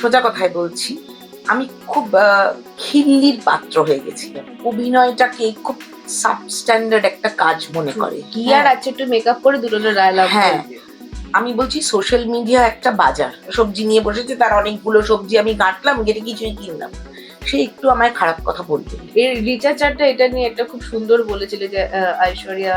সোজা কথায় বলছি, আমি খুব খিল্লির পাত্র হয়ে গেছিলাম। অভিনয়টাকে খুব সাবস্ট্যান্ডার্ড একটা কাজ মনে করে। কি আর আছে, একটু মেকআপ করে দুটো ডায়লগ হ্যাঁ, আমি বলছি সোশ্যাল মিডিয়া একটা বাজার। সবজি নিয়ে বসেছে, তার অনেকগুলো সবজি আমি কাটলাম, গেটে কিছুই কিনলাম, সে একটু আমায় খারাপ কথা বলবে। এর রিচা চাড্ডা এটা নিয়ে একটা খুব সুন্দর বলেছিল যে ঐশ্বরিয়া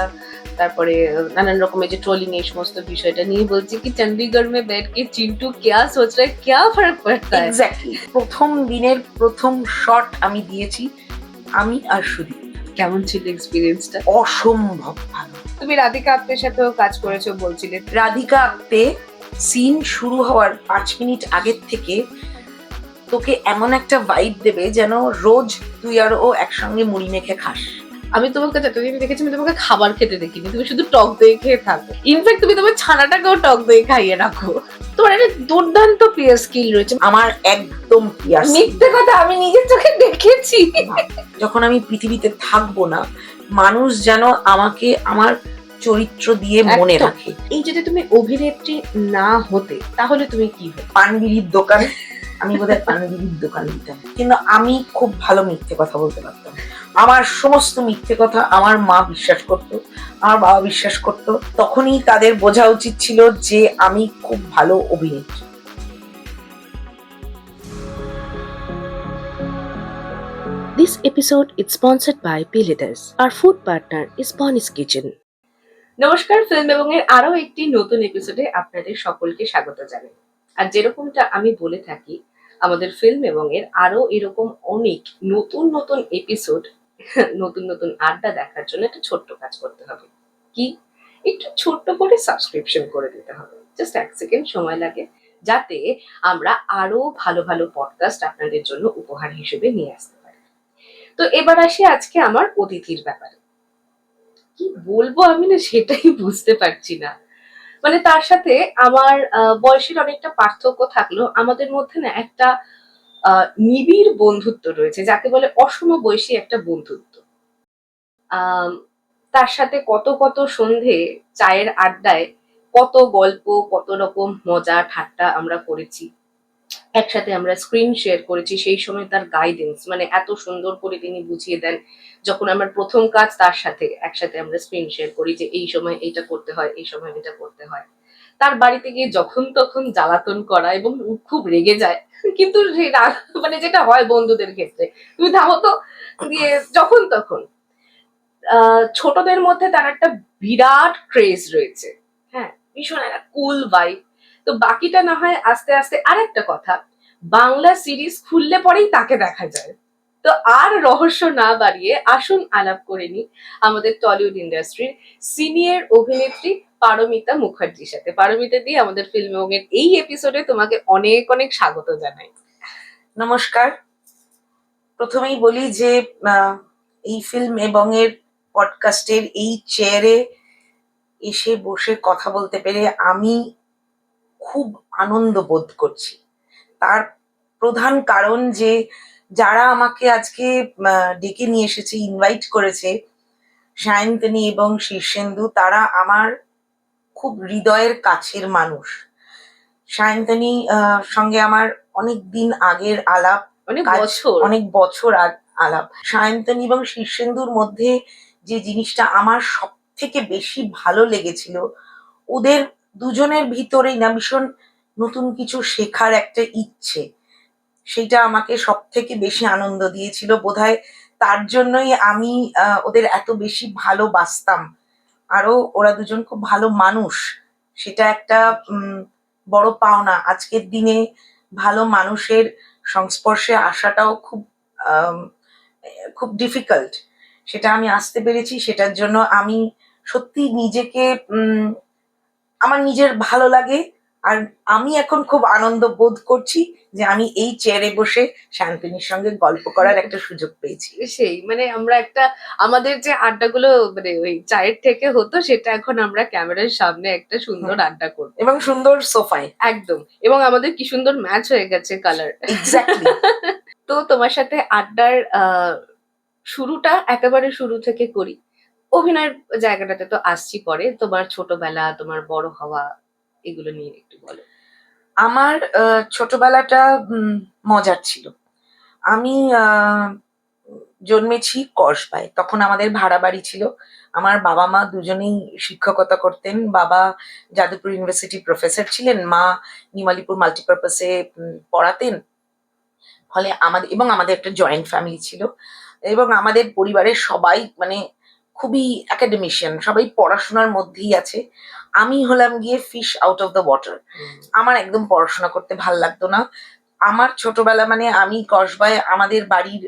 তারপরে নানান রকমের যে ট্রোলিং এই সমস্ত বিষয়টা নিয়ে বলছে কি চণ্ডীগড় মে बैठ के चिंटू क्या सोच रहा है क्या फर्क पड़ता है। এক্স্যাক্টলি, প্রথম দিনের প্রথম শট আমি দিয়েছি, আমি আর সুদীপ। কেমন ছিল এক্সপিরিয়েন্সটা? অসম্ভব ভালো। তুমি রাধিকা আপ্তের সাথেও কাজ করেছো বলছিলে। রাধিকা আপ্তে সিন শুরু হওয়ার 5 মিনিট আগের থেকে তোকে এমন একটা ভাইব দেবে যেন রোজ তুই আর ও একসঙ্গে মুড়ি মেখে খাস। আমি তোমাকে যতদিন দেখেছি আমি তোমাকে খাবার খেতে দেখিনি, তুমি শুধু টক দই খেয়ে থাকো। ইনফ্যাক্ট তুমি তোমার ছানাটাকেও টক দই খাইয়ে রাখো। তোমার একটা দুর্দান্ত প্রিয় স্কিল রয়েছে। আমার একদম পিয়ার। মিথ্যে কথা, আমি নিজের চোখে দেখেছি। যখন আমি পৃথিবীতে থাকবো না, মানুষ যেন আমাকে আমার চরিত্র দিয়ে মনে রাখে। এই যদি তুমি অভিনেত্রী না হতে তাহলে তুমি কি হতে? পানবিড়ির দোকান, আমি বোধহয় পানবিড়ির দোকান দিতাম। কিন্তু আমি খুব ভালো মিথ্যে কথা বলতে পারতাম। আমার সমস্ত মিথ্যে কথা আমার মা বিশ্বাস করতো, আমার বাবা বিশ্বাস করতো। তখনই তাদের বোঝা উচিত ছিল যে আমি খুব ভালো অভিনেত্রী। This episode is sponsored by Pilidas. Our food partner is Bonnie's Kitchen. নমস্কার, ফিল্ম এবং এর আরো একটি নতুন এপিসোডে আপনাদের সকলকে স্বাগত জানাই। আর যেরকমটা আমি বলে থাকি, আমাদের ফিল্ম এবং এর আরো এরকম অনেক নতুন নতুন এপিসোড, নতুন নতুন আড্ডা দেখার জন্য একটা ছোট্ট কাজ করতে হবে। কি? একটু ছোট্ট করে সাবস্ক্রিপশন করে দিতে হবে। জাস্ট 1 সেকেন্ড সময় লাগে, যাতে আমরা আরো ভালো ভালো পডকাস্ট আপনাদের জন্য উপহার হিসেবে নিয়ে আসতে পারি। তো এবার আসি আজকে আমার অতিথির ব্যাপারে। কি বলবো আমি না সেটাই বুঝতে পারছি না। মানে তার সাথে আমার বয়সের অনেকটা পার্থক্য থাকলেও আমাদের মধ্যে না একটা নিবিড় বন্ধুত্ব রয়েছে, যাকে বলে অসমবয়সী একটা বন্ধুত্ব। তার সাথে কত কত সন্ধে চায়ের আড্ডায় কত গল্প, কত রকম মজা ঠাট্টা আমরা করেছি। একসাথে আমরা স্ক্রিন শেয়ার করেছি। সেই সময় তার গাইডেন্স, মানে এত সুন্দর করে তিনি বুঝিয়ে দেন। যখন আমার প্রথম কাজ তার সাথে একসাথে আমরা স্ক্রিন শেয়ার করি যে এই সময় এইটা করতে হয়, এই সময় এটা করতে হয়। তার বাড়িতে গিয়ে যখন তখন জ্বালাতন করা এবং খুব রেগে যায়, কিন্তু মানে যেটা হয় বন্ধুদের ক্ষেত্রে, তুমি থামো তো, দিয়ে যখন তখন ছোটদের মধ্যে তার একটা বিরাট ক্রেজ রয়েছে। হ্যাঁ, ভীষণ একটা কুল ভাইব। তো বাকিটা না হয় আস্তে আস্তে। আরেকটা কথা, বাংলা সিরিজ খুললে পরেই তাকে দেখা যায়। তো আর রহস্য না বাড়িয়ে আসুন আলাপ করে নি আমাদের টলিউড ইন্ডাস্ট্রির সিনিয়র অভিনেত্রী পারমিতা মুখার্জির সাথে। পারমিতা দি, আমাদের ফিল্ম এবং এর এই এপিসোডে তোমাকে অনেক অনেক স্বাগত জানাই। নমস্কার। প্রথমেই বলি যে এই ফিল্ম এবং এর পডকাস্টের এই চেয়ারে এসে বসে কথা বলতে পেরে আমি খুব আনন্দ বোধ করছি। তার প্রধান কারণ যে যারা আমাকে আজকে ডেকে নিয়ে এসেছে, ইনভাইট করেছে, সায়ন্তনী এবং শীর্ষেন্দু, তারা আমার খুব হৃদয়ের কাছের মানুষ। সায়ন্তনী সঙ্গে আমার অনেক দিন আগের আলাপ, অনেক বছর আলাপ। সায়ন্তনী এবং শীর্ষেন্দুর মধ্যে যে জিনিসটা আমার সব থেকে বেশি ভালো লেগেছিল, ওদের দুজনের ভিতরেই না ভীষণ নতুন কিছু শেখার একটা ইচ্ছে, সেটা আমাকে সব থেকে বেশি আনন্দ দিয়েছিল। বোধহয় তার জন্যই আমি ওদের এত বেশি ভালোবাসতাম। আরো ওরা দুজন খুব ভালো মানুষ, সেটা একটা বড় পাওনা। আজকের দিনে ভালো মানুষের সংস্পর্শে আসাটাও খুব ডিফিকাল্ট। সেটা আমি আসতে পেরেছি, সেটার জন্য আমি সত্যি নিজেকে আমার নিজের ভালো লাগে। আর আমি এখন খুব আনন্দ বোধ করছি যে আমি এই চেয়ারে বসে শান্তনীর সঙ্গে গল্প করার একটা সুযোগ পেয়েছি। সেই মানে আমরা একটা আমাদের যে আড্ডাগুলো মানে ওই চায়ের থেকে হতো, সেটা এখন আমরা ক্যামেরার সামনে একটা সুন্দর আড্ডা করবো এবং সুন্দর সোফায়। একদম। এবং আমাদের কি সুন্দর ম্যাচ হয়ে গেছে কালার। এক্স্যাক্টলি। তো তোমার সাথে আড্ডার শুরুটা একেবারে শুরু থেকে করি। অভিনয়ের জায়গাটাতে তো আসছি পরে। তোমার ছোটবেলা, তোমার বড় হওয়া, এগুলো নিয়ে একটু বলো। আমার ছোটবেলাটা মজার ছিল। আমি জন্মেছি কসবায়। তখন আমাদের ভাড়া বাড়ি ছিল। আমার বাবা মা দুজনেই শিক্ষকতা করতেন। বাবা যাদবপুর ইউনিভার্সিটির প্রফেসর ছিলেন, মা নিউ আলিপুর মাল্টিপারপাসে পড়াতেন। ফলে আমাদের একটা জয়েন্ট ফ্যামিলি ছিল, এবং আমাদের পরিবারের সবাই মানে খুবই একাডেমিশিয়ান, সবাই পড়াশোনার মধ্যেই আছে। আমি হলাম গিয়ে fish out of the water. আমার একদম পড়াশোনা করতে ভাল লাগতো না। আমার ছোটবেলা মানে আমি কসবায় আমাদের বাড়ির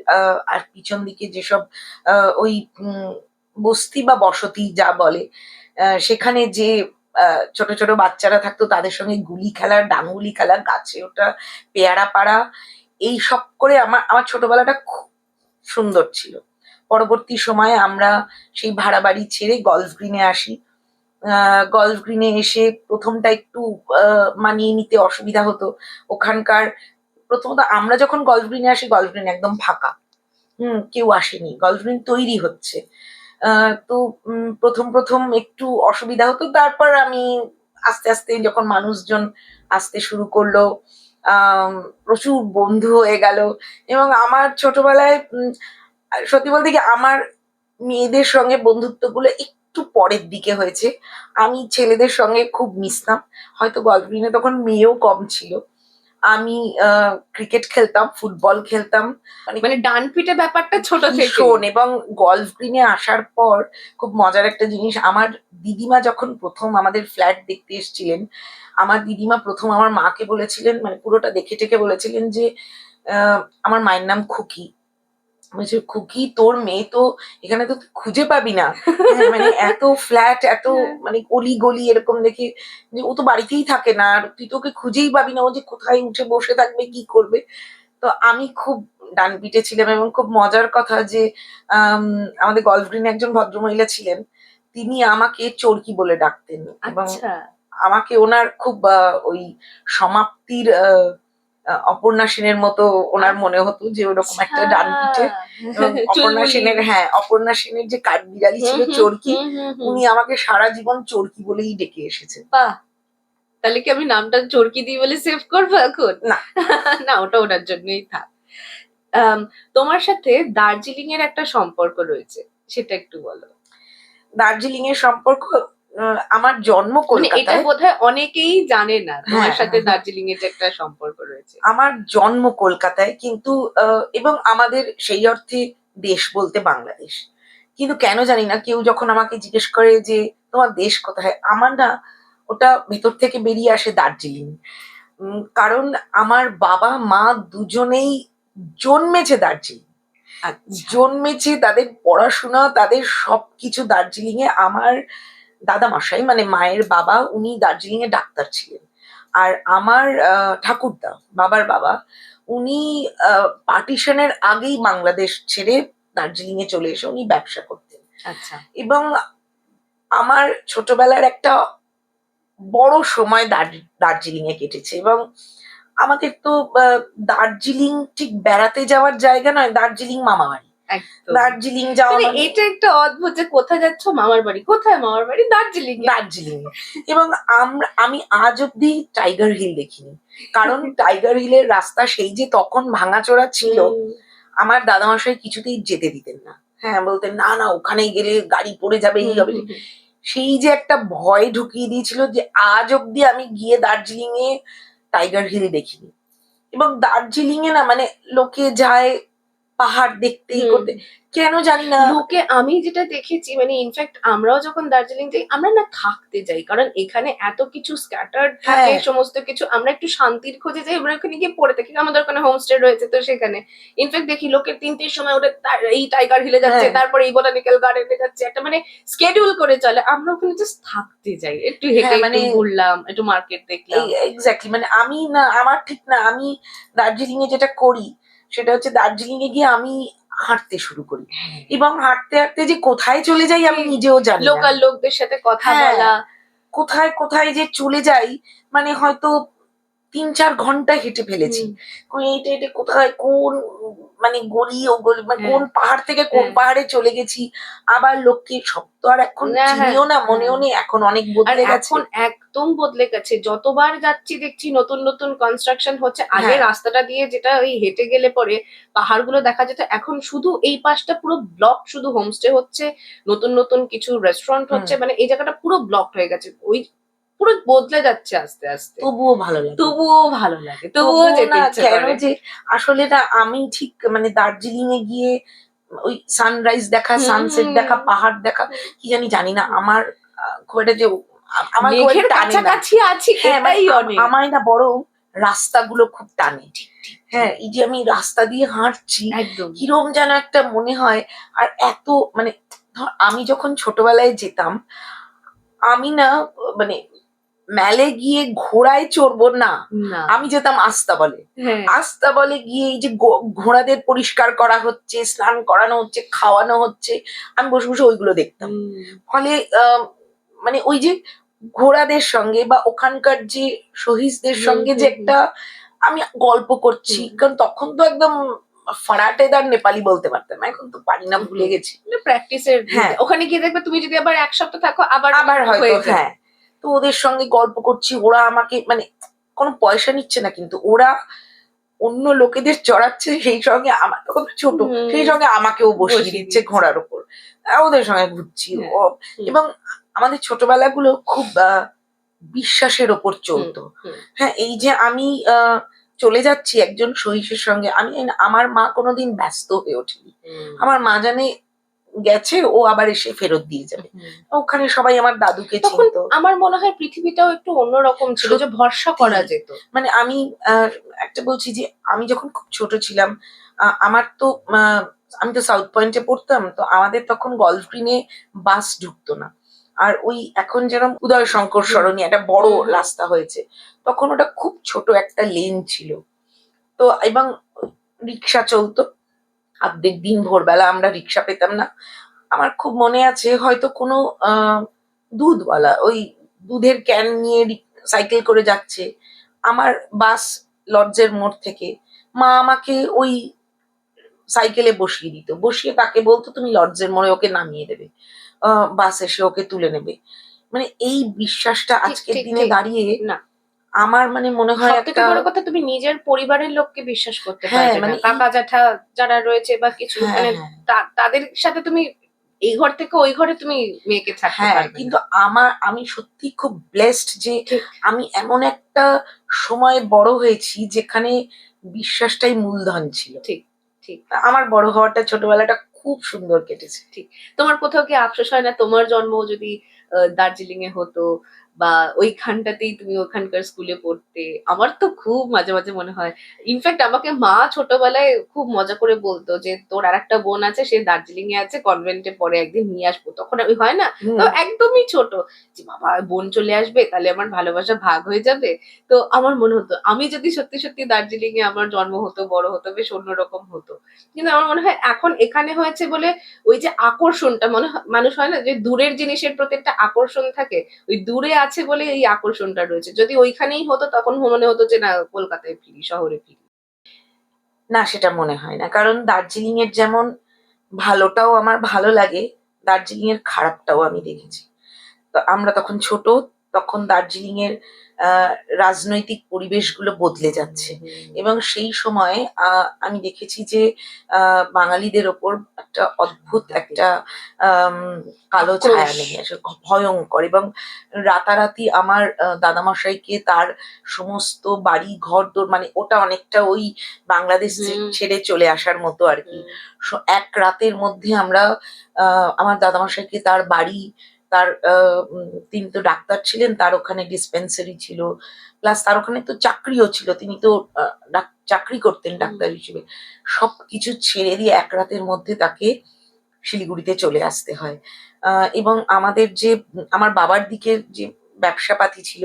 আর পিছন দিকে যেসব ওই বস্তি বা বসতি যা বলে, সেখানে যে ছোট ছোট বাচ্চারা থাকতো তাদের সঙ্গে গুলি খেলা, ডাঙ্গুলি খেলা, গাছে ওঠা, পেয়ারা পাড়া, এই সব করে আমার আমার ছোটবেলাটা খুব সুন্দর ছিল। পরবর্তী সময়ে আমরা সেই ভাড়া বাড়ি ছেড়ে গলফ গ্রিনে আসি। গলফ গ্রিনে এসে প্রথমটা একটু মানিয়ে নিতে অসুবিধা হতো। ওখানকার প্রথমত আমরা যখন গলফ গ্রিনে আসি, গলফ গ্রিন একদম ফাঁকা, কেউ আসেনি, গলফ গ্রিন তৈরি হচ্ছে। তো প্রথম প্রথম একটু অসুবিধা হতো। তারপর আমি আস্তে আস্তে যখন মানুষজন আসতে শুরু করলো, প্রচুর বন্ধু হয়ে গেল। এবং আমার ছোটবেলায় সত্যি বলতে কি আমার মেয়েদের সঙ্গে বন্ধুত্বগুলো একটু পরের দিকে হয়েছে। আমি ছেলেদের সঙ্গে খুব মিশতাম। হয়তো গলফ গ্রিনে তখন মেয়েও কম ছিল। আমি ক্রিকেট খেলতাম, ফুটবল খেলতাম, মানে মানে ডান পিটে ব্যাপারটা ছোট থেকে ভীষণ। এবং গলফ গ্রিনে আসার পর খুব মজার একটা জিনিস, আমার দিদিমা যখন প্রথম আমাদের ফ্ল্যাট দেখতে এসেছিলেন, আমার দিদিমা প্রথম আমার মাকে বলেছিলেন, মানে পুরোটা দেখে টেকে বলেছিলেন যে আমার মায়ের নাম খুকি। বলছে, খুকি তোর মেয়ে তো এখানে তো তুই খুঁজে পাবি না। হ্যাঁ, মানে এত ফ্ল্যাট, এত মানে অলি গলি এরকম দেখে, যে ও তো বাড়িতেই থাকে না, আর তুই তোকে খুঁজেই পাবি না, ও যে কোথায় উঠে বসে থাকবে, কি করবে। তো আমি খুব ডান পিটে ছিলাম। এবং খুব মজার কথা যে আম, আমাদের গলফ গ্রিনে একজন ভদ্রমহিলা ছিলেন, তিনি আমাকে চরকি বলে ডাকতেন। এবং আচ্ছা। আমাকে ওনার খুব ওই সমাপ্তির অপর্ণা সেনের মতো ওনার মনে হতো, যে ওরকম একটা ডান পিঠে। এবং অপর্ণা চুলবুলি। সেনের, হ্যাঁ, অপর্ণা সেনের যে কাঠবিড়ালি ছিল চরকি, উনি আমাকে সারা জীবন চরকি বলেই ডেকে এসেছেন। বাহ, তাহলে কি আমি নামটা চরকি দিই বলে সেভ করবো এখন? না, না, ওটা ওটার জন্যই থাক। আম, তোমার সাথে দার্জিলিং এর একটা সম্পর্ক রয়েছে, সেটা একটু বলো। দার্জিলিং এর সম্পর্ক, আমার জন্ম মানে এটা কলকাতায়। বোধহয় অনেকেই জানে না তোমার হ্যাঁ, সাথে হ্যাঁ, হ্যাঁ। দার্জিলিং এর যে একটা সম্পর্ক রয়েছে। আমার জন্ম কলকাতায়, কিন্তু এবং আমাদের সেই অর্থে দেশ বলতে বাংলাদেশ। কিন্তু কেন জানি না, কেউ যখন আমাকে জিজ্ঞেস করে যে তোমার দেশ কোথায়, আমার না ওটা ভেতর থেকে বেরিয়ে আসে দার্জিলিং। কারণ আমার বাবা মা দুজনেই জন্মেছে দার্জিলিং, আচ্ছা। জন্মেছে, তাদের পড়াশোনা, তাদের সবকিছু দার্জিলিং এ। আমার দাদা মশাই মানে মায়ের বাবা, উনি দার্জিলিং এ ডাক্তার ছিলেন। আর আমার ঠাকুরদা, বাবার বাবা, উনি পার্টিশনের আগেই বাংলাদেশ ছেড়ে দার্জিলিং এ চলে এসে উনি ব্যবসা করতেন। আচ্ছা। এবং আমার ছোটবেলার একটা বড় সময় দার্জিলিং এ কেটেছে। এবং আমাদের তো দার্জিলিং ঠিক বেড়াতে যাওয়ার জায়গা নয়, দার্জিলিং মামা বাড়ি। একদম। দার্জিলিং যাওয়া মানে মানে এটা একটা অদ্ভুত যে কোথায় যাচ্ছ, মামার বাড়ি, কোথায় মামার বাড়ি? দার্জিলিং এ। দার্জিলিং এ। এবং আমি আজ অব্দি টাইগার হিল দেখিনি। কারণ টাইগার হিলের রাস্তা সেই যে তখন ভাঙাচোরা ছিল, আমার দাদামশাই কিছুতেই যেতে দিতেন না। হ্যাঁ, বলতেন না না, ওখানে গেলে গাড়ি পড়ে যাবে, এই হবে। সেই যে একটা ভয় ঢুকিয়ে দিয়েছিল, যে আজ অব্দি আমি গিয়ে দার্জিলিং এ টাইগার হিল দেখিনি। এবং দার্জিলিং এ না মানে লোকে যায় পাহাড় দেখতে, এই করতে, কেন জানি না। লোকে, আমি যেটা দেখেছি মানে ইনফ্যাক্ট আমরাও যখন দার্জিলিং যাই আমরা না থাকতে যাই, কারণ এখানে এত কিছু স্ক্যাটার্ড থাকে হ্যাঁ, সমস্ত কিছু, আমরা একটু শান্তির খোঁজে যাই, আমরা ওখানে গিয়ে পড়ে থাকি, আমাদের ওখানে হোমস্টে রয়েছে তো সেখানে ইনফ্যাক্ট দেখি লোকে 3টের সময় ওটা এই টাইগার হিলে যাচ্ছে, হ্যাঁ, তারপরে এই বোটানিক্যাল গার্ডেনে যাচ্ছে, একটা মানে স্কেডিউল করে চলে। আমরা ওখানে জাস্ট থাকতে যাই, একটু হেঁটে হ্যাঁ, একটু মানে ঘুরলাম, একটু মার্কেট দেখলাম। এক্স্যাক্টলি, মানে আমি না, আমার ঠিক না। আমি দার্জিলিং এ যেটা করি সেটা হচ্ছে, দার্জিলিং এ গিয়ে আমি হাঁটতে শুরু করি। এবং হাঁটতে হাঁটতে যে কোথায় চলে যাই আমি নিজেও জানি না। লোকাল লোকদের সাথে কথা হ্যাঁ, বলা। কোথায় কোথায় যে চলে যাই, মানে হয়তো 3-4 ঘন্টা হেঁটে ফেলেছি। হেঁটে হেঁটে কোথায় কোন মানে গলি ও গলি, মানে কোন পাহাড় থেকে কোন পাহাড়ে চলে গেছি। আবার লোককে সব তো আর এখন না, চিনিও না, মনেও নেই, এখন অনেক আর বদলে গেছে। এখন একদম বদলে গেছে, যতবার যাচ্ছি দেখছি নতুন নতুন কনস্ট্রাকশন হচ্ছে। আগে হ্যাঁ। রাস্তাটা দিয়ে যেটা ওই হেঁটে গেলে পরে পাহাড়গুলো দেখা যেত, এখন শুধু এই পাশটা পুরো ব্লক, শুধু হোমস্টে হচ্ছে, নতুন নতুন কিছু রেস্টুরেন্ট হচ্ছে, মানে এই জায়গাটা পুরো ব্লক হয়ে গেছে। ওই পুরো বদলে যাচ্ছে আস্তে আস্তে। তবুও ভালো লাগে। তবুও ভালো লাগে, তবুও যেতে না, ইচ্ছে কেন করে। যে আসলে না, আমি ঠিক মানে দার্জিলিং এ গিয়ে ওই সানরাইজ দেখা, সানসেট দেখা, পাহাড় দেখা, কি জানি না, আমার খুব একটা যে আমার খুব মেঘের একটা টানে না। কাছাকাছি আছি হ্যাঁ, মানে এটাই অনেক। আমায় না বরং রাস্তাগুলো খুব টানে। হ্যাঁ, এই যে আমি রাস্তা দিয়ে হাঁটছি, একদম। কিরম যেন একটা মনে হয়। আর এত মানে ধর আমি যখন ছোটবেলায় যেতাম, আমি না মানে মেলে গিয়ে ঘোড়ায় চড়বো না, না। আমি যেতাম আস্তাবলে। হ্যাঁ। আস্তাবলে গিয়ে এই যে ঘোড়াদের পরিষ্কার করা হচ্ছে, স্নান করানো হচ্ছে, খাওয়ানো হচ্ছে, আমি বসে বসে ওইগুলো দেখতাম। ফলে মানে ওই যে ঘোড়াদের সঙ্গে বা ওখানকার যে শহীদদের সঙ্গে যে একটা আমি গল্প করছি, কারণ তখন তো একদম ফারাটেদার নেপালি বলতে পারতাম না, এখন তো পারি না, ভুলে গেছি। প্র্যাকটিসের। হ্যাঁ, ওখানে গিয়ে দেখবে তুমি যদি আবার এক সপ্তাহ থাকো আবার আবার হয়তো হয়ে যায়। হ্যাঁ। তো ওদের সঙ্গে গল্প করছি, ওরা আমাকে মানে কোনো পয়সা নিচ্ছে না, কিন্তু ওরা অন্য লোকেদের চড়াচ্ছে, সেই সঙ্গে আমার তখন তো ছোট, সেই সঙ্গে আমাকেও বসিয়ে দিচ্ছে ঘোড়ার ওপর, ওদের সঙ্গে ঘুরছি। এবং আমাদের ছোটবেলাগুলো খুব বিশ্বাসের ওপর চলতো। হ্যাঁ, এই যে আমি চলে যাচ্ছি একজন সহিসের সঙ্গে, আমি আমার মা কোনোদিন ব্যস্ত হয়ে ওঠেনি। আমার মা জানে গেছে, ও আবার এসে ফেরত দিয়ে যাবে। ওখানে সবাই আমার দাদুকে তখন চিনতো। আমার মনে হয় পৃথিবীটাও একটু অন্যরকম ছিল, যে ভরসা করা যেত। মানে আমি একটা বলছি যে আমি যখন খুব ছোট ছিলাম, আমার তো আমি তো সাউথ পয়েন্টে পড়তাম, তো আমাদের তখন গলফ গ্রিনে বাস ঢুকতো না। আর ওই এখন যেরকম উদয় শঙ্কর সরণি একটা বড় রাস্তা হয়েছে, তখন ওটা খুব ছোট একটা লেন ছিল। তো এবং রিক্সা চলতো, অর্ধেক দিন ভোরবেলা আমরা রিক্সা পেতাম না। আমার খুব মনে আছে, হয়তো কোনো দুধওয়ালা ওই দুধের ক্যান নিয়ে সাইকেল করে যাচ্ছে, আমার বাস লজের মোড় থেকে, মা আমাকে ওই সাইকেলে বসিয়ে দিত, বসিয়ে তাকে বলতো তুমি লজের মোড়ে ওকে নামিয়ে দেবে, বাস এসে ওকে তুলে নেবে। মানে এই বিশ্বাসটা আজকের দিনে দাঁড়িয়ে না, আমার মানে মনে হয় সবথেকে বড় কথা, তুমি নিজের পরিবারের লোককে বিশ্বাস করতে হ্যাঁ, পারবে না। মানে কাকা জ্যাঠা যারা রয়েছে বা কিছু, মানে তাদের সাথে তুমি এই ঘর থেকে ওই ঘরে তুমি মেয়েকে থাকতে পারবে না। কিন্তু আমি সত্যি খুব ব্লেসড যে আমি এমন একটা সময় বড় হয়েছি যেখানে বিশ্বাসটাই মূলধন ছিল। ঠিক ঠিক। আমার বড় হওয়াটা, ছোটবেলাটা খুব সুন্দর কেটেছে। ঠিক। তোমার কোথাও কি আফসোস হয় না, তোমার জন্ম যদি দার্জিলিং এ হতো বা ওইখানটাতেই তুমি ওখানকার স্কুলে পড়তে? আমার তো খুব মাঝে মাঝে মনে হয়। ইনফ্যাক্ট আমাকে মা ছোটবেলায় খুব মজা করে বলতো যে তোর আরেকটা বোন আছে, সে দার্জিলিং এ আছে, কনভেন্টে পড়ে, একদিন নিয়ে আসবো। তখন ওই হয় না, তো একদমই ছোট, যে বাবা বোন চলে আসবে, তাহলে আমার ভালোবাসা ভাগ হয়ে যাবে। তো আমার মনে হতো আমি যদি সত্যি সত্যি দার্জিলিং এ আমার জন্ম হতো, বড় হতো, বেশ অন্যরকম হতো। কিন্তু আমার মনে হয় এখন এখানে হয়েছে বলে ওই যে আকর্ষণটা, মানুষ হয় না যে দূরের জিনিসের প্রতি একটা আকর্ষণ থাকে, ওই দূরে আছে বলে এই আকর্ষণটা রয়েছে। যদি ওইখানেই হতো তখন মনে হতো যে না, কলকাতায় ফিরি, শহরে ফিরি। না, সেটা মনে হয় না, কারণ দার্জিলিং এর যেমন ভালোটাও আমার ভালো লাগে, দার্জিলিং এর খারাপটাও আমি দেখেছি। তো আমরা তখন ছোট, তখন দার্জিলিং এর রাজনৈতিক পরিবেশগুলো বদলে যাচ্ছে, এবং সেই সময় আমি দেখেছি যে বাঙালিদের ওপর একটা অদ্ভুত একটা আম, কালো ছায়া নেমে আসে, ভয়ঙ্কর। এবং রাতারাতি আমার দাদামশাইকে তার সমস্ত বাড়ি ঘর দোর, মানে ওটা অনেকটা ওই বাংলাদেশ ছেড়ে চলে আসার মতো আর কি। এক রাতের মধ্যে আমরা আমার দাদামশাইকে তার বাড়ি, তার তিনি তো ডাক্তার ছিলেন, তার ওখানে ডিসপেন্সারি ছিল, প্লাস তার ওখানে তো চাকরিও ছিল, তিনি তো চাকরি করতেন ডাক্তার হিসেবে, সবকিছু ছেড়ে দিয়ে এক রাতের মধ্যে তাকে শিলিগুড়িতে চলে আসতে হয়। এবং আমাদের যে আমার বাবার দিকের যে ব্যবসাপাতি ছিল,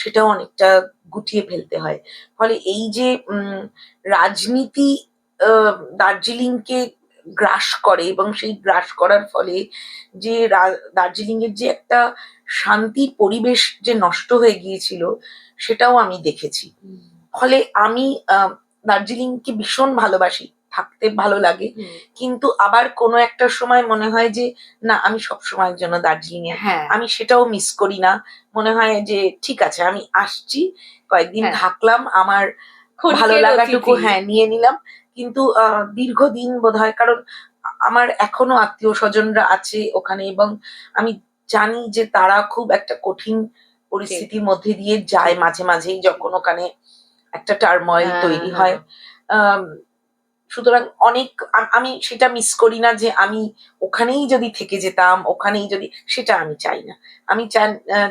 সেটাও অনেকটা গুটিয়ে ফেলতে হয়। ফলে এই যে রাজনীতি দার্জিলিংকে গ্রাস করে, এবং সেই গ্রাস করার ফলে যে দার্জিলিং এর যে একটা শান্তির পরিবেশ যে নষ্ট হয়ে গিয়েছিল, সেটাও আমি দেখেছি। ফলে আমি দার্জিলিংকে ভীষণ ভালোবাসি, থাকতে ভালো লাগে, কিন্তু আবার কোনো একটা সময় মনে হয় যে না, আমি সব সময়ের জন্য দার্জিলিং এ, হ্যাঁ আমি সেটাও মিস করি না। মনে হয় যে ঠিক আছে, আমি আসছি, কয়েকদিন হ্যাঁ থাকলাম, আমার ভালো ক্ষণিকের লাগাটুকু অতিথি। হ্যাঁ নিয়ে নিলাম, কিন্তু দীর্ঘদিন বোধহয়, কারণ আমার এখনো আত্মীয় স্বজনরা আছে ওখানে, এবং আমি জানি যে তারা খুব একটা কঠিন ঠিক পরিস্থিতির মধ্যে দিয়ে যায় ঠিক মাঝে মাঝেই, যখন ওখানে একটা টার্ময়েল হ্যাঁ তৈরি হ্যাঁ হয়। আম, সুতরাং অনেক আমি সেটা মিস করি না যে আমি ওখানেই যদি থেকে যেতাম, ওখানেই যদি, সেটা আমি চাই না। আমি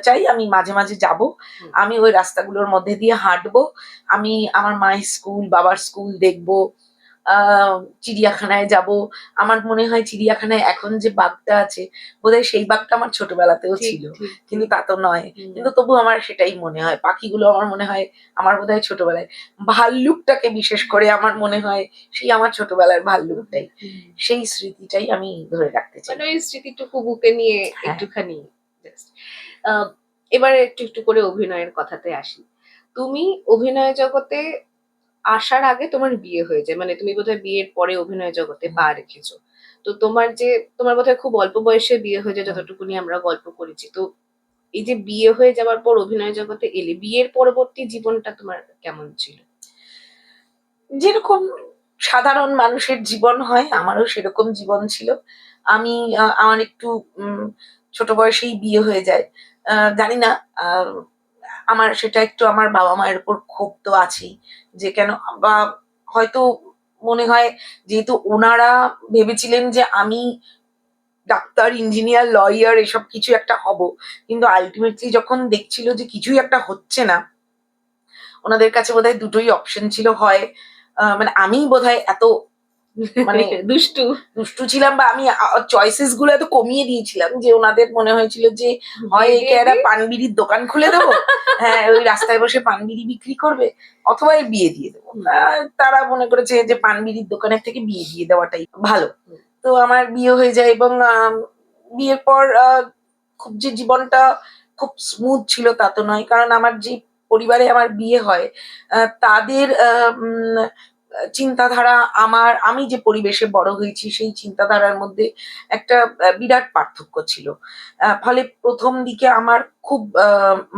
চাই আমি মাঝে মাঝে যাব, হুম। আমি ওই রাস্তাগুলোর মধ্যে দিয়ে হাঁটবো, আমি আমার মায়ের স্কুল, বাবার স্কুল দেখবো, চিড়িয়াখানায় যাব। আমার মনে হয় চিড়িয়াখানায় এখন যে বাঘটা আছে, বোধহয় সেই বাঘটা আমার ছোটবেলাতেও ঠিক ছিল, ঠিক কিন্তু ঠিক তা তো নয়। হুম। কিন্তু তবু আমার সেটাই মনে হয়, পাখিগুলো আমার মনে হয় আমার বোধহয় ছোটবেলায়, ভাল্লুকটাকে বিশেষ করে আমার মনে হয় সেই আমার ছোটবেলার ভাল্লুকটাই, হুম। সেই স্মৃতিটাই আমি ধরে রাখতে চাই। মানে ওই স্মৃতিটুকু বুকে নিয়ে হ্যাঁ। একটুখানি just, এবারে একটু একটু করে অভিনয়ের কথাতে আসি। তুমি অভিনয় জগতে আসার আগে তোমার বিয়ে হয়ে যায়, মানে তুমি বোধহয় বিয়ের পরে অভিনয় জগতে পা রেখেছো। তো তোমার বোধহয় খুব অল্প বয়সে বিয়ে হয়ে যায়, যতটুকুনি আমরা গল্প করেছি। তো এই যে বিয়ে হয়ে যাওয়ার পর অভিনয় জগতে এলে, বিয়ের পরবর্তী জীবনটা তোমার কেমন ছিল? যেরকম সাধারণ মানুষের জীবন হয়, আমারও সেরকম জীবন ছিল। আমি আমার একটু ছোট বয়সেই বিয়ে হয়ে যায়। জানি না, আহ, আমার সেটা একটু আমার বাবা মায়ের উপর ক্ষোভ তো আছেই, যে কেন, বা হয়তো মনে হয় যেহেতু ওনারা ভেবেছিলেন যে আমি ডাক্তার, ইঞ্জিনিয়ার, লয়ার এসব কিছু একটা হব, কিন্তু আলটিমেটলি যখন দেখছিল যে কিছুই একটা হচ্ছে না, ওনাদের কাছে বোধহয় দুটোই অপশন ছিল, হয় মানে আমি বোধহয় এত মানে দুষ্টু। দুষ্টু ছিলাম, বা আমি চয়েসেস গুলো এত কমিয়ে দিয়েছিলাম যে ওনাদের মনে হয়েছিল যে হয় বিয়ে একে দিয়ে একটা দিই। পান বিড়ির দোকান খুলে দেবো, হ্যাঁ ওই রাস্তায় বসে পান বিড়ি বিক্রি করবে, অথবা এর বিয়ে দিয়ে দেবো। হুম। তারা মনে করেছে যে পান বিড়ির দোকানের থেকে বিয়ে দিয়ে দেওয়াটাই ভালো। হুম। তো আমার বিয়ে হয়ে যায়, এবং বিয়ের পর খুব যে জীবনটা খুব স্মুথ ছিল তা তো নয়, কারণ আমার যে পরিবারে আমার বিয়ে হয়, তাদের চিন্তাধারা, আমি যে পরিবেশে বড় হয়েছি সেই চিন্তাধারার মধ্যে একটা বিরাট পার্থক্য ছিল। ফলে প্রথম দিকে আমার খুব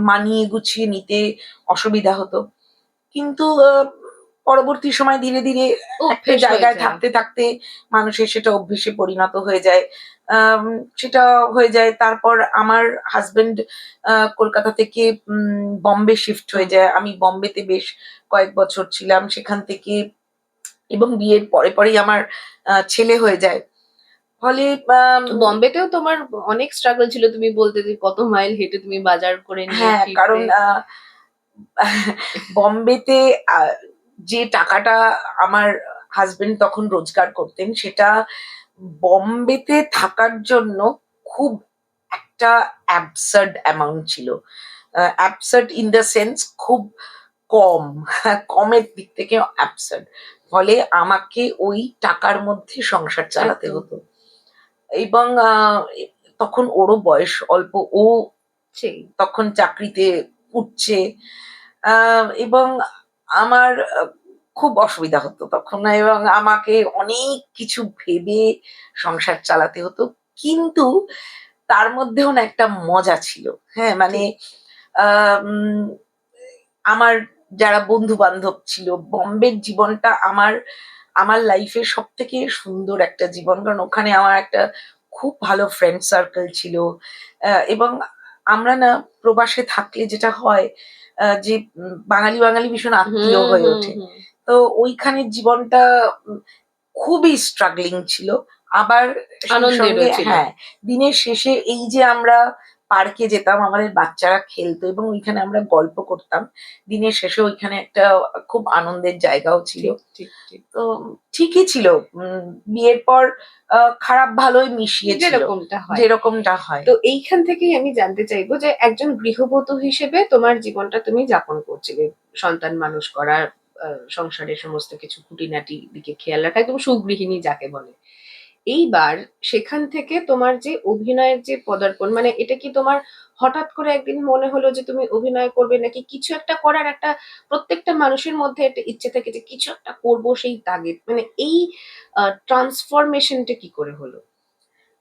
মানিয়ে গুছিয়ে নিতে অসুবিধা হতো, কিন্তু পরবর্তী সময় ধীরে ধীরে একটা অভ্যেস হয়ে জায়গায় যায়। থাকতে থাকতে মানুষের সেটা অভ্যেসে পরিণত হয়ে যায়। আম, সেটা হয়ে যায়। তারপর আমার হাজবেন্ড কলকাতা থেকে বম্বে শিফট হয়ে যায়, আমি বম্বেতে বেশ কয়েক বছর ছিলাম সেখান থেকে, এবং বিয়ের পরে পরেই আমার ছেলে হয়ে যায়। ফলে তো বম্বেতেও তোমার অনেক স্ট্রাগল ছিল, তুমি বলতে যে কত মাইল হেঁটে তুমি বাজার করে নিয়ে হ্যাঁ, ফিরতে। কারণ বম্বেতে যে টাকাটা আমার হাজবেন্ড তখন রোজগার করতেন, সেটা বম্বেতে থাকার জন্য খুব একটা অ্যাবসার্ড অ্যামাউন্ট ছিল। অ্যাবসার্ড ইন দ্য সেন্স খুব কম, কমের দিক থেকে অ্যাবসার্ড। ফলে আমাকে ওই টাকার মধ্যে সংসার চালাতে একদম হতো, এবং তখন ওরও বয়স অল্প, ও সেই। তখন চাকরিতে উঠছে, এবং আমার খুব অসুবিধা হতো তখন, এবং আমাকে অনেক কিছু ভেবে সংসার চালাতে হতো। কিন্তু তার মধ্যেও না একটা মজা ছিল। হ্যাঁ, মানে ঠিক। উম, আমার যারা বন্ধু বান্ধব ছিল, বম্বের জীবনটা আমার আমার লাইফের সব থেকে সুন্দর একটা জীবন, কারণ ওখানে আমার একটা খুব ভালো ফ্রেন্ড সার্কেল ছিল। এবং আমরা না প্রবাসে থাকলে যেটা হয়, যে বাঙালি বাঙালি ভীষণ আত্মীয় হুম হয়ে হুম ওঠে। হুম। তো ওইখানের জীবনটা উম, খুবই স্ট্রাগলিং ছিল। আবার সেই আনন্দেরও সঙ্গে ছিল। হ্যাঁ, দিনের শেষে এই যে আমরা পার্কে যেতাম, আমাদের বাচ্চারা খেলতো এবং ওইখানে আমরা গল্প করতাম, দিনের শেষে ওইখানে একটা খুব আনন্দের জায়গাও ছিল। ঠিক ঠিক ঠিক। তো ঠিকই ছিল। বিয়ের পর খারাপ ভালোই মিশিয়ে ছিল, যেরকমটা হয়। যেরকমটা হয়। তো এইখান থেকেই আমি জানতে চাইবো যে একজন গৃহবধূ হিসেবে তোমার জীবনটা তুমি যাপন করছিলে, সন্তান মানুষ করা, সংসারের সমস্ত কিছু খুঁটিনাটি দিকে খেয়াল রাখা, একদম সুগৃহিণী যাকে বলে। এইবার সেখান থেকে তোমার যে অভিনয়ের যে পদার্পণ, মানে এটা কি তোমার হঠাৎ করে একদিন মনে হলো যে তুমি অভিনয় করবে, নাকি কিছু একটা করার একটা, প্রত্যেকটা মানুষের মধ্যে একটা ইচ্ছে থাকে যে কিছু একটা করবো সেই তাগিদ, মানে এই ট্রান্সফরমেশনটা কি করে হলো?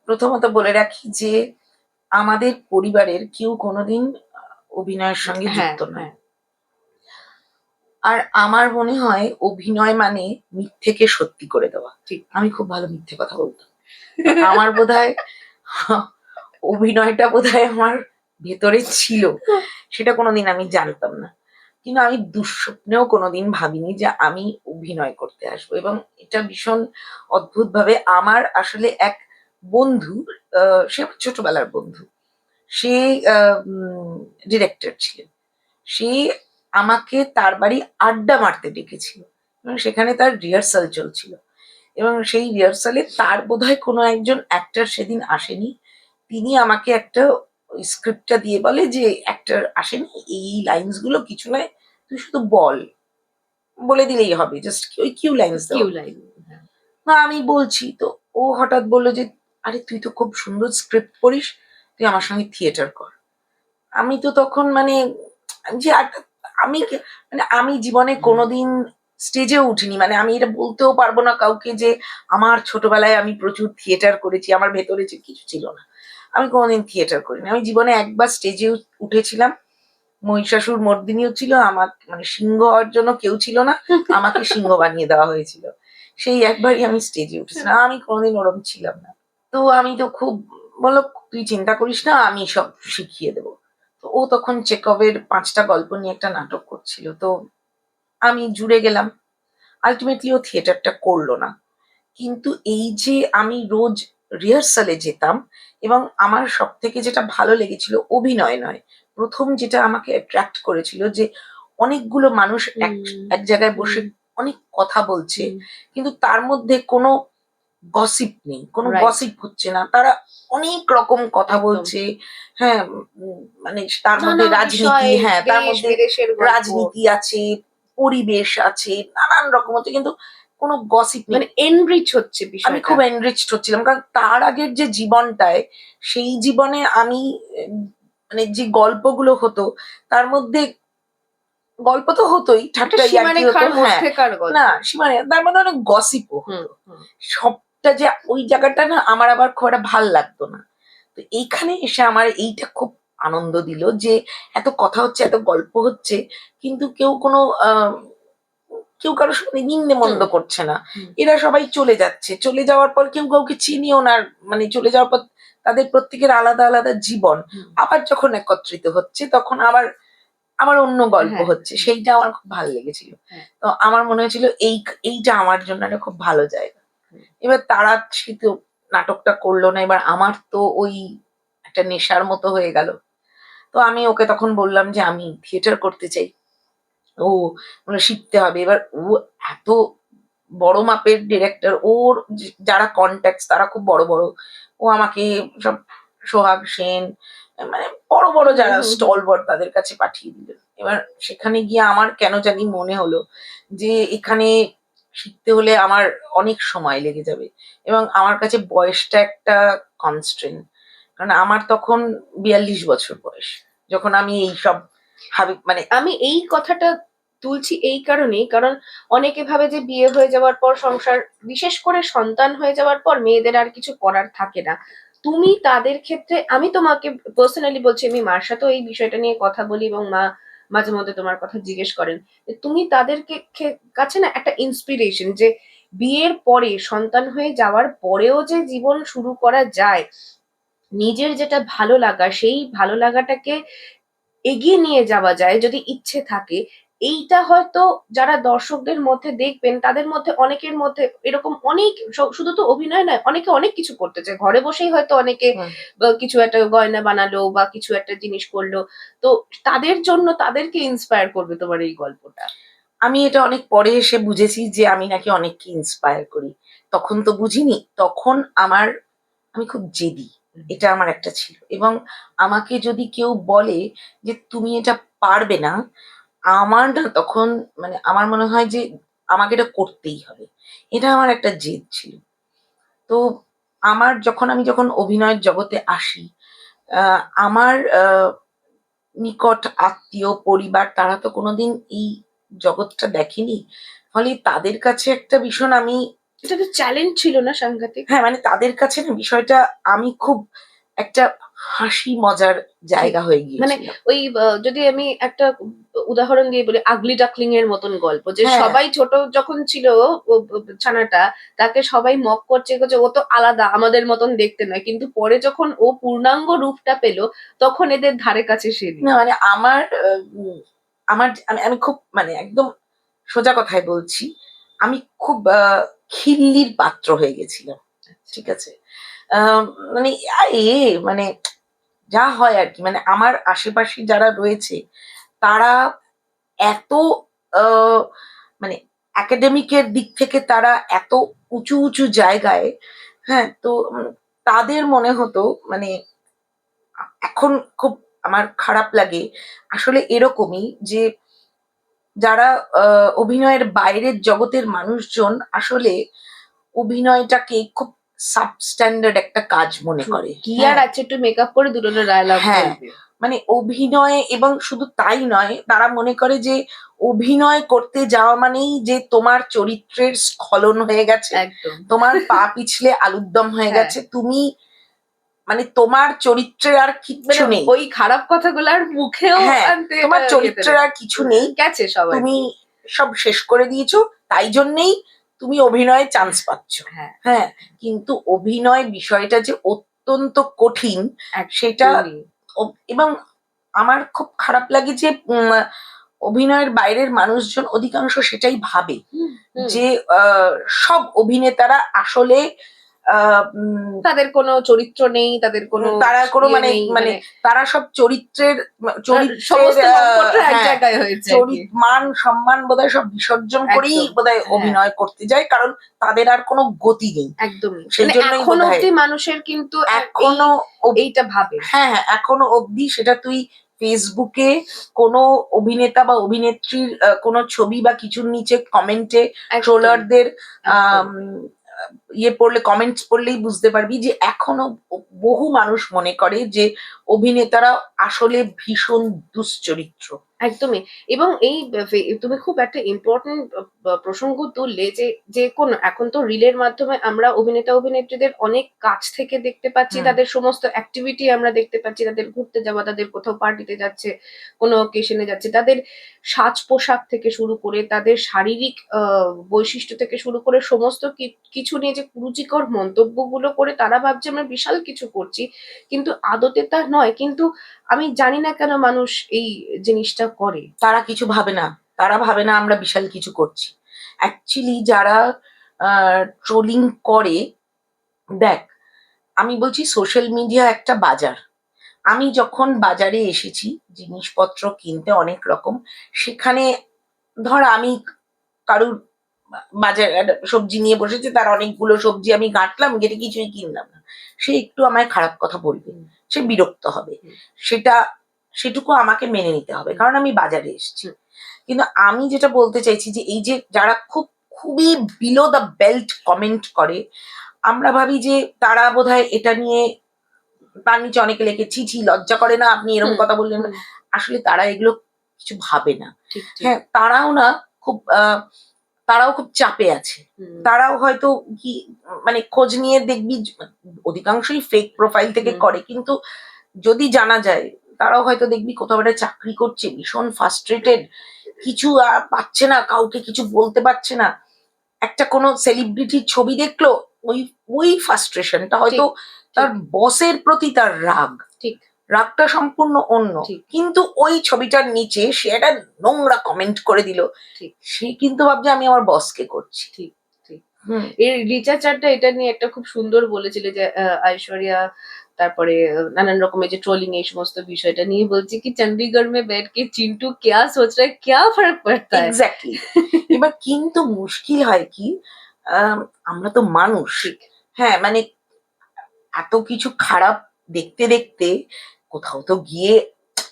প্রথমত বলে রাখি যে আমাদের পরিবারের কেউ কোনোদিন অভিনয়ের সঙ্গে হ্যাঁ, যুক্ত নয়। হ্যাঁ, আর আমার মনে হয় অভিনয় মানে মিথ্যেকে সত্যি করে দেওয়া। ঠিক। আমি খুব ভালো মিথ্যে কথা বলতাম। তো আমার বোধহয় অভিনয়টা বোধহয় আমার ভেতরে ছিল, সেটা কোনোদিন আমি জানতাম না। কিন্তু আমি দুঃস্বপ্নেও কোনোদিন ভাবিনি যে আমি অভিনয় করতে আসবো। এবং এটা ভীষণ অদ্ভুতভাবে আমার আসলে এক বন্ধু, সে আমার ছোটবেলার বন্ধু। সে ডিরেক্টর ছিলেন। সে আমাকে তার বাড়ি আড্ডা মারতে ডেকেছিল এবং সেখানে তার রিহার্সাল চলছিল। এবং সেই রিহার্সালে তার বোধহয় কোনো একজন অ্যাক্টর সেদিন আসেনি। তিনি আমাকে একটা ওই স্ক্রিপ্টটা দিয়ে বলে যে অ্যাক্টর আসেনি, এই লাইনস গুলো কিছু নয়, তুই শুধু বল, বলে দিলেই হবে, জাস্ট ওই কিউ লাইন্স কিউ দেওয়া। লাইন। না আমি বলছি তো, ও হঠাৎ বললো যে আরে তুই তো খুব সুন্দর স্ক্রিপ্ট পড়িস, তুই আমার সঙ্গে থিয়েটার কর। আমি তো তখন মানে যে মানে আমি জীবনে কোনোদিন স্টেজেও উঠিনি, মানে আমি এটা বলতেও পারবো না কাউকে যে আমার ছোটবেলায় আমি প্রচুর থিয়েটার করেছি, আমার ভেতরে যে কিছু ছিল না। আমি কোনোদিন থিয়েটার করিনি। আমি জীবনে একবার স্টেজে উঠেছিলাম, মহিষাসুর মর্দিনীও ছিল, আমার মানে সিংহ হওয়ার জন্য কেউ ছিল না, আমাকে সিংহ বানিয়ে দেওয়া হয়েছিল। সেই একবারই আমি স্টেজে উঠেছিলাম, আমি কোনোদিন ওরম ছিলাম না। তো আমি তো খুব বললো তুই চিন্তা করিস না, আমি সব শিখিয়ে দেবো। তো ও তখন চেকভের 5টা গল্প নিয়ে একটা নাটক করছিল, তো আমি জুড়ে গেলাম। আলটিমেটলি ও থিয়েটারটা করলো না। কিন্তু এই যে আমি রোজ রিহার্সালে যেতাম, এবং আমার সব থেকে যেটা ভালো লেগেছিল অভিনয় নয়, প্রথম যেটা আমাকে অ্যাট্রাক্ট করেছিল যে অনেকগুলো মানুষ এক এক জায়গায় বসে অনেক কথা বলছে, কিন্তু তার মধ্যে কোনো গসিপ নেই, কোনো রাইট। গসিপ হচ্ছে না, তারা অনেক রকম কথা একদম। বলছে। হ্যাঁ, মানে তার মধ্যে নানা রাজনীতি, বিষয়, হ্যাঁ তার দেশ মধ্যে বিদেশের গল্প, রাজনীতি আছে, পরিবেশ আছে, নানান রকম হচ্ছে, কিন্তু কোনো গসিপ নেই। মানে এনরিচ হচ্ছে আমি বিষয়টা। খুব এনরিচড হচ্ছিলাম, কারণ তার আগের যে জীবনটায়, সেই জীবনে আমি মানে যে গল্পগুলো হতো তার মধ্যে, গল্প তো হতোই, একটা ঠাট্টা ইয়ার্কি হতো, সীমারেখার হ্যাঁ, মধ্যেকার গল্প। না সীমানে তার মধ্যে অনেক গসিপও হুম, হতো। হুম। সবটা যে ওই জায়গাটা না আমার আবার খুব একটা ভাল লাগতো না। তো এইখানে এসে আমার এইটা খুব আনন্দ দিল যে এত কথা হচ্ছে, এত গল্প হচ্ছে, কিন্তু কেউ কোনো কেউ কারোর সঙ্গে নিন্দে মন্দ হুম, করছে না। হুম, এরা সবাই চলে যাচ্ছে, চলে যাওয়ার পর কেউ কাউকে চিনিও না, মানে চলে যাওয়ার পর তাদের প্রত্যেকের আলাদা আলাদা জীবন। হুম। আবার যখন একত্রিত হচ্ছে তখন আবার আবার অন্য গল্প হ্যাঁ, হচ্ছে, সেইটা আমার খুব ভালো লেগেছিল। হ্যাঁ। তো আমার মনে হয়েছিল এইটা আমার জন্য একটা খুব ভালো জায়গা। হুম। এবার তারা সে তো নাটকটা করলো না, এবার আমার তো ওই একটা নেশার মতো হয়ে গেল। তো আমি ওকে তখন বললাম যে আমি থিয়েটার করতে চাই। ও মানে শিখতে হবে। এবার ও এত বড় মাপের ডিরেক্টর, ওর যারা কন্ট্যাক্টস তারা খুব বড় বড়। ও আমাকে সব সোহাগ সেন, মানে বড় বড় হুম, যারা হুম, হুম। স্টলওয়ার্ড তাদের কাছে পাঠিয়ে দিলেন। এবার সেখানে গিয়ে আমার কেন জানি মনে হলো যে এখানে শিখতে হলে আমার অনেক সময় লেগে যাবে, এবং আমার কাছে বয়সটা একটা কনস্ট্রেন্ট। কারণ আমার তখন 42 বছর বয়স, যখন আমি এইসব মানে আমি এই কথাটা তুলছি এই কারণেই, কারণ অনেকে ভাবে যে বিয়ে হয়ে যাওয়ার পর সংসার, বিশেষ করে সন্তান হয়ে যাওয়ার পর মেয়েদের আর কিছু করার থাকে না। তুমি তাদের ক্ষেত্রে, আমি তোমাকে পার্সোনালি বলছি, আমি মার সাথেও এই বিষয়টা নিয়ে কথা বলি এবং মা মাঝে মধ্যে তোমার কথা জিজ্ঞেস করেন, যে তুমি তাদেরকে কাছে না একটা ইন্সপিরেশন, যে বিয়ের পরে সন্তান হয়ে যাওয়ার পরেও যে জীবন শুরু করা যায়, নিজের যেটা ভালো লাগা সেই ভালো লাগাটাকে এগিয়ে নিয়ে যাওয়া যায় যদি ইচ্ছে থাকে। এইটা হয়তো যারা দর্শকদের মধ্যে দেখবেন তাদের মধ্যে অনেকের মধ্যে এরকম অনেক, শুধু তো অভিনয় নয়, অনেকে অনেক কিছু করতে চায়, ঘরে বসেই হয়তো অনেকে হুম, কিছু একটা গয়না বানালো বা কিছু একটা জিনিস করলো। তো তাদের জন্য, তাদেরকে ইন্সপায়ার করবে তোমার এই গল্পটা। আমি এটা অনেক পরে এসে বুঝেছি যে আমি নাকি অনেককে ইন্সপায়ার করি। তখন তো বুঝিনি। তখন আমি খুব জেদি। এটা আমার একটা ছিল। এবং আমাকে যদি কেউ বলে যে তুমি এটা পারবে না, আমার না তখন মানে আমার মনে হয় যে আমাকে এটা করতেই হবে। এটা আমার একটা জেদ ছিল। তো আমি যখন অভিনয়ের জগতে আসি, আমার নিকট আত্মীয় পরিবার তারা তো কোনোদিন এই জগৎটা দেখেনি। ফলে তাদের কাছে একটা ভীষণ আমি, এটা তো চ্যালেঞ্জ ছিল না সাংঘাতিক? হ্যাঁ মানে তাদের কাছে না বিষয়টা আমি খুব একটা হাসি মজার জায়গা হয়ে মানে গিয়েছিল। ওই যদি আমি একটা উদাহরণ দিয়ে বলি, আগলি ডাকলিং এর মতন গল্প, যে হ্যাঁ সবাই ছোট যখন ছিল ছানাটা, তাকে সবাই মক করছে করছে, ও তো আলাদা, আমাদের মতন দেখতে নয়, কিন্তু পরে যখন ও পূর্ণাঙ্গ রূপটা পেলো, তখন এদের ধারে কাছে সে নেই। না মানে আমি খুব মানে একদম সোজা কথায় বলছি, আমি খুব খিল্লির পাত্র হয়ে গেছিলাম। ঠিক আছে। আহ, মানে এ মানে যা হয় আর কি, মানে আমার আশেপাশে যারা রয়েছে তারা এত আহ, মানে একাডেমিকের দিক থেকে তারা এত উঁচু উঁচু জায়গায়, হ্যাঁ তো তাদের মনে হতো মানে এখন খুব আমার খারাপ লাগে আসলে এরকমই যে যারা অভিনয়ের বাইরের জগতের মানুষজন আসলে অভিনয়টাকে খুব সাবস্ট্যান্ডার্ড একটা কাজ মনে করে। কি আর হ্যাঁ আছে, একটু মেকআপ করে দুটো ডায়লগ হ্যাঁ বলবে। মানে অভিনয়, এবং শুধু তাই নয়, তারা মনে করে যে অভিনয় করতে যাওয়া মানেই যে তোমার চরিত্রের স্খলন হয়ে গেছে, একদম। তোমার পা পিছলে আলুর দম হয়ে হ্যাঁ। গেছে, তুমি মানে তোমার চরিত্রের আর মানে কিচ্ছু নেই। ওই খারাপ কথাগুলো আর মুখেও হ্যাঁ আনতে তোমার এটা ইয়েতে চরিত্রের আর কিছু নেই, গেছে সবাই। তুমি সব শেষ করে দিয়েছো, তাই জন্যেই তুমি অভিনয়ে চান্স পাচ্ছ। হ্যাঁ, হ্যাঁ কিন্তু অভিনয় বিষয়টা যে অত্যন্ত কঠিন সেটা, একদমই। এবং আমার খুব খারাপ লাগে যে অভিনয়ের বাইরের মানুষজন অধিকাংশ সেটাই ভাবে হুম, হুম। যে সব অভিনেতারা আসলে তাদের কোনো চরিত্র নেই, তাদের কোনো তারা কোনো ইয়ে মানে নেই, মানে তারা সব চরিত্রের সমস্ত সম্পদটা এক হ্যাঁ জায়গায় হয়েছে আর কি। মান সম্মান বোধহয় সব বিসর্জন করেই একদম। বোধহয় হ্যাঁ, অভিনয় করতে যায়, কারণ তাদের আর কোনো গতি নেই। একদমই। সেই মানে জন্যই এখন বোধহয় অব্দি মানুষের কিন্তু এখনো এইটা ভাবে। হ্যাঁ হ্যাঁ এখনো অবধি সেটা তুই ফেসবুকে কোনো অভিনেতা বা অভিনেত্রীর কোনো ছবি বা কিছুর নিচে কমেন্টে একদম, ট্রোলারদের একদম। ইয়ে পড়লে, কমেন্টস পড়লেই বুঝতে পারবি যে এখনো বহু মানুষ মনে করে যে অভিনেতারা আসলে ভীষণ দুশ্চরিত্র। একদমই। এবং এই তুমি খুব একটা ইম্পর্টেন্ট প্রসঙ্গ তুললে, যে যে কোন এখন তো রিলের মাধ্যমে আমরা অভিনেতা অভিনেত্রীদের অনেক কাছ থেকে দেখতে পাচ্ছি, হুম তাদের সমস্ত অ্যাক্টিভিটি আমরা দেখতে পাচ্ছি, তাদের ঘুরতে যাওয়া, তাদের কোথাও পার্টিতে যাচ্ছে, কোনো অকেশনে যাচ্ছে, তাদের সাজ পোশাক থেকে শুরু করে, তাদের শারীরিক বৈশিষ্ট্য থেকে শুরু করে সমস্ত কিছু নিয়ে যে কুরুচিকর মন্তব্যগুলো করে তারা ভাবছে আমরা বিশাল কিছু করছি, কিন্তু আদতে তা নয়। কিন্তু আমি জানি না কেন মানুষ এই জিনিসটা করে। তারা কিছু ভাবে না, তারা ভাবে না আমরা বিশাল কিছু করছি। অ্যাকচুয়ালি যারা ট্রোলিং করে, দেখ আমি বলছি সোশ্যাল মিডিয়া একটা বাজার। আমি যখন বাজারে এসেছি জিনিসপত্র কিনতে অনেক রকম, সেখানে ধর আমি কারুর বাজার সবজি নিয়ে বসেছে, তার অনেকগুলো সবজি আমি ঘাঁটলাম, ঘেটে কিছুই কিনলাম না, সে একটু আমায় খারাপ কথা বলবে, সে বিরক্ত হবে, সেটা সেটুকু আমাকে মেনে নিতে হবে কারণ আমি বাজারে এসেছি। কিন্তু আমি যেটা বলতে চাইছি যে এই যে যারা খুবই বিলো দ্য বেল্ট কমেন্ট করে, আমরা ভাবি যে তারা বোধহয় এটা নিয়ে, তার নিচে অনেকে লেখে ছি ছি লজ্জা করে না আপনি এরকম হুম, কথা বললেন না। হুম, আসলে তারা এগুলো কিছু ভাবে না। ঠিক ঠিক। হ্যাঁ তারাও না খুব তারাও খুব চাপে আছে, হুম, তারাও হয়তো কি মানে খোঁজ নিয়ে দেখবি অধিকাংশই ফেক প্রোফাইল থেকে হুম, করে, কিন্তু যদি জানা যায় তারাও হয়তো দেখবি কোথাও একটা চাকরি করছে, ভীষণ ফ্রাস্ট্রেটেড, কিছু আর পাচ্ছে না, কাউকে কিছু বলতে পারছে না, একটা কোনো সেলিব্রিটির ছবি দেখলো, ওই ওই ফ্রাস্ট্রেশনটা হয়তো ঠিক তার ঠিক বসের প্রতি তার রাগ, ঠিক রাগটা সম্পূর্ণ অন্য, ঠিক কিন্তু ওই ছবিটার নিচে সে একটা নোংরা কমেন্ট করে দিল, ঠিক সে কিন্তু ভাবছে আমি আমার বসকে করছি। ঠিক ঠিক। হুম এর রিচা চাড্ডা এটা নিয়ে একটা খুব সুন্দর বলেছিল, যে ঐশ্বরিয়া, তারপরে নানান রকমের যে ট্রোলিং, এই সমস্ত বিষয়টা নিয়ে বলছে কি, চণ্ডীগড় মে बैठ के चिंटू क्या सोच रहा है, क्या फर्क पड़ता है। এক্স্যাক্টলি। এবার কিন্তু মুশকিল হয় কি, আম, আমরা তো মানুষ, ঠিক। হ্যাঁ মানে এত কিছু খারাপ দেখতে দেখতে কোথাও তো গিয়ে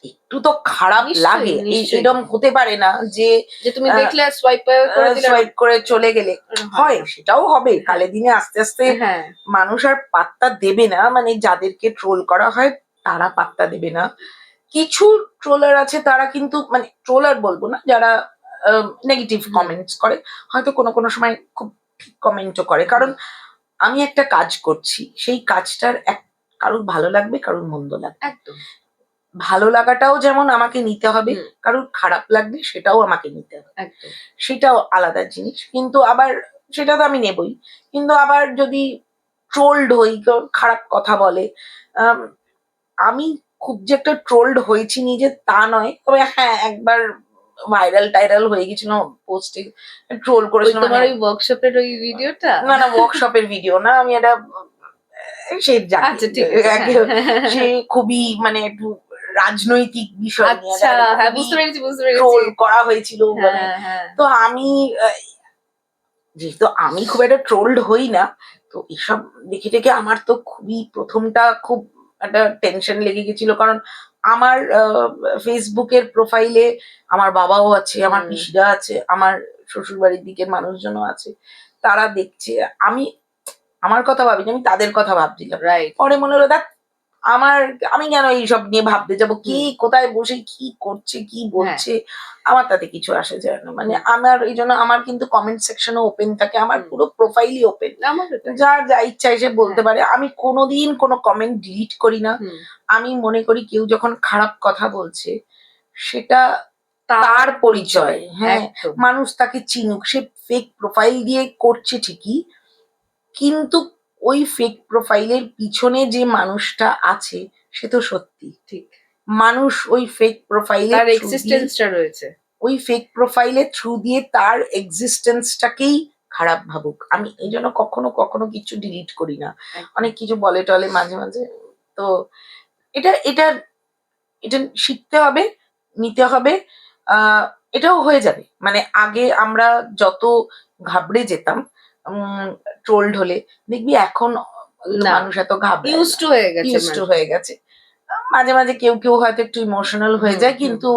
একটু তো খারাপ নিশ্চয়ই, লাগে। নিশ্চয়ই। এরকম হতে পারে না যে যে তুমি দেখলে সোয়াইপ করে দিলে সোয়াইপ করে চলে গেলে হয়, না। সেটাও হবে হ্যাঁ। কালে দিনে আস্তে আস্তে হ্যাঁ মানুষ আর পাত্তা দেবে না, মানে যাদেরকে ট্রোল করা হয় তারা পাত্তা দেবে না। কিছু ট্রোলার আছে তারা কিন্তু, মানে ট্রোলার বলবো না, যারা নেগেটিভ হুম। কমেন্টস করে, হয়তো কোনো কোনো সময় খুব ঠিক কমেন্টও করে, কারণ আমি একটা কাজ করছি, সেই কাজটার কারুর ভালো লাগবে, কারুর মন্দ লাগবে। একদম ভালো লাগাটাও যেমন আমাকে নিতে হবে, হুম। কারুর খারাপ লাগবে সেটাও আমাকে নিতে হবে, একদম সেটাও আলাদা জিনিস। কিন্তু আবার সেটা তো আমি নেবই, কিন্তু আবার যদি ট্রোলড হই, কেউ খারাপ কথা বলে, আম, আমি খুব যে একটা ট্রোলড হয়েছি নিজে তা নয়, তবে হ্যাঁ একবার ভাইরাল টাইরাল হয়ে গেছিল, পোস্টে ট্রোল ওই করেছিল, তোমার মানে ওই ওয়ার্কশপের ওই ভিডিওটা না না ওয়ার্কশপের ভিডিও না, আমি এটা সে জানে আচ্ছা ঠিক আছে সে খুবই মানে একটু রাজনৈতিক বিষয় নিয়ে আচ্ছা হ্যাঁ খুবই বুঝতে পেরেছি বুঝতে পেরেছি ট্রোল করা হয়েছিল, মানে হ্যাঁ হ্যাঁ তো আমি যেহেতু আমি খুব একটা ট্রোলড হই না, তো এসব দেখে দেখে আমার তো খুবই প্রথমটা খুব একটা টেনশন লেগে গেছিল, কারণ আমার ফেসবুকের প্রোফাইলে আমার বাবাও আছে, আমার হুম। পিসিরা আছে, আমার শ্বশুর বাড়ির দিকের মানুষজনও আছে, তারা দেখছে, আমি আমার কথা ভাবিনি, আমি তাদের কথা ভাবছিলাম। রাইট পরে মনে হলো দেখ, আমার আমি কেন এইসব নিয়ে ভাবতে যাব, কি কোথায় বসে কি করছে কি হ্যাঁ বলছে, আমার তাতে কিছু আসে যায় না। মানে হুম। আমার এই জন্য আমার কিন্তু কমেন্ট সেকশনও ওপেন থাকে, আমার হুম। পুরো প্রোফাইলই ওপেন, আমারও তাই যার যা ইচ্ছা এসে বলতে হ্যাঁ পারে। আমি কোনোদিন কোনো কমেন্ট ডিলিট করি না। হুম। আমি মনে করি কেউ যখন খারাপ কথা বলছে, সেটা তার তার পরিচয়, হ্যাঁ, একদম মানুষ তাকে চিনুক, সে ফেক প্রোফাইল দিয়ে করছে ঠিকই, কিন্তু ওই ফেক প্রোফাইলের পিছনে যে মানুষটা আছে সে তো সত্যি ঠিক মানুষ। ওই ফেক প্রোফাইলের তার থ্রু দিয়ে, এক্সিস্টেন্সটা রয়েছে ওই ফেক প্রোফাইলের থ্রু দিয়ে তার এক্সিস্টেন্সটাকেই খারাপ ভাবুক। আমি এই জন্য কখনো কখনো কিছু ডিলিট করি না। একদম। অনেক কিছু বলে টলে মাঝে মাঝে, তো এটা এটা এটা শিখতে হবে, নিতে হবে। এটাও হয়ে যাবে, মানে আগে আমরা যত ঘাবড়ে যেতাম ট্রোলড হলে, দেখবি এখন না মানুষ এত ঘাবড়ায় ইউজ না, টু হয়ে গেছে ইউজ টু মানুষ হয়ে গেছে। মাঝে মাঝে কেউ কেউ হয়তো একটু ইমোশনাল হয়ে হুম যায়, হুম কিন্তু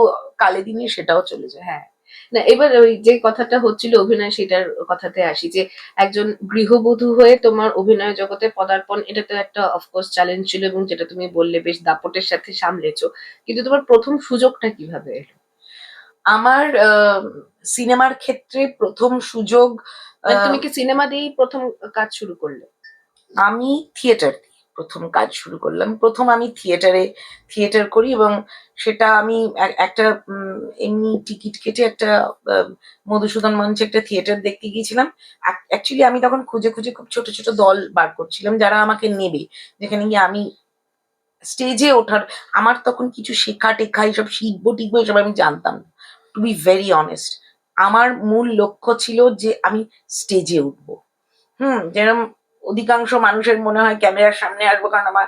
কালে দিনে সেটাও চলে যায়। হ্যাঁ না এবার ওই যে কথাটা হচ্ছিল অভিনয় সেটার কথাতে আসি যে একজন গৃহবধূ হয়ে তোমার অভিনয় জগতে পদার্পণ এটা তো একটা অফকোর্স চ্যালেঞ্জ ছিল এবং যেটা তুমি বললে বেশ দাপটের সাথে সামলেছো কিন্তু তোমার প্রথম সুযোগটা কিভাবে এলো আমার সিনেমার ক্ষেত্রে প্রথম সুযোগ, মানে তুমি কি সিনেমা দিয়েই প্রথম কাজ শুরু করলে আমি থিয়েটার দিয়ে প্রথম কাজ শুরু করলাম। প্রথম আমি থিয়েটার করি, এবং সেটা আমি একটা এমনি টিকিট কেটে একটা মধুসূদন মঞ্চে একটা থিয়েটার দেখতে গিয়েছিলাম। অ্যাকচুয়ালি আমি তখন খুঁজে খুঁজে খুব ছোট ছোট দল বার করছিলাম যারা আমাকে নেবে, যেখানে গিয়ে আমি স্টেজে ওঠার, আমার তখন কিছু শেখা টেখা এসব শিখবো টিখবো এসব আমি জানতাম না, টু বি ভেরি অনেস্ট। আমার মূল লক্ষ্য ছিল যে আমি স্টেজে উঠবো। যেরকম অধিকাংশ মানুষের মনে হয় ক্যামেরার সামনে আসবো, কারণ আমার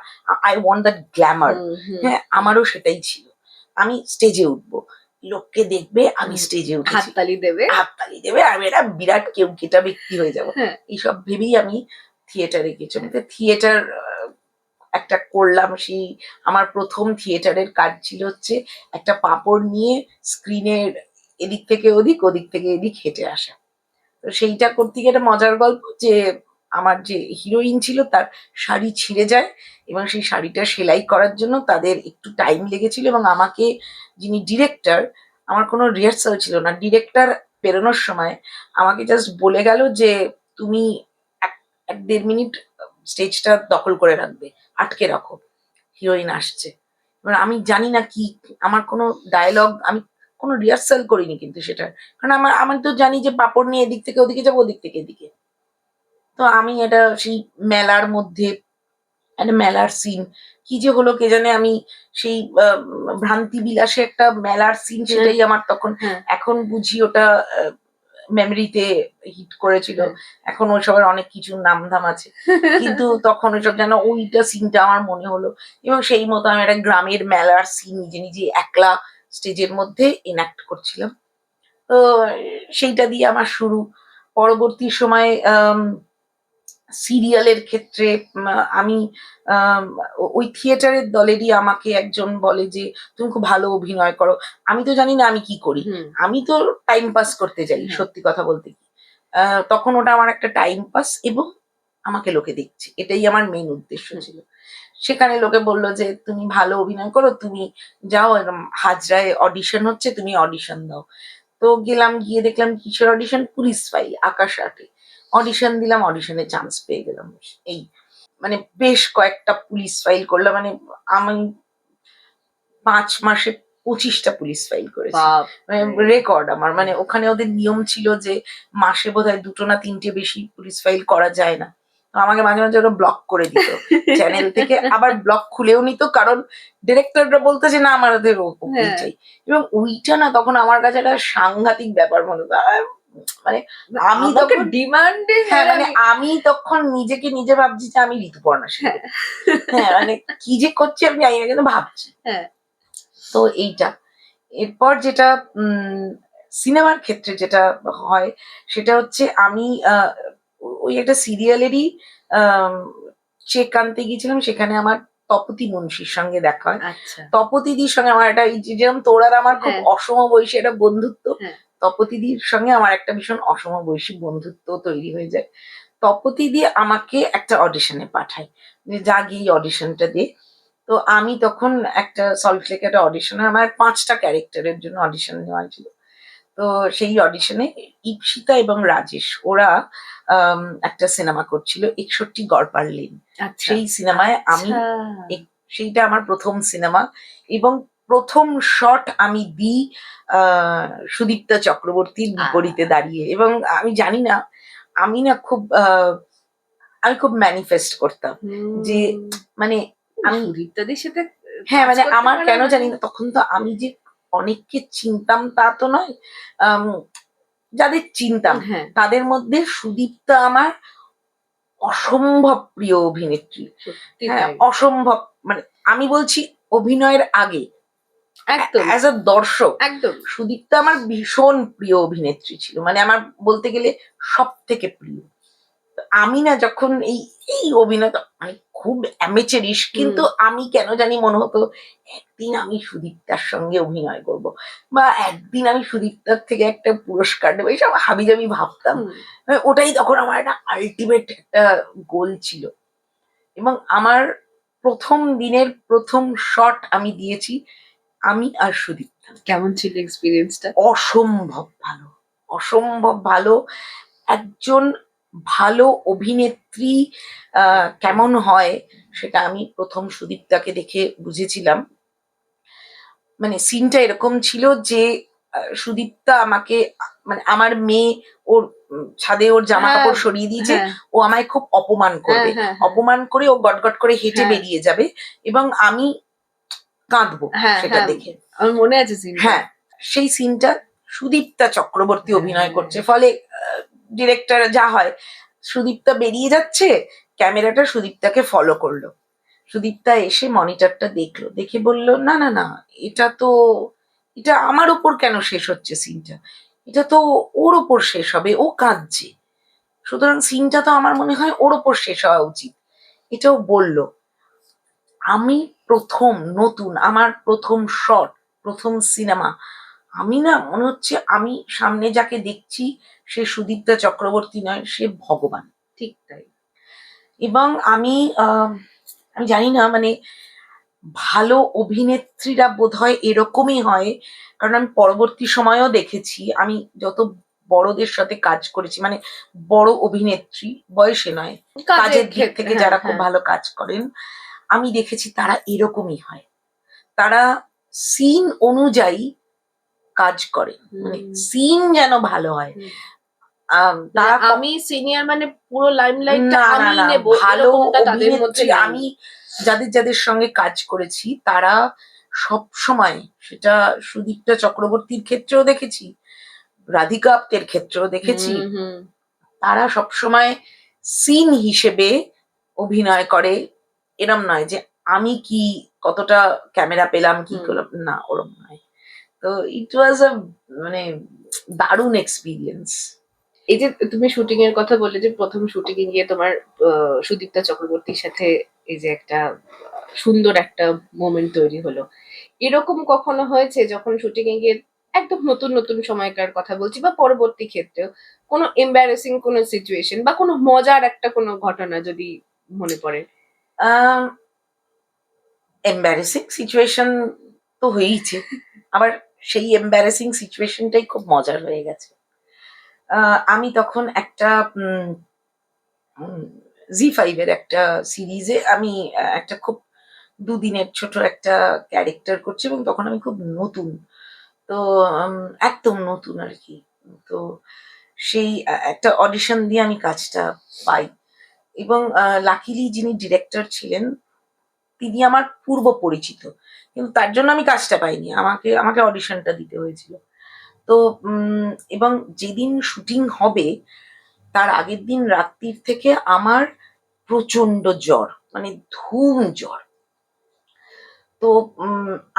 আই ওয়ান্ট দ্যাট গ্ল্যামার। হুম হ্যাঁ, আমারও সেটাই ছিল, আমি স্টেজে উঠবো, লোককে দেখবে আমি স্টেজে উঠেছি, হাততালি দেবে হাততালি দেবে, আমি একটা বিরাট কেউ কেটা ব্যক্তি হয়ে যাব, হ্যাঁ এইসব ভেবেই আমি থিয়েটারে গেছি। আমি তো থিয়েটার একটা করলাম, সেই আমার প্রথম থিয়েটারের কাজ ছিল হচ্ছে একটা পাঁপড় নিয়ে স্ক্রিনের এদিক থেকে ওদিক, ওদিক থেকে এদিক হেঁটে আসা। তো সেইটা করতে গিয়ে একটা মজার গল্প যে আমার যে হিরোইন ছিল তার শাড়ি ছিঁড়ে যায়, এবং সেই শাড়িটা সেলাই করার জন্য তাদের একটু টাইম লেগেছিল, এবং আমাকে, যিনি ডিরেক্টর, আমার কোনো রিহার্সাল ছিল না, ডিরেক্টর বেরোনোর সময় আমাকে জাস্ট বলে গেল যে তুমি এক এক দেড় মিনিট স্টেজটা দখল করে রাখবে, আটকে রাখো, হিরোইন আসছে। এবার আমি জানি না কি, আমার কোনো ডায়লগ, আমি কোনো রিহার্সাল করিনি কিন্তু সেটা, কারণ আমি তো জানি যে পাপড় নিয়ে এদিক থেকে ওদিকে যাবো, ওদিক থেকে এদিকে। তো আমি এটা সেই মেলার মধ্যে, একটা মেলার সিন, কি যে হলো কে জানে, আমি সেই ভ্রান্তি বিলাসে একটা মেলার সিন, সেটাই আমার তখন, হ্যাঁ এখন বুঝি ওটা মেমোরিতে হিট করেছিল, হ্যাঁ। এখন ওইসবের অনেক কিছু নামধাম আছে, কিন্তু তখন ওইসব যেন ওইটা সিনটা আমার মনে হলো, এবং সেই মতো আমি একটা গ্রামের মেলার সিন নিজে নিজে একলা স্টেজের মধ্যে এনাক্ট করছিলাম। তো সেইটা দিয়ে আমার শুরু। পরবর্তী সময়ে সিরিয়ালের ক্ষেত্রে আমি ওই থিয়েটারের দলেরই আমাকে একজন বলে যে তুমি খুব ভালো অভিনয় করো। আমি তো জানি না আমি কি করি, হুম আমি তো টাইম পাস করতে যাই, হ্যাঁ। সত্যি কথা বলতে কি। তখন ওটা আমার একটা টাইম পাস এবং আমাকে লোকে দেখছে, এটাই আমার মেন উদ্দেশ্য হুম। ছিল। সেখানে লোকে বললো যে তুমি ভালো অভিনয় করো, তুমি যাও, এরম হাজরায় অডিশন হচ্ছে, তুমি অডিশন দাও। তো গেলাম, গিয়ে দেখলাম কিসের অডিশন, পুলিশ ফাইল, আকাশ আটে অডিশন দিলাম, অডিশনে চান্স পেয়ে গেলাম। এই মানে বেশ কয়েকটা পুলিশ ফাইল করলাম, মানে আমি 5 মাসে 25টা পুলিশ ফাইল করেছি। বাপ মানে রেকর্ড আমার, মানে ওখানে ওদের নিয়ম ছিল যে মাসে বোধহয় 2টো না 3টে বেশি পুলিশ ফাইল করা যায় না। তো আমাকে মাঝে মাঝে ওরা ব্লক করে দিত চ্যানেল থেকে, আবার ব্লক খুলেও নিত, কারণ ডিরেক্টররা বলতো যে না আমাদের ওকেই হ্যাঁ। চাই। এবং ওইটা না তখন আমার কাছে একটা সাংঘাতিক ব্যাপার মনে হতো। মানে আমি আমাকে তখন, ডিমান্ডে হ্যাঁ মানে আমি তখন নিজেকে নিজে ভাবছি যে আমি ঋতুপর্ণা সেন। হ্যাঁ হ্যাঁ মানে কি যে করছি আমি জানি না, কিন্তু ভাবছি। হ্যাঁ তো এইটা, এরপর যেটা সিনেমার ক্ষেত্রে যেটা হয় সেটা হচ্ছে আমি ওই একটা সিরিয়ালেরই চেক আনতে গিয়েছিলাম, সেখানে আমার তপতি মুন্সির সঙ্গে দেখা হয়। আচ্ছা তপতিদির সঙ্গে আমার একটা, এই যেরকম তোর আর আমার খুব হ্যাঁ অসমবয়সী একটা বন্ধুত্ব, হ্যাঁ তপতিদির সঙ্গে আমার একটা ভীষণ অসমবয়সী বন্ধুত্ব তৈরি হয়ে যায়। তপতিদি আমাকে একটা অডিশনে পাঠায় যে যা গিয়ে অডিশনটা দে। তো আমি তখন একটা সল্টলেকে একটা অডিশনে, আমার 5টা ক্যারেক্টারের জন্য অডিশন নেওয়া হয়েছিল। তো সেই অডিশনে ইপসিতা এবং রাজেশ ওরা একটা সিনেমা করছিল 61 গড়পার লেন। আচ্ছা সেই সিনেমায় আমি আচ্ছা সেইটা আমার প্রথম সিনেমা, এবং প্রথম শট আমি দিই সুদীপ্তা চক্রবর্তীর বিপরীতে দাঁড়িয়ে। এবং আমি জানি না, আমি না খুব আমি খুব ম্যানিফেস্ট করতাম যে মানে আমি, সুদীপ্তাদির সাথে হ্যাঁ কাজ মানে করতে আমার পারা কেন মানে জানি না, তখন তো আমি যে অনেককে চিনতাম তা তো নয়। আম, যাদের চিনতাম হ্যাঁ তাদের মধ্যে সুদীপ্তা আমার অসম্ভব প্রিয় অভিনেত্রী। সত্যি হ্যাঁ তাই অসম্ভব, মানে আমি বলছি অভিনয়ের আগে একদম অ্যাজ আ দর্শক একদম সুদীপ্তা আমার ভীষণ প্রিয় অভিনেত্রী ছিল, মানে আমার বলতে গেলে সব থেকে প্রিয়। আমি না যখন এই এই অভিনেতা মানে খুব অ্যামেচারিশ, কিন্তু আমি কেন জানি মনে হতো একদিন আমি সুদীপ্তার সঙ্গে অভিনয় করব, বা একদিন আমি সুদীপ্তার থেকে একটা পুরস্কার নেবো, এইসব হাবিজাবি ভাবতাম। হুম, ওটাই তখন আমার একটা আলটিমেট একটা গোল ছিল। এবং আমার প্রথম দিনের প্রথম শট আমি দিয়েছি, আমি আর সুদীপ্তা। কেমন ছিল এক্সপিরিয়েন্সটা অসম্ভব ভালো, অসম্ভব ভালো। একজন ভালো অভিনেত্রী কেমন হয় সেটা আমি প্রথম সুদীপ্তাকে দেখে বুঝেছিলাম। মানে সিনটা এরকম ছিল যে সুদীপ্তা আমাকে, মানে আমার মেয়ে ওর ছাদে ওর জামা হ্যাঁ কাপড় সরিয়ে দিয়েছে, হ্যাঁ ও আমায় খুব অপমান হ্যাঁ করবে, হ্যাঁ হ্যাঁ অপমান করে ও গটগট করে হেঁটে হ্যাঁ বেরিয়ে যাবে এবং আমি কাঁদবো হ্যাঁ সেটা হ্যাঁ দেখে। আমার মনে আছে সিনটা হ্যাঁ, সেই সিনটা সুদীপ্তা চক্রবর্তী অভিনয় হ্যাঁ করছে, ফলে ডিরেক্টর যা হয়, সুদীপ্তা বেরিয়ে যাচ্ছে, ক্যামেরাটা সুদীপ্তাকে ফলো করলো। সুদীপ্তা এসে মনিটরটা দেখলো, দেখে বলল না না না, এটা তো, এটা আমার ওপর কেন শেষ হচ্ছে সিনটা, এটা তো ওর ওপর শেষ হবে, ও কাঁদছে, সুতরাং সিনটা তো আমার মনে হয় ওর ওপর শেষ হওয়া উচিত। এটাও বলল। আমি প্রথম নতুন, আমার প্রথম শট, প্রথম সিনেমা, আমি না মনে হচ্ছে আমি সামনে যাকে দেখছি সে সুদীপ্তা চক্রবর্তী নয়, সে ভগবান। ঠিক তাই এবং আমি আমি জানি না, মানে ভালো অভিনেত্রীরা বোধহয় এরকমই হয়, কারণ আমি পরবর্তী সময়েও দেখেছি, আমি যত বড়দের সাথে কাজ করেছি, মানে বড় অভিনেত্রী বয়সে নয়, কাজের দিক ক্ষেত্রে থেকে হ্যাঁ যারা খুব হ্যাঁ ভালো কাজ করেন, আমি দেখেছি তারা এরকমই হয়। তারা সিন অনুযায়ী কাজ করে, মানে হুম, সিন যেন ভালো হয়। হুম। মানে তারা আমি সিনিয়র মানে পুরো লাইমলাইটটা না না আমি না, নেব ভালো এরকমটা তাদের মধ্যে অভিনেত্রী নাই আমি যাদের যাদের সঙ্গে কাজ করেছি তারা সব সময়, সেটা সুদীপ্তা চক্রবর্তীর ক্ষেত্রেও দেখেছি, রাধিকা আপ্তের ক্ষেত্রেও দেখেছি, হুম হুম তারা সব সময় সিন হিসেবে অভিনয় করে। এরম নয় যে আমি কি কতটা ক্যামেরা পেলাম কি হুম করলাম, না ওরম নয়। তো ইট ওয়াজ আ মানে দারুণ এক্সপিরিয়েন্স। এই যে তুমি শুটিং এর কথা বললে যে প্রথম শুটিং এ গিয়ে তোমার সুদীপ্তা চক্রবর্তীর সাথে এই যে একটা সুন্দর একটা মোমেন্ট তৈরি হলো, এরকম কখনো হয়েছে যখন শুটিং এ গিয়ে একদম নতুন নতুন সময়কার কথা বলছি বা পরবর্তী ক্ষেত্রেও কোনো এম্বারেসিং কোনো সিচুয়েশন বা কোনো মজার একটা কোনো ঘটনা যদি মনে পড়ে? এম্বারেসিং সিচুয়েশন তো হয়েইছে, আবার সেই এম্বারেসিং সিচুয়েশনটাই খুব মজার হয়ে গেছে। আমি তখন একটা জি5 এর একটা সিরিজে আমি একটা খুব দুদিনের ছোট একটা ক্যারেক্টার করছি, এবং তখন আমি খুব নতুন, তো একদম নতুন আর কি। তো সেই একটা অডিশন দিয়ে আমি কাজটা পাই, এবং লাকিলি যিনি ডিরেক্টর ছিলেন তিনি আমার পূর্ব পরিচিত, কিন্তু তার জন্য আমি কাজটা পাইনি, আমাকে আমাকে অডিশনটা দিতে হয়েছিল। তো এবং যেদিন শুটিং হবে তার আগের দিন রাত্রির থেকে আমার প্রচন্ড জ্বর, মানে ধুম জ্বর। তো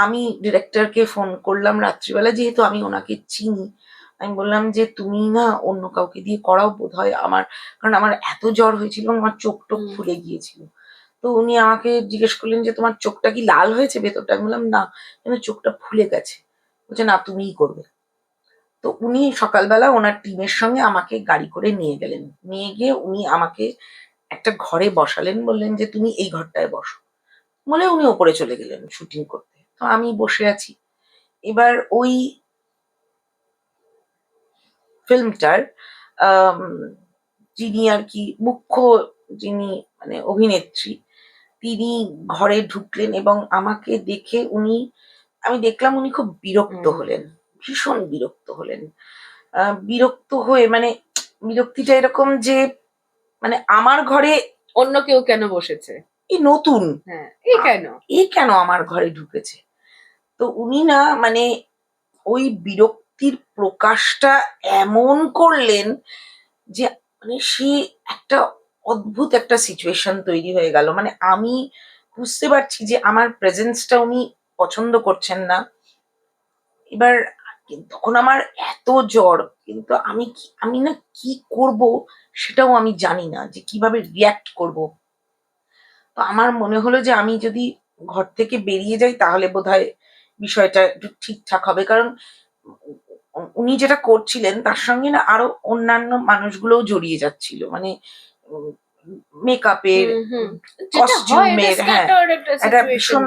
আমি ডিরেক্টরকে ফোন করলাম রাত্রিবেলা, যেহেতু আমি ওনাকে চিনি। আমি বললাম যে তুমি না অন্য কাউকে দিয়ে করাও, বোধ হয় আমার, কারণ আমার এত জ্বর হয়েছিল, আমার চোখ টোক ফুলে গিয়েছিল। তো উনি আমাকে জিজ্ঞেস করলেন যে তোমার চোখটা কি লাল হয়েছে ভেতরটা? আমি বললাম না, কিন্তু চোখটা ফুলে গেছে। বলছে না, তুমিই করবে। তো উনি সকালবেলা ওনার টিমের সঙ্গে আমাকে গাড়ি করে নিয়ে গেলেন, নিয়ে গিয়ে উনি আমাকে একটা ঘরে বসালেন, বললেন যে তুমি এই ঘরটায় বসো, বলে উনি ওপরে চলে গেলেন শুটিং করতে। তো আমি বসে আছি। এবার ওই ফিল্মটার যিনি আর কি মুখ্য, যিনি মানে অভিনেত্রী, তিনি ঘরে ঢুকলেন এবং আমাকে দেখে উনি, আমি দেখলাম উনি খুব বিরক্ত হলেন, ভীষণ বিরক্ত হলেন। বিরক্ত হয়ে মানে বিরক্তিটা এরকম যে মানে আমার ঘরে অন্য কেউ কেন বসেছে? এই নতুন, হ্যাঁ, এই কেন? এ কেন আমার ঘরে ঢুকেছে। তো উনি না মানে ওই বিরক্তির প্রকাশটা এমন করলেন যে মানে সে একটা অদ্ভুত একটা সিচুয়েশন তৈরি হয়ে গেল, মানে আমি বুঝতে পারছি যে আমার প্রেজেন্সটা উনি পছন্দ করছেন না। এবার তখন আমার এত জ্বর, কিন্তু আমি না কি করব সেটাও আমি জানি না, যে কিভাবে রিয়াক্ট করব। তো আমার মনে হলো যে আমি যদি ঘর থেকে বেরিয়ে যাই তাহলে বোধহয় বিষয়টা একটু ঠিকঠাক হবে, কারণ উনি যেটা করছিলেন তার সঙ্গে না আরো অন্যান্য মানুষগুলোও জড়িয়ে যাচ্ছিল, মানে মেকআপের, হুম হুম যেটা হয় এটা কস্টিউমের, হ্যাঁ, স্ক্যাটার্ড একটা একটা সিচুয়েশন। ভীষণ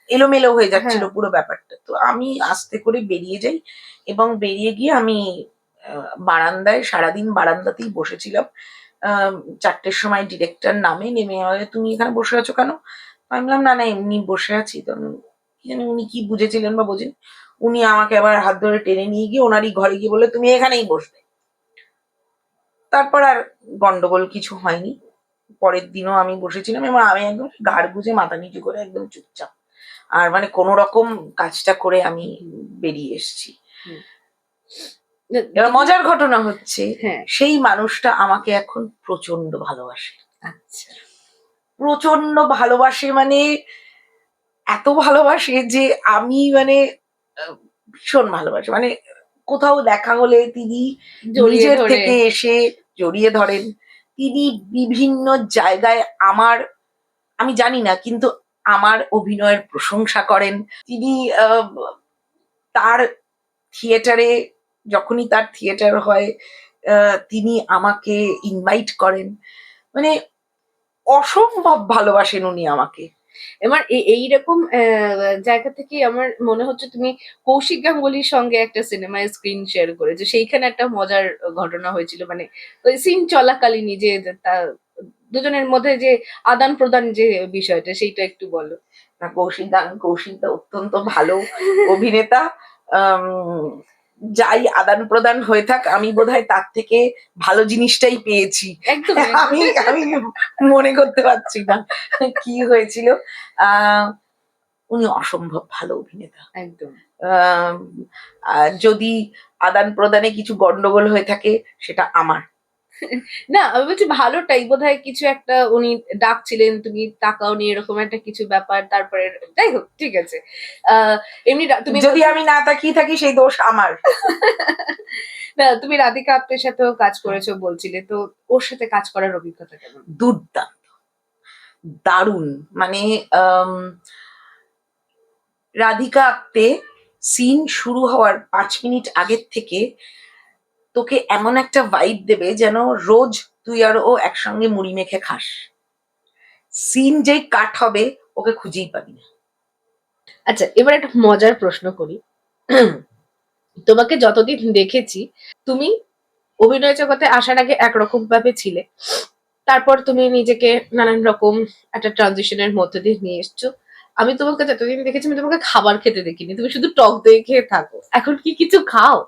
এলোমেলো হয়ে যাচ্ছিল হ্যাঁ। পুরো ব্যাপারটা। তো আমি আস্তে করে বেরিয়ে যাই, এবং বেরিয়ে গিয়ে আমি বারান্দায় সারাদিন বারান্দাতেই বসেছিলাম। 4টের সময় ডিরেক্টর নামে, নেমে বলে তুমি এখানে বসে আছো কেন? আমি বললাম না না, এমনি বসে আছি। তো কি জানি উনি কি বুঝেছিলেন বা বোঝেন, উনি আমাকে আবার হাত ধরে টেনে নিয়ে গিয়ে ওনারই ঘরে গিয়ে বলে তুমি এখানেই বসবে। তারপর আর গন্ডগোল কিছু হয়নি। পরের দিনও আমি বসেছিলাম, এবং আমি একদম ঘাড় গুঁজে মাথা নিচু করে একদম চুপচাপ, আর মানে কোনো রকম কাজটা করে আমি বেরিয়ে এসেছি। হুম। এবার মজার ঘটনা হচ্ছে, হ্যাঁ। সেই মানুষটা আমাকে এখন প্রচন্ড ভালোবাসে, আচ্ছা। প্রচন্ড ভালোবাসে, মানে এত ভালোবাসে যে আমি মানে ভীষণ ভালোবাসে, মানে কোথাও দেখা হলে তিনি জড়িয়ে নিজের ধরে। থেকে এসে জড়িয়ে ধরেন। তিনি বিভিন্ন জায়গায় আমার, আমি জানি না, কিন্তু আমার অভিনয়ের প্রশংসা করেন তিনি। আহ, তার থিয়েটারে, যখনই তার থিয়েটার হয় তিনি আমাকে ইনভাইট করেন, মানে অসম্ভব ভালোবাসেন উনি আমাকে। এবার এইরকম জায়গা থেকে আমার মনে হচ্ছে তুমি কৌশিক গাঙ্গুলির সঙ্গে একটা সিনেমায় স্ক্রিন শেয়ার করেছো, সেইখানে একটা মজার ঘটনা হয়েছিল, মানে ওই সিন চলাকালীনই যে দুজনের মধ্যে যে আদান প্রদান যে বিষয়টা, সেইটা একটু বলো। না, কৌশিকদা অত্যন্ত ভালো অভিনেতা। আম, যাই আদান প্রদান হয়ে থাক, আমি বোধহয় তার থেকে ভালো জিনিসটাই পেয়েছি। একদম আমি আমি মনে করতে পারছি না কি হয়েছিল। আহ উনি অসম্ভব ভালো অভিনেতা। একদম। আম, যদি আদান প্রদানে কিছু গন্ডগোল হয়ে থাকে সেটা আমার। না আমি বলছি ভালোটাই বোধহয় কিছু একটা উনি ডাকছিলেন, তুমি তাকাওনি, এরকম একটা কিছু ব্যাপার, তারপরে যাই হোক ঠিক আছে। আহ এমনি তুমি যদি আমি না তাকিয়ে থাকি সেই দোষ আমার। না, তুমি রাধিকা আপ্তের সাথেও কাজ করেছো বলছিলে, তো ওর সাথে কাজ করার অভিজ্ঞতা কেমন? দুর্দান্ত, দারুণ। মানে আম, রাধিকা আপ্তে সিন শুরু হওয়ার 5 মিনিট আগের থেকে তোকে এমন একটা ভাইব দেবে যেন রোজ তুই আর ও একসঙ্গে মুড়ি মেখে খাস। সিন যেই কাট হবে ওকে খুঁজেই পাবি না। আচ্ছা, এবার একটা মজার প্রশ্ন করি। তোমাকে যতদিন দেখেছি, তুমি অভিনয় জগতে আসার আগে একরকম ভাবে ছিলে, তারপর তুমি নিজেকে নানান রকম একটা ট্রানজিশনের মধ্যে দিয়ে নিয়ে এসছো। আমি তোমাকে যতদিন দেখেছি, আমি তোমাকে খাবার খেতে দেখিনি, তুমি শুধু টক দই খেয়ে থাকো। এখন কি কিছু খাও?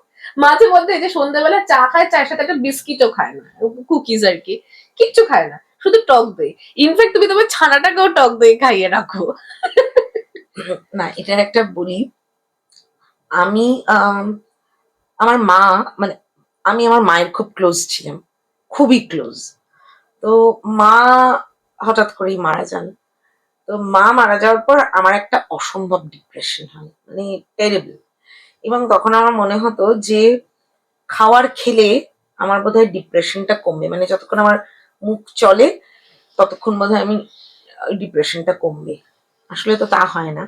মাঝে মধ্যে এই যে সন্ধ্যাবেলা চা খায়, চায়ের সাথে একটা বিস্কিটও খায় না, কুকিজ আর কি, কিচ্ছু খায় না, শুধু টক দই। ইনফ্যাক্ট তুমি তোমার ছানাটাকেও টক দই খাইয়ে রাখো। না, এটা একটা বলি। আমি আমার মা, মানে আমি আমার মায়ের খুব ক্লোজ ছিলাম, খুবই ক্লোজ। তো মা হঠাৎ করেই মারা যান। তো মা মারা যাওয়ার পর আমার একটা অসম্ভব ডিপ্রেশন হয়, মানে টেরেবল। এবং তখন আমার মনে হতো যে খাওয়ার খেলে আমার বোধহয় ডিপ্রেশনটা কমবে, মানে যতক্ষণ আমার মুখ চলে ততক্ষণ বোধহয় আমি ডিপ্রেশনটা কমবে। আসলে তো তা হয় না।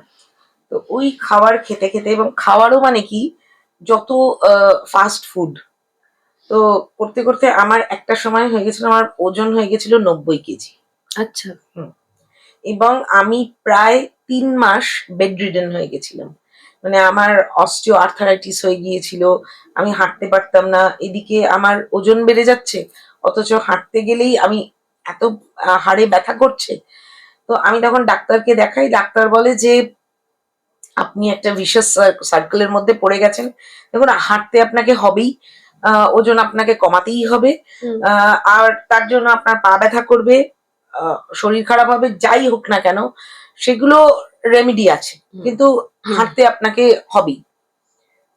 তো ওই খাবার খেতে খেতে, এবং খাওয়ারও মানে কি, যত ফাস্ট ফুড, তো করতে করতে আমার একটা সময় হয়ে গেছিল, আমার ওজন হয়ে গেছিল 90 কেজি। আচ্ছা। এবং আমি প্রায় 3 মাস বেড রিডেন হয়ে গেছিলাম। মানে আমার অস্টিও আর্থারাইটিস হয়ে গিয়েছিল, আমি হাঁটতে পারতাম না। এদিকে আমার ওজন বেড়ে যাচ্ছে, অথচ হাঁটতে গেলেই আমি এত হাড়ে ব্যথা করছে। তো আমি তখন ডাক্তারকে দেখাই, ডাক্তার বলে যে আপনি একটা ভিশাস সার্কেলের মধ্যে পড়ে গেছেন। দেখুন, হাঁটতে আপনাকে হবেই, ওজন আপনাকে কমাতেই হবে, আর তার জন্য আপনার পা ব্যথা করবে, শরীর খারাপ হবে, যাই হোক না কেন সেগুলো রেমেডি আছে, কিন্তু হাঁটতে আপনাকে হবেই।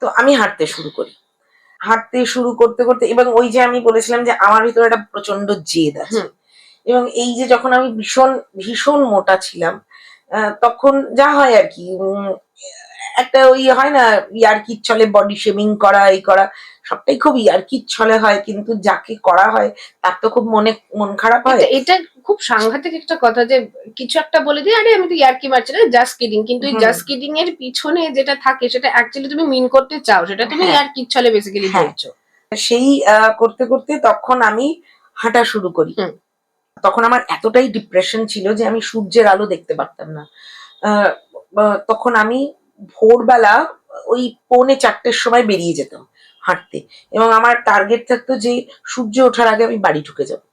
তো আমি হাঁটতে শুরু করি। হাঁটতে শুরু করতে করতে, এবং ওই যে আমি বলেছিলাম যে আমার ভিতরে একটা প্রচন্ড জেদ আছে, এবং এই যে যখন আমি ভীষণ ভীষণ মোটা ছিলাম, তখন যা হয় আর কি, একটা ওই হয় না, ইয়ার্কির ছলে বডি শেমিং করা, এই করা, সবটাই খুব ইয়ার্কির ছলে হয়, কিন্তু যাকে করা হয় তার তো খুব মন খারাপ হয়। এটা খুব সাংঘাতিক একটা কথা যে কিছু একটা বলে দিয়ে, আরে আমি তো ইয়ার্কি মারছি না, জাস্ট কিডিং, কিন্তু এই জাস্ট কিডিং এর পিছনে যেটা থাকে সেটা অ্যাকচুয়ালি তুমি মিন করতে চাও, সেটা তুমি ইয়ার্কির ছলে বেসিক্যালি বলছো। সেই করতে করতে তখন আমি হাঁটা শুরু করি। তখন আমার এতটাই ডিপ্রেশন ছিল যে আমি সূর্যের আলো দেখতে পারতাম না। তখন আমি ভোরবেলা ওই 3:45-4টের সময় বেরিয়ে যেতাম হাঁটতে, এবং আমার টার্গেট থাকতো যে সূর্য ওঠার আগে আমি বাড়ি ঢুকে যাবো।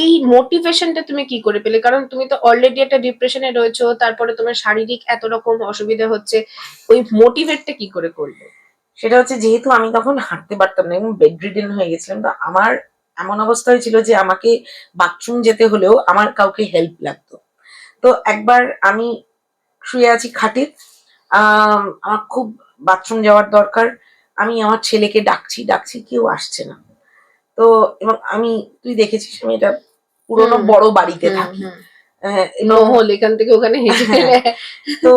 এই মোটিভেশনটা তুমি কি করে পেলে? কারণ তুমি তো অলরেডি একটা ডিপ্রেশনে রয়েছো, তারপরে তোমার শারীরিক এত রকম অসুবিধা হচ্ছে, ওই মোটিভেটটা কি করে করলে? সেটা হচ্ছে, যেহেতু আমি তখন হাঁটতে পারতাম না এবং বেড রিডেন হয়ে গেছিলাম, তো আমার এমন অবস্থা হয়েছিল যে আমাকে বাথরুম যেতে হলেও আমার কাউকে হেল্প লাগতো। তো একবার আমি শুয়ে আছি খাটে, আমার খুব বাথরুম যাওয়ার দরকার, আমি আমার ছেলেকে ডাকছি ডাকছি, কেউ আসছে না। তো এবং তুই দেখেছিস আমি এটা পুরোনো বড় বাড়িতে থাকি, এখান থেকে ওখানে হেঁটে গেলে। তো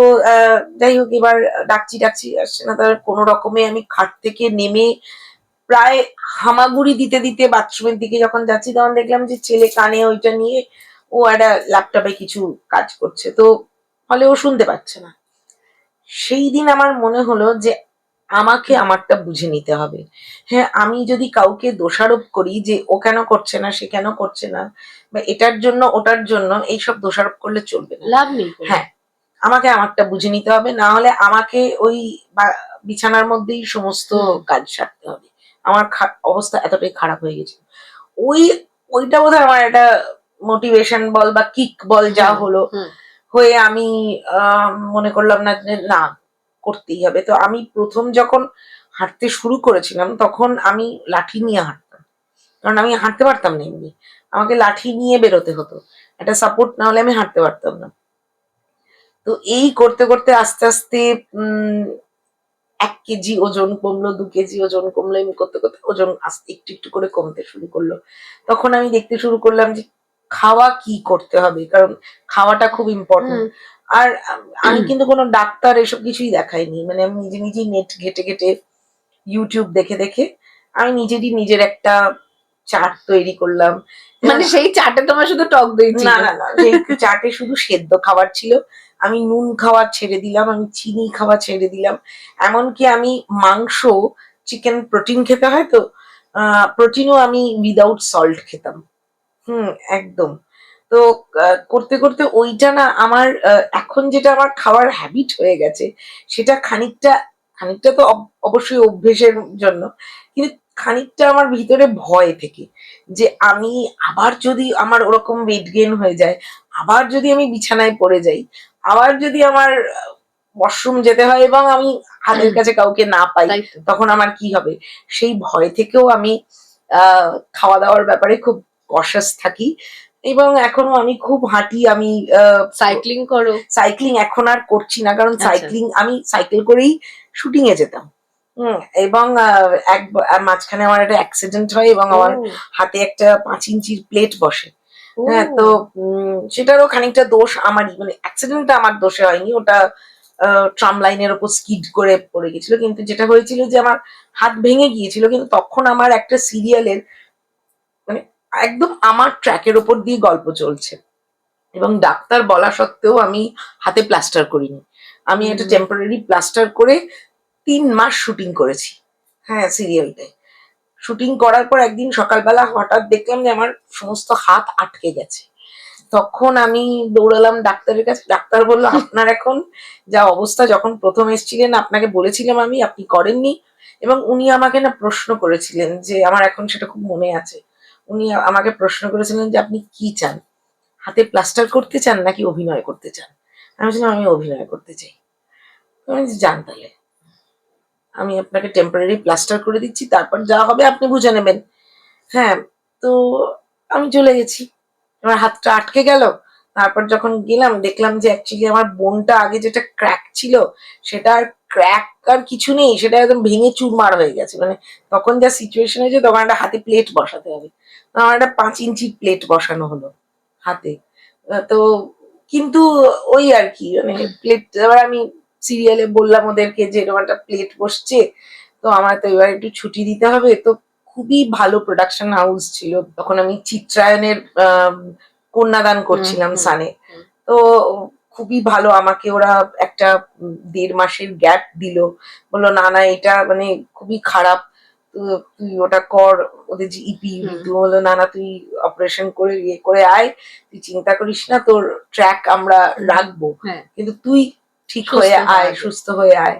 যাই হোক, এবার ডাকছি ডাকছি, আসছে না। তার কোনো রকমে আমি খাট থেকে নেমে প্রায় হামাগুড়ি দিতে দিতে বাথরুমের দিকে যখন যাচ্ছি, তখন দেখলাম যে ছেলে কানে ওইটা নিয়ে ও একটা ল্যাপটপে কিছু কাজ করছে, তো ফলে ও শুনতে পাচ্ছে না। সেই দিন আমার মনে হলো যে আমাকে আমারটা বুঝে নিতে হবে। হ্যাঁ, আমি যদি কাউকে দোষারোপ করি যে ও কেন করছে না, সে কেন করছে না, বা এটার জন্য ওটার জন্য, এইসব দোষারোপ করলে চলবে না, লাভ নেই। হ্যাঁ, আমাকে আমারটা বুঝে নিতে হবে, না হলে আমাকে ওই বিছানার মধ্যেই সমস্ত কাজ সারতে হবে। আমার অবস্থা এতটাই খারাপ হয়ে গেছে। ওই ওইটা বোধহয় আমার একটা মোটিভেশন বল বা কিক বল যা হলো, হয়ে আমি মনে করলাম না যে না, করতেই হবে। তো আমি প্রথম যখন হাঁটতে শুরু করেছিলাম তখন আমি লাঠি নিয়ে হাঁটতাম, কারণ আমি হাঁটতে পারতাম না এমনি, আমাকে লাঠি নিয়ে বেরোতে হতো, একটা সাপোর্ট না হলে আমি হাঁটতে পারতাম না। তো এই করতে করতে আস্তে আস্তে 1 কেজি ওজন কমলো, 2 কেজি ওজন কমলো, এমনি করতে করতে ওজন আস্তে একটু একটু করে কমতে শুরু করলো। তখন আমি দেখতে শুরু করলাম যে খাওয়া কি করতে হবে, কারণ খাওয়াটা খুব ইম্পর্টেন্ট। আর আমি কিন্তু কোনো ডাক্তার এসব কিছুই দেখাইনি, মানে আমি নিজে নিজেই নেট ঘেটে ঘেটে, ইউটিউব দেখে দেখে আমি নিজের একটা চাট তৈরি করলাম। মানে সেই চাটে তোমার শুধু টক দই ছিল? না, সেই চাটে শুধু সেদ্ধ খাবার ছিল। আমি নুন খাওয়া ছেড়ে দিলাম, আমি চিনি খাওয়া ছেড়ে দিলাম। এমনকি আমি মাংস, চিকেন প্রোটিন খেতে হয় তো, প্রোটিনও আমি উইদাউট সল্ট খেতাম। হুম, একদম। তো করতে করতে ওইটা না আমার এখন যেটা আমার খাওয়ার হ্যাবিট হয়ে গেছে, সেটা খানিকটা খানিকটা তো অবশ্যই অভ্যেসের জন্য, কিন্তু খানিকটা আমার ভিতরে ভয় থেকে, যে আমি আবার যদি আমার ওরকম ওয়েট গেইন হয়ে যায়, আবার যদি আমি বিছানায় পড়ে যাই, আবার যদি আমার ওয়াশরুম যেতে হয় এবং আমি হাতের কাছে কাউকে না পাই, তাই তো। তখন আমার কি হবে, সেই ভয় থেকেও আমি খাওয়া দাওয়ার ব্যাপারে খুব কশাস থাকি। এবং এখনো আমি খুব হাঁটি, আমি সাইক্লিং করো? সাইক্লিং এখন আর করছি না, কারণ আচ্ছা। সাইক্লিং আমি সাইকেল করেই শুটিং এ যেতাম। এবং মাঝখানে আমার একটা অ্যাক্সিডেন্ট হয় এবং আমার ও, হাতে একটা 5 ইঞ্চির প্লেট বসে। ও, হ্যাঁ, তো সেটারও খানিকটা দোষ আমারই, মানে অ্যাক্সিডেন্টটা আমার দোষে হয়নি, ওটা ট্রাম লাইনের ওপর স্কিড করে পড়ে গেছিল। কিন্তু যেটা হয়েছিল যে আমার হাত ভেঙে গিয়েছিল, কিন্তু তখন আমার একটা সিরিয়ালের, মানে একদম আমার ট্র্যাকের ওপর দিয়ে গল্প চলছে, এবং ডাক্তার বলা সত্ত্বেও আমি হাতে প্লাস্টার করিনি। আমি একটা টেম্পোরারি প্লাস্টার করে 3 মাস শুটিং করেছি। হ্যাঁ, সিরিয়ালটায় শুটিং করার পর একদিন সকালবেলা হঠাৎ দেখলাম যে আমার সমস্ত হাত আটকে গেছে। তখন আমি দৌড়ালাম ডাক্তারের কাছে। ডাক্তার বললো, আপনার এখন যা অবস্থা, যখন প্রথম এসেছিলেন আপনাকে বলেছিলাম আমি, আপনি করেননি। এবং উনি আমাকে না প্রশ্ন করেছিলেন, যে আমার এখন সেটা খুব মনে আছে, উনি আমাকে প্রশ্ন করেছিলেন যে আপনি কি চান, হাতে প্লাস্টার করতে চান নাকি অভিনয় করতে চান? আমি বলছিলাম আমি অভিনয় করতে চাই। আমি বলছি, যান তাহলে, আমি আপনাকে টেম্পোরারি প্লাস্টার করে দিচ্ছি, তারপর যা হবে আপনি বুঝে নেবেন। হ্যাঁ, তো আমি চলে গেছি। আমার হাতটা আটকে গেল। তারপর যখন গেলাম দেখলাম যে অ্যাকচুয়ালি আমার বোনটা আগে যেটা ক্র্যাক ছিল, সেটা আর ক্র্যাক আর কিছু নেই, সেটা একদম ভেঙে চুরমার হয়ে গেছে। মানে তখন যা সিচুয়েশন হয়েছে, তখন একটা হাতে প্লেট বসাতে হবে। তো আমার একটা 5 ইঞ্চির প্লেট বসানো হলো হাতে। তো কিন্তু ওই আর কি, মানে প্লেট, এবার আমি সিরিয়ালে বললাম ওদেরকে যে এরকম একটা প্লেট বসছে, তো আমার তো এবার একটু ছুটি দিতে হবে। তো খুবই ভালো প্রোডাকশন হাউস ছিল তখন, আমি চিত্রায়নের কন্যাদান করছিলাম সানে। তো খুবই ভালো, আমাকে ওরা একটা 1.5 মাসের গ্যাপ দিল। বললো না না, এটা মানে খুবই খারাপ, তো তুই ওটা কর, ওদের যে ইপি ঋতু বললো না না, তুই অপারেশন করে ইয়ে করে আয়, তুই চিন্তা করিস না, তোর ট্র্যাক আমরা রাখবো, হ্যাঁ, কিন্তু তুই ঠিক সুস্থ হয়ে হওয়া আয়, আগে। সুস্থ হয়ে আয়।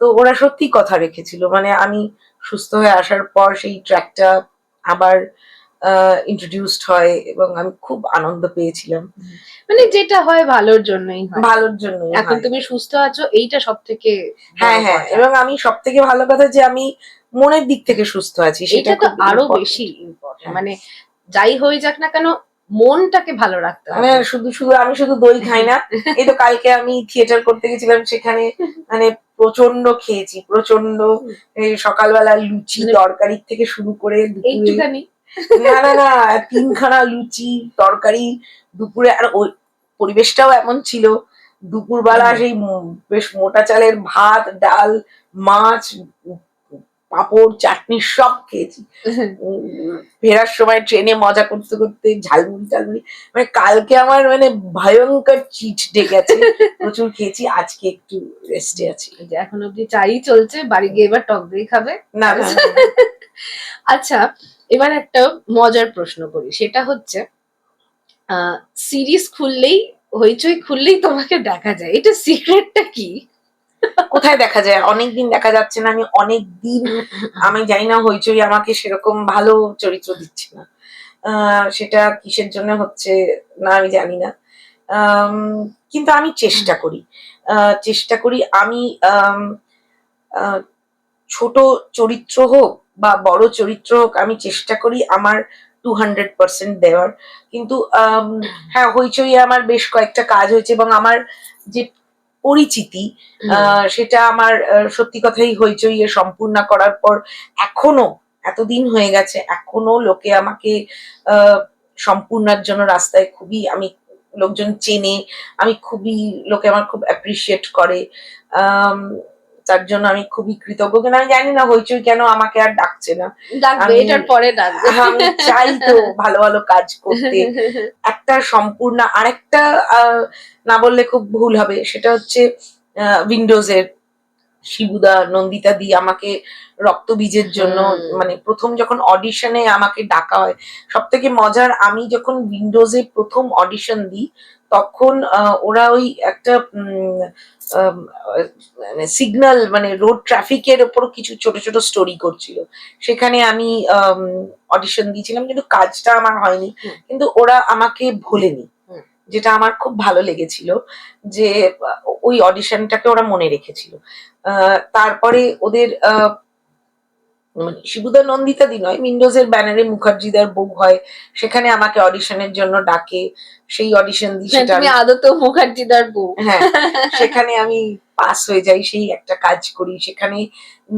তো ওরা সত্যি কথা রেখেছিল, মানে আমি সুস্থ হয়ে আসার পর সেই ট্র্যাকটা আবার ইন্ট্রোডিউসড হয় এবং আমি খুব আনন্দ পেয়েছিলাম। মানে যেটা হয় ভালোর জন্যই হয়। ভালোর জন্যই এখন হয়। তুমি সুস্থ আছো, এইটা সব থেকে হ্যাঁ বড় হ্যাঁ, কথা। এবং আমি সব থেকে ভালো কথা যে আমি মনের দিক থেকে সুস্থ আছি, সেটা এইটা তো খুব আরো ইম্পর্টেন্ট। বেশি ইম্পর্টেন্ট। হ্যাঁ, মানে যাই হয়ে যাক না কেন, মনটাকে ভালো রাখতে মানে হবে। শুধু শুধু আমি শুধু দই খাই না। এই তো কালকে আমি থিয়েটার করতে গেছিলাম, সেখানে মানে প্রচন্ড খেয়েছি, প্রচন্ড। এই সকালবেলা লুচি মানে তরকারি থেকে শুরু করে দুপুরে, এইটুখানি? না 3খানা লুচি তরকারি দুপুরে, আর ওই পরিবেশটাও এমন ছিল, দুপুরবেলা সেই বেশ মোটা চালের ভাত, ডাল, মাছ, পাঁপড়, চাটনি সব খেয়েছি। ফেরার সময় ট্রেনে মজা করতে করতে ঝালমুড়ি টালমুড়ি, মানে কালকে আমার মানে ভয়ঙ্কর চিট ডে গেছে, প্রচুর খেয়েছি। আজকে একটু রেস্টে আছি। যে এখন অব্দি চাই চলছে, বাড়ি গিয়ে এবার টক দই খাবে। না। আচ্ছা, এবার একটা মজার প্রশ্ন করি, সেটা হচ্ছে সিরিজ খুললেই, হইচই খুললেই তোমাকে দেখা যায়, এটা সিক্রেটটা কি? কোথায় দেখা যায়? অনেকদিন দেখা যাচ্ছে না। আমি অনেকদিন, আমি জানি না হইচই আমাকে সেরকম ভালো চরিত্র দিচ্ছে না। সেটা কিসের জন্য হচ্ছে না আমি জানি না। আম, কিন্তু আমি চেষ্টা করি, চেষ্টা করি আমি আহ, ছোট চরিত্র হোক বা বড় চরিত্র হোক, আমি চেষ্টা করি আমার 200% দেওয়ার। কিন্তু হ্যাঁ, হইচই আমার বেশ কয়েকটা কাজ হয়েছে, এবং আমার যে পরিচিতি, সেটা আমার সত্যি কথাই হইচই এ সম্পূর্ণ করার পর এখনো, এতদিন হয়ে গেছে, এখনো লোকে আমাকে আহ সম্পূর্ণার জন্য রাস্তায় খুবই আমি, লোকজন চেনে, আমি খুবই, লোকে আমার খুব অ্যাপ্রিসিয়েট করে। আম, তার জন্য আমি খুবই কৃতজ্ঞ। কিন্তু আমি জানি না হইচই কেন আমাকে আর ডাকছে না। ডাকবে, আমি এটার পরে ডাকবে। আমি চাই তো ভালো ভালো কাজ করতে। একটা সম্পূর্ণ আরেকটা না বললে খুব ভুল হবে, সেটা হচ্ছে উইন্ডোজের শিবুদা নন্দিতা দি আমাকে রক্তবীজের জন্য মানে প্রথম যখন অডিশনে আমাকে ডাকা হয়, সব থেকে মজার, আমি যখন উইন্ডোজে প্রথম অডিশন দিই তখন ওরা ওই একটা সিগন্যাল মানে রোড ট্রাফিকের ওপর কিছু ছোট ছোট স্টোরি করছিল, সেখানে আমি অডিশন দিয়েছিলাম, কিন্তু কাজটা আমার হয়নি, কিন্তু ওরা আমাকে ভোলেনি, যেটা আমার খুব ভালো লেগেছিল যে ওই অডিশনটাকে ওরা মনে রেখেছিল। তারপরে ওদের মানে শিবুদা নন্দিতা দি নয়, উইন্ডোজের ব্যানারে মুখার্জিদার বউ হয়, সেখানে আমাকে অডিশনের জন্য ডাকে, সেই অডিশন দিই, সেটা তুমি আদত মুখার্জিদার বউ। হ্যাঁ, সেখানে আমি পাস হয়ে যাই, সেই একটা কাজ করি সেখানে।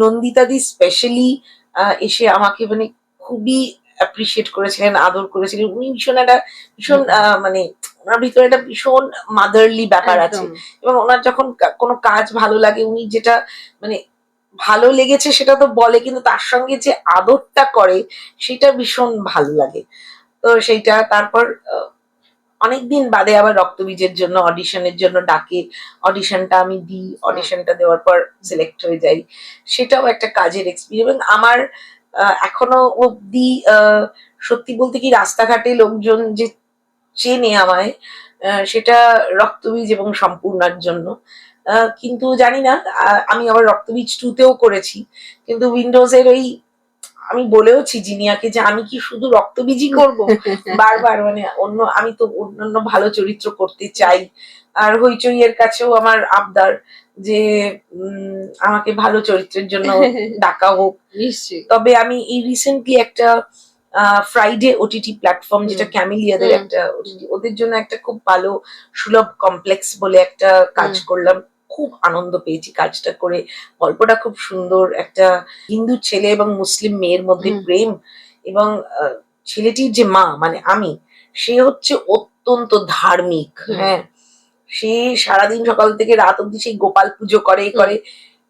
নন্দিতা দি স্পেশালি এসে আমাকে মানে খুবই অ্যাপ্রিসিয়েট করেছিলেন, আদর করেছিলেন। উনি ভীষণ একটা ভীষণ মানে ওনার ভিতরে একটা ভীষণ মাদারলি ব্যাপার আছে, এবং ওনার যখন কোনো কাজ ভালো লাগে, উনি যেটা মানে ভালো লেগেছে সেটা তো বলে, কিন্তু তার সঙ্গে যে আদরটা করে সেটা ভীষণ ভালো লাগে। তো সেইটা তারপর অনেকদিন বাদে আবার রক্তবীজের জন্য অডিশনের জন্য ডাকে, অডিশনটা আমি দিই, অডিশনটা দেওয়ার পর সিলেক্ট হয়ে যাই, সেটাও একটা কাজের এক্সপিরিয়েন্স। এবং আমার এখনো অব্দি সত্যি বলতে কি রাস্তাঘাটে লোকজন যে চেনে আমায়, সেটা রক্তবীজ এবং সম্পূর্ণার জন্য। কিন্তু জানি না, আমি আবার রক্তবীজ 2 তেও করেছি, কিন্তু উইন্ডোজের ওই আমি বলেওছি জিনিয়াকে যে আমি কি শুধু রক্তবীজই করব বারবার, মানে অন্য আমি তো অন্যান্য ভালো চরিত্র করতে চাই। আর হইচই এর কাছেও আমার আবদার যে আমাকে ভালো চরিত্রের জন্য ডাকা হোক। নিশ্চয়ই। তবে আমি এই রিসেন্টলি একটা ফ্রাইডে ওটিটি প্ল্যাটফর্ম, যেটা ক্যামিলিয়াদের একটা OTT, ওদের জন্য একটা খুব ভালো সুলভ কমপ্লেক্স বলে একটা কাজ করলাম, খুব আনন্দ পেয়েছি কাজটা করে। গল্পটা খুব সুন্দর, একটা হিন্দু ছেলে এবং মুসলিম মেয়ের মধ্যে প্রেম, এবং ছেলেটির যে মা মানে আমি, সে হচ্ছে অত্যন্ত ধার্মিক। হ্যাঁ, সে সারাদিন সকাল থেকে রাত অব্দি সেই গোপাল পুজো করে করে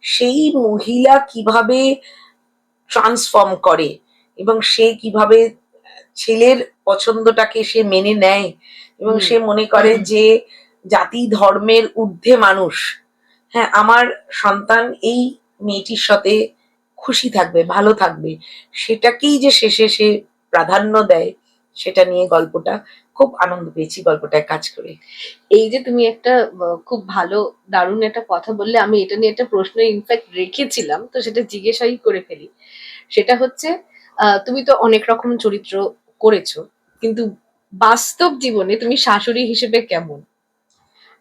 সেই মহিলা কিভাবে ট্রান্সফর্ম করে, এবং সে কিভাবে ছেলের পছন্দটাকে সে মেনে নেয়, এবং সে মনে করে যে জাতি ধর্মের ঊর্ধ্বে মানুষ। হ্যাঁ, আমার সন্তান এই মেয়েটির সাথে খুশি থাকবে, ভালো থাকবে, সেটাকেই যে শেষে সে প্রাধান্য দেয়, সেটা নিয়ে গল্পটা। খুব আনন্দ পেয়েছি গল্পটায় কাজ করে। এই যে তুমি একটা খুব ভালো দারুণ একটা কথা বললে, আমি এটা নিয়ে একটা প্রশ্ন ইনফ্যাক্ট রেখেছিলাম, তো সেটা জিজ্ঞাসাই করে ফেলি। সেটা হচ্ছে তুমি তো অনেক রকম চরিত্র করেছো, কিন্তু বাস্তব জীবনে তুমি শাশুড়ি হিসেবে কেমন?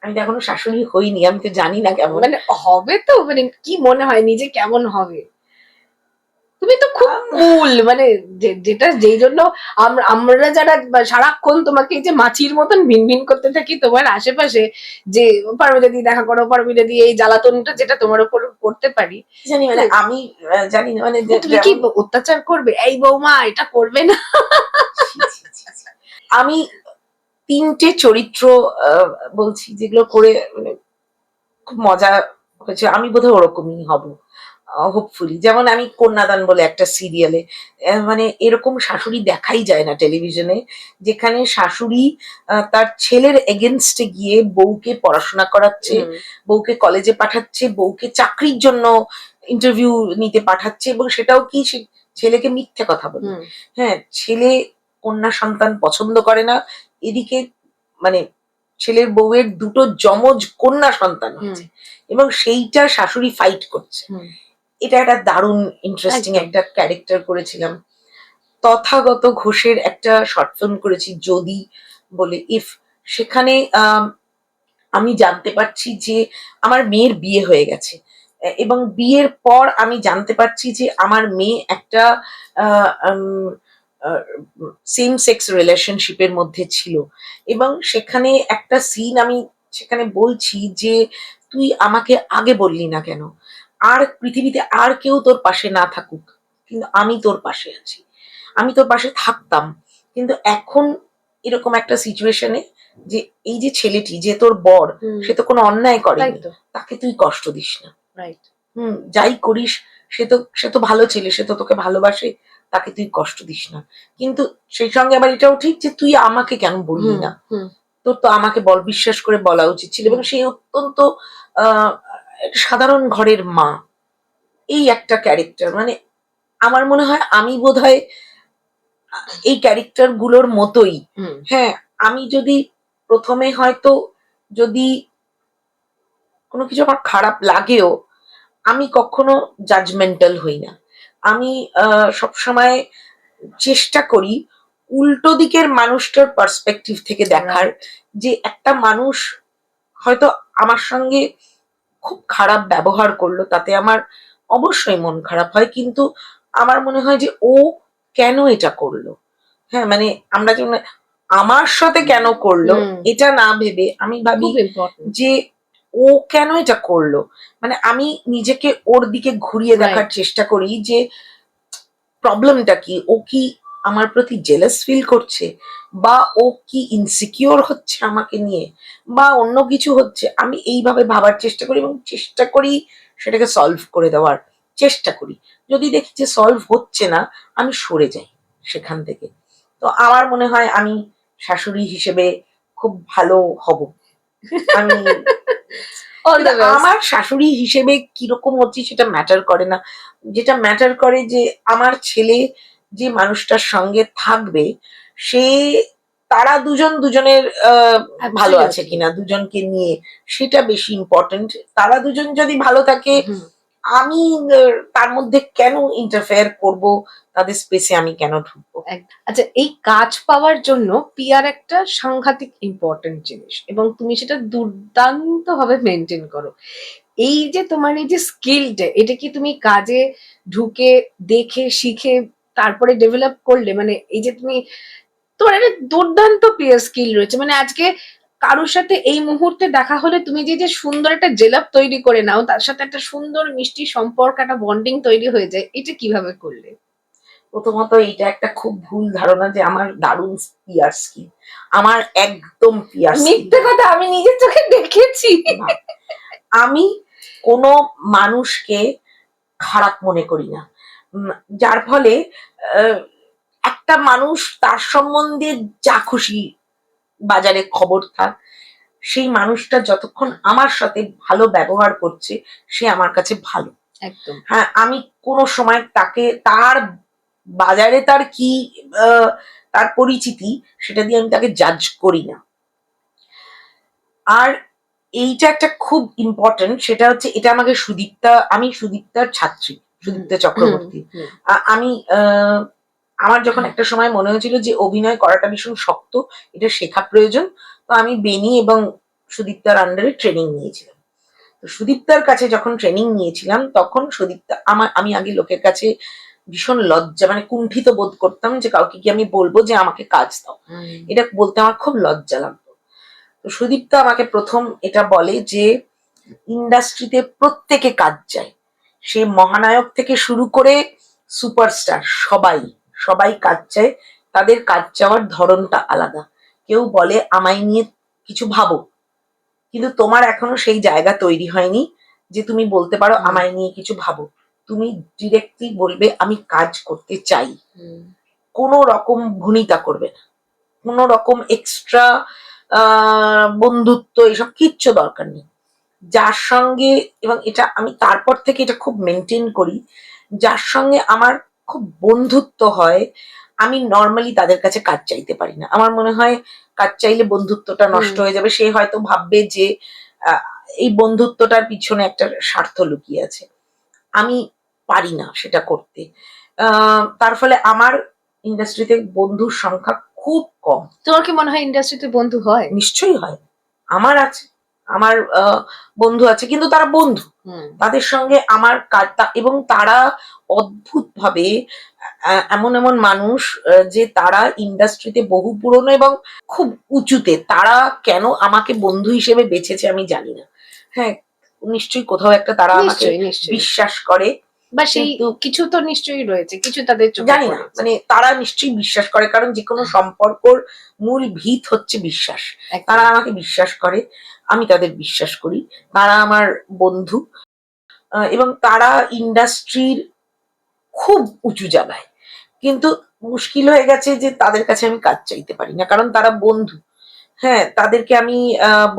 আমি তো এখনো শাশুড়ি হইনি, আমি তো জানি না কেমন। মানে হবে তো, মানে কি মনে হয় নিজে কেমন হবে? তুমি তো খুব কুল, মানে যেটা যেই জন্য আমরা যারা সারাক্ষণ তোমাকে এই যে মাছির মতন ভিনভিন করতে থাকি তোমার আশেপাশে, যে পারমিতা দি দেখা করো, পারমিতা দি, এই জ্বালাতনটা যেটা তোমার উপর করতে পারি, জানি মানে আমি জানি না, মানে তুমি কি অত্যাচার করবে, এই বৌমা এটা করবে না? আমি 3টে চরিত্র বলছি যেগুলো করে মানে খুব মজা হয়েছে, আমি বোধহয় ওরকমই হব হোপফুলি। যেমন আমি কন্যাদান বলে একটা সিরিয়ালে, মানে এরকম শাশুড়ি দেখাই যায় না টেলিভিশনে, যেখানে শাশুড়ি তার ছেলের এগেনস্টে গিয়ে বউকে পড়াশোনা করাচ্ছে, বউকে কলেজে পাঠাচ্ছে, বউকে চাকরির জন্য ইন্টারভিউ নিতে পাঠাচ্ছে, এবং সেটাও কি ছেলেকে মিথ্যে কথা বলে। হ্যাঁ, ছেলে কন্যা সন্তান পছন্দ করে না, এদিকে মানে ছেলের বউয়ের 2টো যমজ কন্যা সন্তান হচ্ছে, এবং সেইটা শাশুড়ি ফাইট করছে। এটা একটা দারুণ ইন্টারেস্টিং একটা ক্যারেক্টার করেছিলাম। তথাগত ঘোষের একটা শর্ট ফিল্ম করেছি যদি বলে, ইফ, সেখানে আমি জানতে পারছি যে আমার মেয়ের বিয়ে হয়ে গেছে, এবং বিয়ের পর আমি জানতে পারছি যে আমার মেয়ে একটা সেম সেক্স রিলেশনশিপের মধ্যে ছিল, এবং সেখানে একটা সিন আমি সেখানে বলছি যে তুই আমাকে আগে বললি না কেন, আর পৃথিবীতে আর কেউ তোর পাশে না থাকুক, কিন্তু আমি তোর পাশে আছি, আমি তোর পাশে থাকতাম, কিন্তু এখন এরকম একটা সিচুয়েশনে যে এই যে ছেলেটি যে তোর বর, সে তো কোনো অন্যায় করেনি, তাকে তুই কষ্ট দিস না। রাইট। যাই করিস সে তো ভালো ছেলে, সে তো তোকে ভালোবাসে, তাকে তুই কষ্ট দিস না। কিন্তু সেই সঙ্গে আবার এটাও ঠিক যে তুই আমাকে কেন বললি না, তোর তো আমাকে বিশ্বাস করে বলা উচিত ছিল। এবং সেই অত্যন্ত আহ সাধারণ ঘরের মা, এই একটা ক্যারেক্টার, মানে আমার মনে হয় আমি বোধহয় এই ক্যারেক্টার গুলোর মতোই। হ্যাঁ, আমি যদি প্রথমে হয়তো যদি কোনো কিছু আমার খারাপ লাগেও, আমি কখনো জাজমেন্টাল হই না। আমি সবসময় চেষ্টা করি উল্টো দিকের মানুষটার পার্সপেক্টিভ থেকে দেখার, যে একটা মানুষ হয়তো আমার সঙ্গে খুব খারাপ ব্যবহার করলো, তাতে আমার অবশ্যই মন খারাপ হয়, কিন্তু আমার মনে হয় যে ও কেন এটা করলো। হ্যাঁ, মানে আমরা যেমন আমার সাথে কেন করলো এটা না ভেবে আমি ভাবি যে ও কেন এটা করলো, মানে আমি নিজেকে ওর দিকে ঘুরিয়ে দেখার চেষ্টা করি যে প্রবলেমটা কি, ও কি আমার প্রতি জেলাস ফিল করছে, বা ও কি ইনসিকিউর হচ্ছে আমাকে নিয়ে, বা অন্য কিছু হচ্ছে। আমি এইভাবে ভাবার চেষ্টা করি এবং চেষ্টা করি সেটাকে সলভ করে দেওয়ার চেষ্টা করি। যদি দেখি যে সলভ হচ্ছে না, আমি সরে যাই সেখান থেকে। তো আমার মনে হয় আমি শাশুড়ি হিসেবে খুব ভালো হব। আমি আমার শাশুড়ি হিসেবে কিরকম হচ্ছে সেটা ম্যাটার করে না। যেটা ম্যাটার করে যে আমার ছেলে যে মানুষটার সঙ্গে থাকবে, সে তারা দুজন দুজনের ভালো আছে কিনা, দুজনকে নিয়ে, সেটা বেশি ইম্পর্টেন্ট। তারা দুজন যদি ভালো থাকে, আমি তার মধ্যে কেন ইন্টারফেয়ার করব, তাদের স্পেসে আমি কেন ঢুকবো। আচ্ছা, এই কাজ পাওয়ার জন্য পিআর একটা সাংঘাতিক ইম্পর্টেন্ট জিনিস, এবং তুমি সেটা দুর্দান্ত ভাবে মেনটেন করো। এই যে তোমার এই যে স্কিলটা, এটা কি তুমি কাজে ঢুকে দেখে শিখে তারপরে ডেভেলপ করলে? মানে এই যে তুমি, তোমার একটা দুর্দান্ত পিআর স্কিল রয়েছে, মানে আজকে কারোর সাথে এই মুহূর্তে দেখা হলে তুমি যে যে সুন্দর একটা জেলাপ তৈরি করে নাও, তার সাথে একটা সুন্দর মিষ্টি সম্পর্ক, একটা বন্ডিং তৈরি হয়ে যায়, এটা কিভাবে করলে? প্রথমত এটা একটা খুব ভুল ধারণা যে আমার দারুণ পিয়ার স্কিল। আমার একদম পিয়ার স্কিল মিথ্যে কথা, আমি নিজের চোখে দেখেছি। আমি কোনো মানুষকে খারাপ মনে করি না, যার ফলে একটা মানুষ তার সম্বন্ধে যা খুশি বাজারে খবর থাক, সেই মানুষটা যতক্ষণ আমার সাথে ভালো ব্যবহার করছে, সে আমার কাছে ভালো। একদম। হ্যাঁ, আমি কোনো সময় তাকে তার বাজারে তার কি তার পরিচিতি, সেটা দিয়ে আমি তাকে জাজ করি না। আর এইটা একটা খুব ইম্পর্টেন্ট, সেটা হচ্ছে এটা আমাকে আমি সুদীপ্তার ছাত্রী, সুদীপ্তা চক্রবর্তী। আমি আমার যখন একটা সময় মনে হয়েছিল যে অভিনয় করাটা ভীষণ শক্ত, এটা শেখা প্রয়োজন, তো আমি বেনি এবং সুদীপ্তার আন্ডারে ট্রেনিং নিয়েছিলাম। তো সুদীপ্তার কাছে যখন ট্রেনিং নিয়েছিলাম, তখন সুদীপ্তা আমি আগে লোকের কাছে ভীষণ লজ্জা, মানে কুণ্ঠিত বোধ করতাম যে কাউকে কি আমি বলবো যে আমাকে কাজ দাও, এটা বলতে আমার খুব লজ্জা লাগতো। তো সুদীপ্তা আমাকে প্রথম এটা বলে যে ইন্ডাস্ট্রিতে প্রত্যেকে কাজ চায়, সে মহানায়ক থেকে শুরু করে সুপারস্টার সবাই সবাই কাজ চায়, তাদের কাজ চাওয়ার ধরনটা আলাদা। কেউ বলে আমায় নিয়ে কিছু ভাবো, কিন্তু তোমার এখনো সেই জায়গা তৈরি হয়নি যে তুমি বলতে পারো আমায় নিয়ে কিছু ভাবো। তুমি ডিরেক্টলি বলবে আমি কাজ করতে চাই, কোনো রকম ভূমিকা করবে না, কোনো রকম এক্সট্রা বন্ধুত্ব এসব কিচ্ছু দরকার নেই। যার সঙ্গে, এবং এটা আমি তারপর থেকে এটা খুব মেনটেন করি, যার সঙ্গে আমার খুব বন্ধুত্ব হয়, আমি নর্মালি তাদের কাছে কাজ চাইতে পারি না। আমার মনে হয় কাজ চাইলে বন্ধুত্বটা নষ্ট হয়ে যাবে, সে হয়তো ভাববে যে এই বন্ধুত্বটার পিছনে একটা স্বার্থ লুকিয়ে আছে। আমি পারি না সেটা করতে। তার ফলে আমার ইন্ডাস্ট্রিতে বন্ধুর সংখ্যা খুব কম। তোমার কি মনে হয় ইন্ডাস্ট্রিতে বন্ধু হয়? নিশ্চয়ই হয়, আমার আছে, আমার বন্ধু আছে, কিন্তু তারা বন্ধু, তাদের সঙ্গে আমার এবং তারা অদ্ভুত ভাবে এমন এমন মানুষ যে তারা ইন্ডাস্ট্রিতে বহু পুরনো এবং খুব উঁচুতে, তারা কেন আমাকে বন্ধু হিসেবে বেছেছে আমি জানি না। হ্যাঁ, নিশ্চয়ই কোথাও একটা তারা আমাকে বিশ্বাস করে, বা সেই কিছু তো নিশ্চয়ই রয়েছে, কিছু তাদের জানি না, মানে তারা নিশ্চয়ই বিশ্বাস করে, কারণ যে কোনো সম্পর্কর মূল ভিত হচ্ছে বিশ্বাস। তারা আমাকে বিশ্বাস করে, আমি তাদের বিশ্বাস করি, তারা আমার বন্ধু। এবং তারা ইন্ডাস্ট্রির খুব উঁচু জায়গায়, কিন্তু মুশকিল হয়ে গেছে যে তাদের কাছে আমি কাজ চাইতে পারি না, কারণ তারা বন্ধু। হ্যাঁ, তাদেরকে আমি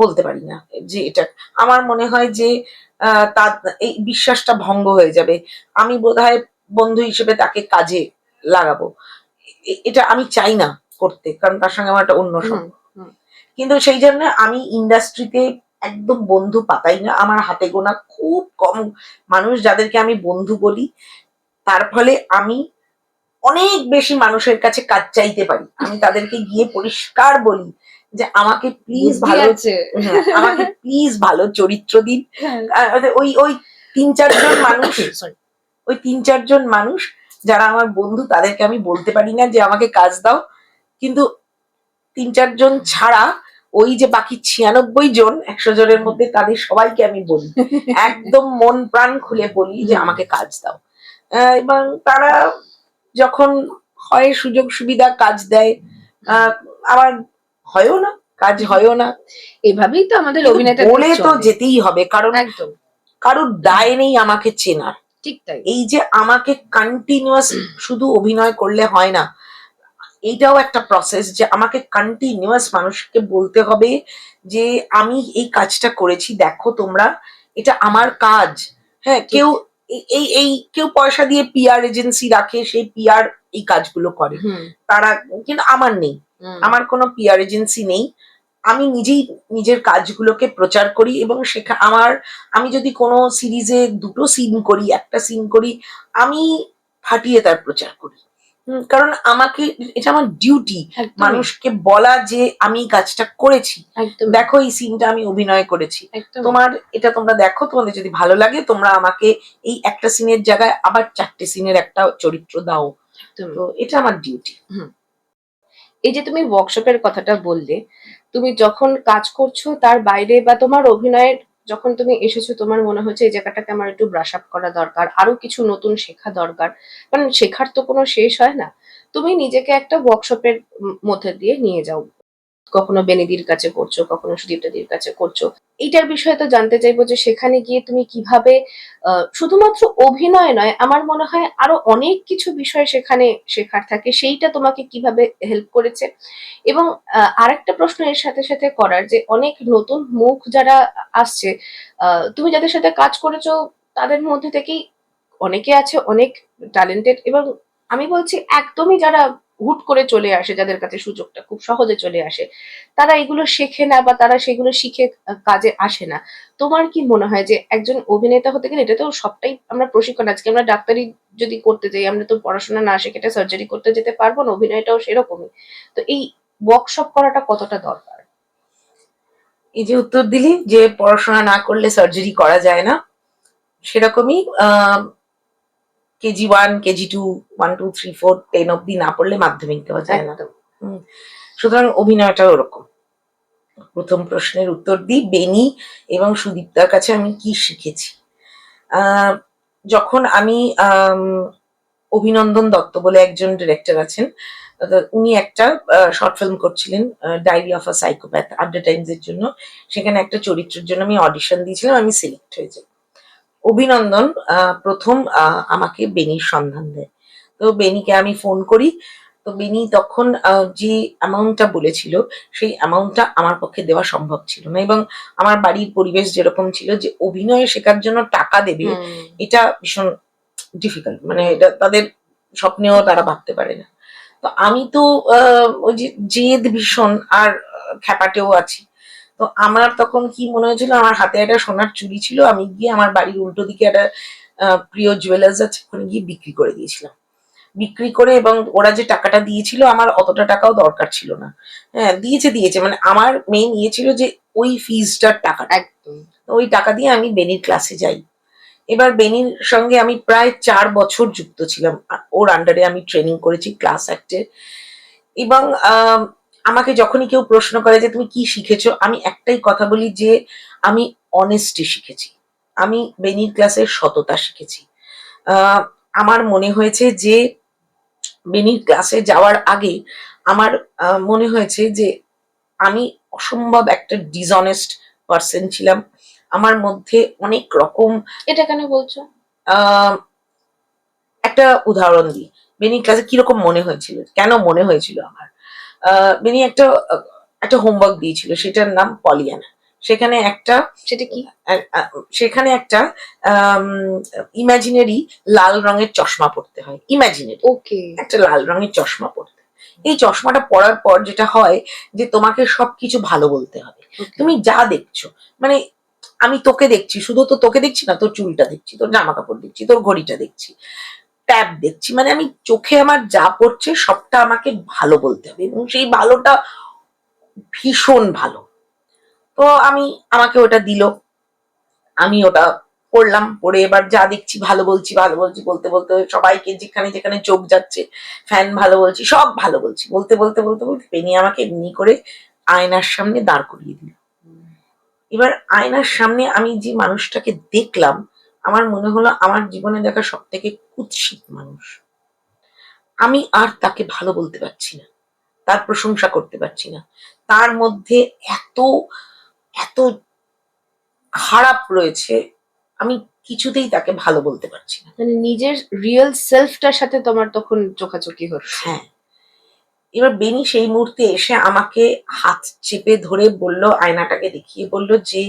বলতে পারি না যে এটা, আমার মনে হয় যে তার এই বিশ্বাসটা ভঙ্গ হয়ে যাবে, আমি বোধহয় বন্ধু হিসেবে তাকে কাজে লাগাবো, এটা আমি চাই না করতে, কারণ তার সঙ্গে আমার একটা অন্য হুম, সম্পর্ক। হুম, কিন্তু সেই জন্য আমি ইন্ডাস্ট্রিতে একদম বন্ধু পাতাই না, আমার হাতে গোনা খুব কম মানুষ যাদেরকে আমি বন্ধু বলি। তার ফলে আমি অনেক বেশি মানুষের কাছে কাজ চাইতে পারি, আমি তাদেরকে গিয়ে পরিষ্কার বলি যে আমাকে প্লিজ বুদ্ধি ভালো, আছে। হ্যাঁ, আমাকে প্লিজ ভালো চরিত্র দিন। হ্যাঁ। ওই ওই ৩-৪ জন মানুষ, Sorry. ওই ৩-৪ জন মানুষ যারা আমার বন্ধু, তাদেরকে আমি বলতে পারি না যে আমাকে কাজ দাও। কিন্তু ৩-৪ জন ছাড়া ওই যে বাকি ৯৬ জন, ১০০ জনের মধ্যে, তাদের সবাইকে আমি বলি, একদম মন প্রাণ খুলে বলি যে আমাকে কাজ দাও। এবং তারা যখন হয় সুযোগ সুবিধা কাজ দেয়, আহ, আবার হয়ও না, কাজ হয়ও না। এভাবেই তো আমাদের কিন্তু অভিনেতাদের বলে তো চলে। যেতেই হবে, কারণ একদম কারোর দায় নেই আমাকে চেনার। ঠিক তাই। এই যে আমাকে কন্টিনিউয়াস শুধু অভিনয় করলে হয় না, এইটাও একটা প্রসেস যে আমাকে কন্টিনিউয়াস মানুষকে বলতে হবে যে আমি এই কাজটা করেছি, দেখো তোমরা, এটা আমার কাজ। হ্যাঁ, ঠিক। কেউ এই কেউ পয়সা দিয়ে পিআর এজেন্সি রাখে, সেই পিআর এই কাজগুলো করে হুম, তারা, কিন্তু আমার নেই, হুম, আমার কোনো পিআর এজেন্সি নেই। আমি নিজেই নিজের কাজগুলোকে প্রচার করি, এবং আমি যদি কোনো সিরিজে 2টো সিন করি, একটা সিন করি, আমি ফাটিয়ে তার প্রচার করি। কারণ আমাকে, এটা আমার ডিউটি একদমই, মানুষকে বলা যে আমি এই কাজটা করেছি, একদমই, দেখো এই সিনটা আমি অভিনয় করেছি, একদমই, তোমার এটা তোমরা দেখো, তোমাদের যদি ভালো লাগে তোমরা আমাকে এই একটা সিনের জায়গায় আবার 4টে সিনের একটা চরিত্র দাও। একদমই। তো এটা আমার ডিউটি। হুম। এই যে তুমি ওয়ার্কশপের কথাটা বললে, তুমি যখন কাজ করছো তার বাইরে বা তোমার অভিনয়ের যখন তুমি এসেছো, তোমার মনে হয়েছে এই জায়গাটাকে আমার একটু ব্রাশ আপ করা দরকার, আরো কিছু নতুন শেখা দরকার, কারণ শেখার তো কোনো শেষ হয় না। তুমি নিজেকে একটা ওয়ার্কশপের মধ্যে দিয়ে নিয়ে যাও, কখনো বেনিদির কাছে করছো, কখনো সুদীপ্তাদির কাছে করছো। এইটার বিষয়ে তো জানতে চাইবো যে সেখানে গিয়ে তুমি কিভাবে শুধুমাত্র অভিনয় নয়, আমার মনে হয় আরো অনেক কিছু বিষয় সেখানে শেখার থাকে, সেইটা তোমাকে কিভাবে হেল্প করেছে। এবং আরেকটা প্রশ্ন এর সাথে সাথে করার, যে অনেক নতুন মুখ যারা আসছে, তুমি যাদের সাথে কাজ করেছো তাদের মধ্যে থেকেই অনেকে আছে অনেক ট্যালেন্টেড, এবং আমি বলছি একদমই যারা হুট করে চলে আসে, যাদের কাছে সুযোগটা খুব সহজে চলে আসে, তারা এগুলো শেখে না বা তারা সেগুলো শিখে কাজে আসে না। তোমার কি মনে হয় যে একজন অভিনেতা হতে গেলে, এটা তো সবটাই আমরা প্রশিক্ষণ, আজকে আমরা ডাক্তারি যদি করতে যাই, আমরা তো পড়াশোনা না শিখে এটা সার্জারি করতে যেতে পারবো না, অভিনয়টাও সেরকমই। তো এই ওয়ার্কশপ করাটা কতটা দরকার? এই যে উত্তর দিলি যে পড়াশোনা না করলে সার্জারি করা যায় না, সেরকমই কেজি 1, কেজি 2, 1, 2, 3, 4, 10 অব্দি না পড়লে মাধ্যমিক দেওয়া যায় না। একদম। হুম, সুতরাং অভিনয়টাও ওরকম। প্রথম প্রশ্নের উত্তর দিই, বেনি এবং সুদীপ্তার কাছে আমি কি শিখেছি। আহ, যখন আমি অভিনন্দন দত্ত বলে একজন ডিরেক্টর আছেন, উনি একটা শর্ট ফিল্ম করছিলেন, ডায়েরি অফ আ সাইকোপ্যাথ, আড্ডা টাইমসের জন্য। সেখানে একটা চরিত্রের জন্য আমি অডিশন দিয়েছিলাম, আমি সিলেক্ট হয়ে যাই। অভিনন্দন প্রথম আমাকে বেনির সন্ধান দেয়। তো বেনিকে আমি ফোন করি। তো বেনি তখন যে অ্যামাউন্টটা বলেছিল, সেই অ্যামাউন্টটা আমার পক্ষে দেওয়া সম্ভব ছিল না, এবং আমার বাড়ির পরিবেশ যেরকম ছিল যে অভিনয় শেখার জন্য টাকা দেবে, হুম, এটা ভীষণ ডিফিকাল্ট, মানে হুম, এটা তাদের স্বপ্নেও তারা ভাবতে পারে না। তো আমি তো ওই যে জেদ ভীষণ, আর খ্যাপাটেও আছি। তো আমার তখন কি মনে হয়েছিল, আমার হাতে একটা সোনার চুড়ি ছিল, আমি গিয়ে আমার বাড়ির উল্টো দিকে একটা প্রিয় জুয়েলার্স আছে, ওখানে গিয়ে বিক্রি করে দিয়েছিলাম। বিক্রি করে, এবং ওরা যে টাকাটা দিয়েছিল আমার অতটা টাকাও দরকার ছিল না। হ্যাঁ, দিয়েছে, মানে আমার মেইন ইয়ে ছিল যে ওই ফিজটার টাকাটা। একদম। তো ওই টাকা দিয়ে আমি বেনির ক্লাসে যাই। এবার বেনির সঙ্গে আমি প্রায় 4 বছর যুক্ত ছিলাম, ওর আন্ডারে আমি ট্রেনিং করেছি ক্লাস অ্যাক্টে। এবং আমাকে যখনই কেউ প্রশ্ন করে যে তুমি কি শিখেছো, আমি একটাই কথা বলি যে আমি অনেস্টি শিখেছি, আমি বেনির ক্লাসের সততা শিখেছি। আহ, আমার মনে হয়েছে যে বেনির ক্লাসে যাওয়ার আগে আমার মনে হয়েছে যে আমি অসম্ভব একটা ডিসঅনেস্ট পার্সন ছিলাম, আমার মধ্যে অনেক রকম এটা কেন বলছো? আহ একটা উদাহরণ দিই। বেনি ক্লাসে কিরকম মনে হয়েছিল, কেন মনে হয়েছিল আমার। বেনি একটা হোমওয়ার্ক দিয়েছিল, সেটার নাম পলিয়ানা। সেখানে একটা সেটা কি? সেখানে একটা ইমাজিনারি লাল রঙের চশমা পড়তে হয়, ইমাজিনারি ওকে। একটা লাল রঙের চশমা পড়তে। এই চশমাটা পরার পর যেটা হয় যে তোমাকে সবকিছু ভালো বলতে হবে। তুমি যা দেখছো, মানে আমি তোকে দেখছি, শুধু তো তোকে দেখছি না, তোর চুলটা দেখছি, তোর জামা কাপড় দেখছি, তোর ঘড়িটা দেখছি, ট্যাব দেখছি, মানে আমি চোখে আমার যা পড়ছে সবটা আমাকে ভালো বলতে হবে, এবং সেই ভালোটা ভীষণ ভালো। তো আমাকে ওটা দিল, আমি ওটা পড়লাম, পড়ে এবার যা দেখছি ভালো বলছি, ভালো বলছি, বলতে বলতে সবাইকে যেখানে যেখানে চোখ যাচ্ছে, ফ্যান ভালো বলছি, সব ভালো বলছি, বলতে বলতে বলতে বলতে পেনি আমাকে এমনি করে আয়নার সামনে দাঁড় করিয়ে দিল। এবার আয়নার সামনে আমি যে মানুষটাকে দেখলাম, আমার মনে হলো আমার জীবনে দেখা সব থেকে কুৎসিত মানুষ। আমি আর তাকে ভালো বলতে পারছি না, তার প্রশংসা করতে পারছি না, তার মধ্যে এত এত খারাপ রয়েছে, আমি কিছুতেই তাকে ভালো বলতে পারছি না। মানে নিজের রিয়েল সেলফটার সাথে তোমার তখন চোখাচোখি হচ্ছে। হ্যাঁ। এবার বেনি সেই মুহূর্তে এসে আমাকে হাত চেপে ধরে বলল, আয়নাটাকে দেখিয়ে বলল যে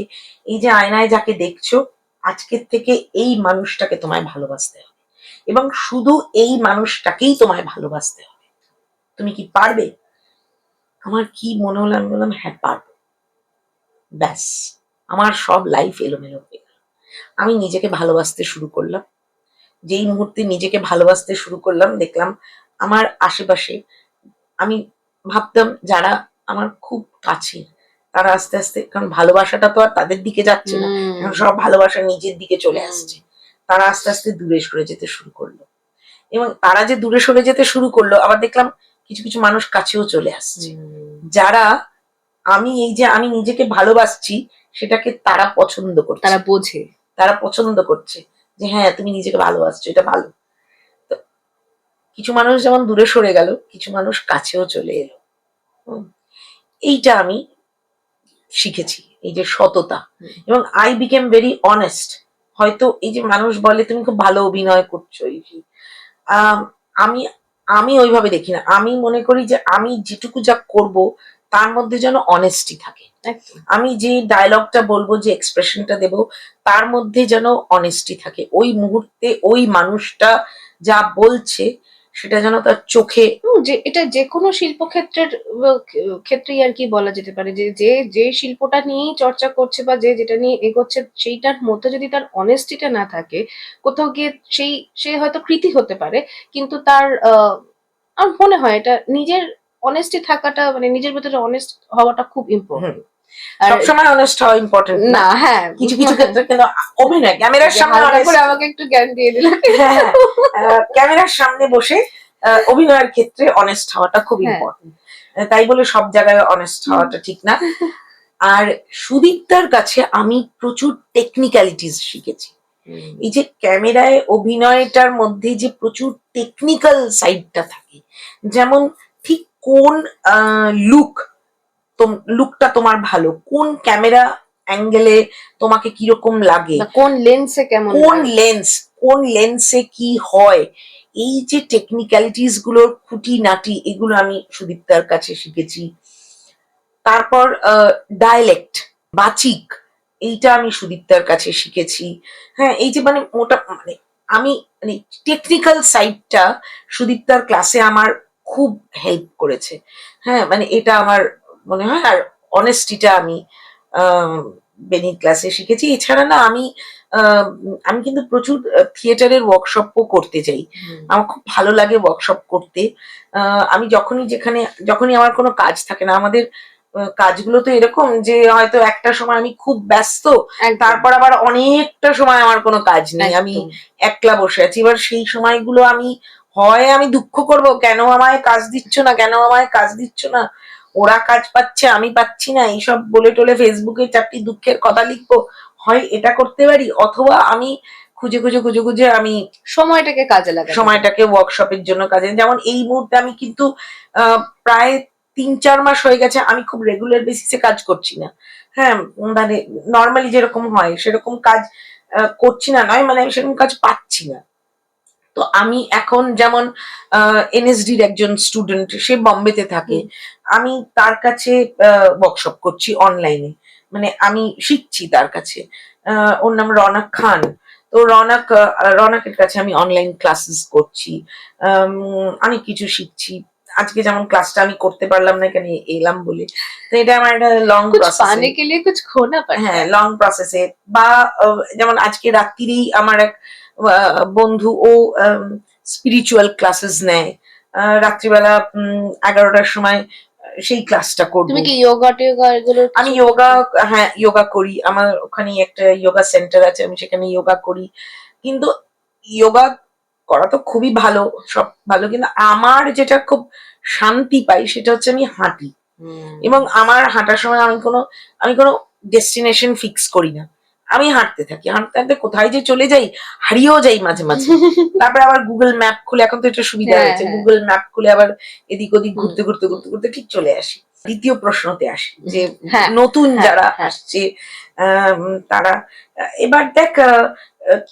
এই যে আয়নায় যাকে দেখছো, আজকের থেকে এই মানুষটাকে তোমায় ভালোবাসতে হবে, এবং শুধু এই মানুষটাকেই তোমায় ভালোবাসতে হবে। তুমি কি পারবে? আমার কি মনে হলো, আমি বললাম হ্যাঁ পারবো। ব্যাস, আমার সব লাইফ এলোমেলো হয়ে গেল। আমি নিজেকে ভালোবাসতে শুরু করলাম। যেই মুহূর্তে নিজেকে ভালোবাসতে শুরু করলাম, দেখলাম আমার আশেপাশে, আমি ভাবতাম যারা আমার খুব কাছের, তারা আস্তে আস্তে, কারণ ভালোবাসাটা তো আর তাদের দিকে যাচ্ছে না, এখন সব ভালোবাসা নিজের দিকে চলে আসছে, তারা আস্তে আস্তে দূরে সরে যেতে শুরু করলো। এবং তারা যে দূরে সরে যেতে শুরু করলো, আবার দেখলাম কিছু কিছু মানুষ কাছেও চলে আসছে, যারা আমি নিজেকে ভালোবাসছি সেটাকে তারা পছন্দ করছে, তারা বোঝে, তারা পছন্দ করছে যে হ্যাঁ তুমি নিজেকে ভালোবাসছো, এটা ভালো। তো কিছু মানুষ যেমন দূরে সরে গেল, কিছু মানুষ কাছেও চলে এলো। এইটা আমি শিখেছি, এই যে সততা, এবং আই বিকেম ভেরি অনেস্ট। হয়তো এই যে মানুষ বলে তুমি খুব ভালো অভিনয় করছো, আমি আমি ওইভাবে দেখি না। আমি মনে করি যে আমি যেটুকু যা করব তার মধ্যে যেন অনেস্টি থাকে। আমি যে ডায়লগটা বলবো, যে এক্সপ্রেশনটা দেব, তার মধ্যে যেন অনেস্টি থাকে। ওই মুহূর্তে ওই মানুষটা যা বলছে সেটা যেন তার চোখে। যে এটা যে কোনো শিল্পক্ষেত্রের ক্ষেত্রেই আর কি বলা যেতে পারে, যে যে যে শিল্পটা নিয়েই চর্চা করছে বা যে যেটা নিয়ে এগোচ্ছে, সেইটার মধ্যে যদি তার অনেস্টিটা না থাকে, কোথাও গিয়ে সে হয়তো কৃতি হতে পারে, কিন্তু তার আমার মনে হয় এটা নিজের অনেস্টি থাকাটা, মানে নিজের ভেতরে অনেস্ট হওয়াটা খুব ইম্পর্টেন্ট। আর সবসময় অনেস্ট হওয়া ইম্পর্টেন্ট না, হ্যাঁ, কিছু কিছু ক্ষেত্রে কিন্তু অভিনয় ক্যামেরার সামনে হালকা করে আমাকে একটু জ্ঞান দিয়ে দিল। ক্যামেরার সামনে বসে অভিনয়ের ক্ষেত্রে অনেস্ট হওয়াটা খুব হ্যাঁ। ইম্পর্টেন্ট। তাই বলে সব জায়গায় অনেস্ট হওয়াটা ঠিক না। আর সুদীপ্তার কাছে আমি প্রচুর টেকনিক্যালিটিস শিখেছি। এই যে ক্যামেরায় অভিনয়টার মধ্যে যে প্রচুর টেকনিক্যাল সাইডটা থাকে, যেমন ঠিক কোন লুকটা তোমার ভালো, কোন ক্যামেরা অ্যাঙ্গেলে তোমাকে কিরকম লাগে, কোন লেন্সে কেমন, কোন লেন্সে কি হয়, এই যে টেকনিক্যালিটিস গুলোর খুঁটিনাটি, এগুলো আমি সুদীপ্তার কাছে শিখেছি। তারপর ডায়ালেক্ট, বাচিক, এইটা আমি সুদীপ্তার কাছে শিখেছি। হ্যাঁ, এই যে মানে আমি মানে টেকনিক্যাল সাইডটা সুদীপ্তার ক্লাসে আমার খুব হেল্প করেছে। হ্যাঁ, মানে এটা আমার মনে হয়। আর অনেস্টিটা আমি বেনির ক্লাসে শিখেছি। এছাড়া না আমি কিন্তু প্রচুর থিয়েটারের ওয়ার্কশপও করতে চাই। আমার খুব ভালো লাগে ওয়ার্কশপ করতে। আমি যখনই আমার কোনো কাজ থাকে না, আমাদের কাজগুলো তো এরকম যে হয়তো একটা সময় আমি খুব ব্যস্ত, তারপর আবার অনেকটা সময় আমার কোনো কাজ নেই, আমি একলা বসে আছি। এবার সেই সময়গুলো আমি দুঃখ করব, কেন আমায় কাজ দিচ্ছ না, কেন আমায় কাজ দিচ্ছ না, ওরা কাজ পাচ্ছে আমি পাচ্ছি না, এইসব বলে টলে ফেসবুকে 4টি দুঃখের কথা লিখবো। হয় এটা করতে পারি, অথবা আমি খুঁজে আমি সময়টাকে ওয়ার্কশপের জন্য কাজে। যেমন এই মুহূর্তে আমি কিন্তু প্রায় 3-4 মাস হয়ে গেছে আমি খুব রেগুলার বেসিসে কাজ করছি না। হ্যাঁ, মানে নর্মালি যেরকম হয় সেরকম কাজ করছি না, নয় মানে আমি সেরকম কাজ পাচ্ছি না। তো আমি এখন যেমন এনএসডির একজন স্টুডেন্ট, সে বম্বেতে থাকে, আমি তার কাছে ওয়ার্কশপ করছি অনলাইনে, মানে আমি শিখছি তার কাছে। ওর নাম রনক খান। তো রনকের কাছে আমি অনলাইন ক্লাসেস করছি, অনেক কিছু শিখছি। আজকে যেমন ক্লাসটা আমি করতে পারলাম না, এখানে এলাম বলে। তো এটা আমার একটা লং कुछ প্রসেস। पाने के लिए कुछ खोना पड़ता হ্যাঁ, है। লং প্রসেসে। বা যেমন আজকে রাত্রিরেই আমার এক বন্ধু, ও স্পিরিচুয়াল ক্লাসেস নেয় রাত্রিবেলা 11টার সময়, সেই ক্লাসটা করব। তুমি কি যোগা টোগা এগুলো আমি যোগা, হ্যাঁ যোগা করি, আমার ওখানে একটা যোগা সেন্টার আছে, আমি সেখানে যোগা করি। কিন্তু যোগা করা তো খুবই ভালো, সব ভালো, কিন্তু আমার যেটা খুব শান্তি পাই সেটা হচ্ছে আমি হাঁটি। এবং আমার হাঁটার সময় আমি কোনো ডেস্টিনেশন ফিক্স করি না, আমি হাঁটতে থাকি, হাঁটতে হাঁটতে কোথায় যে চলে যাই, হারিয়েও যাই মাঝে মাঝে। তারপরে আবার গুগল ম্যাপ খুলে, এখন তো এটা সুবিধা হ্যাঁ, হয়েছে, হ্যাঁ। গুগল ম্যাপ খুলে আবার এদিক ওদিক হুম, ঘুরতে ঘুরতে ঘুরতে ঘুরতে ঠিক চলে আসি। দ্বিতীয় প্রশ্নতে আসি, যে হ্যাঁ, নতুন হ্যাঁ, যারা হ্যাঁ। আসছে তারা এবার দেখ,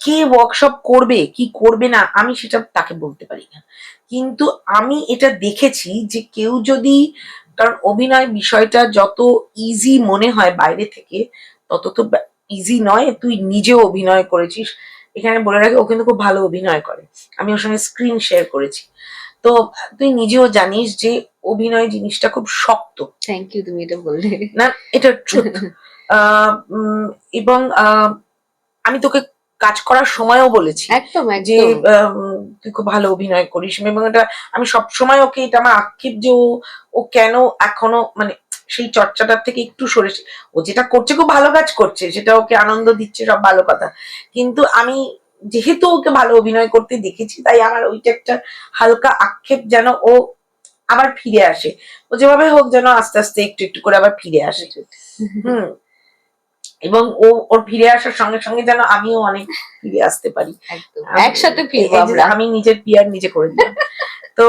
কে ওয়ার্কশপ করবে কি করবে না আমি সেটা তাকে বলতে পারি না, কিন্তু আমি এটা দেখেছি যে কেউ যদি, কারণ অভিনয় বিষয়টা যত ইজি মনে হয় বাইরে থেকে, তত তো ইজি নয়। তুই নিজেও অভিনয় করেছিস, এখানে বলে রাখি ও কিন্তু খুব ভালো অভিনয় করে, আমি ওর সঙ্গে স্ক্রিন শেয়ার করেছি। তো তুই নিজেও জানিস যে অভিনয় জিনিসটা খুব শক্ত। থ্যাংক ইউ তুমি এটা বললে। না, এটা ট্রুথ। এবং আমি তোকে কাজ করার সময়ও বলেছি একদম যে একদম। তুই খুব ভালো অভিনয় করিস, এবং এটা আমি সবসময় ওকে, এটা আমার আক্ষেপ যে ও কেন এখনো মানে সেই চর্চাটার থেকে একটু সরেছে। ও যেটা করছে খুব ভালো কাজ করছে, সেটা ওকে আনন্দ দিচ্ছে, সব ভালো কথা, কিন্তু আমি যেহেতু ওকে ভালো অভিনয় করতে দেখেছি, তাই আমার ওইটা একটা হালকা আক্ষেপ, যেন ও আবার ফিরে আসে, ও যেভাবে হোক যেন আস্তে আস্তে একটু একটু করে আবার ফিরে আসে। হুম। এবং ওর ফিরে আসার সঙ্গে সঙ্গে যেন আমিও অনেক ফিরে আসতে পারি। একদম একসাথে ফিরবো এই যে আমরা। আমি নিজের পিয়ার নিজে করে দিলাম। তো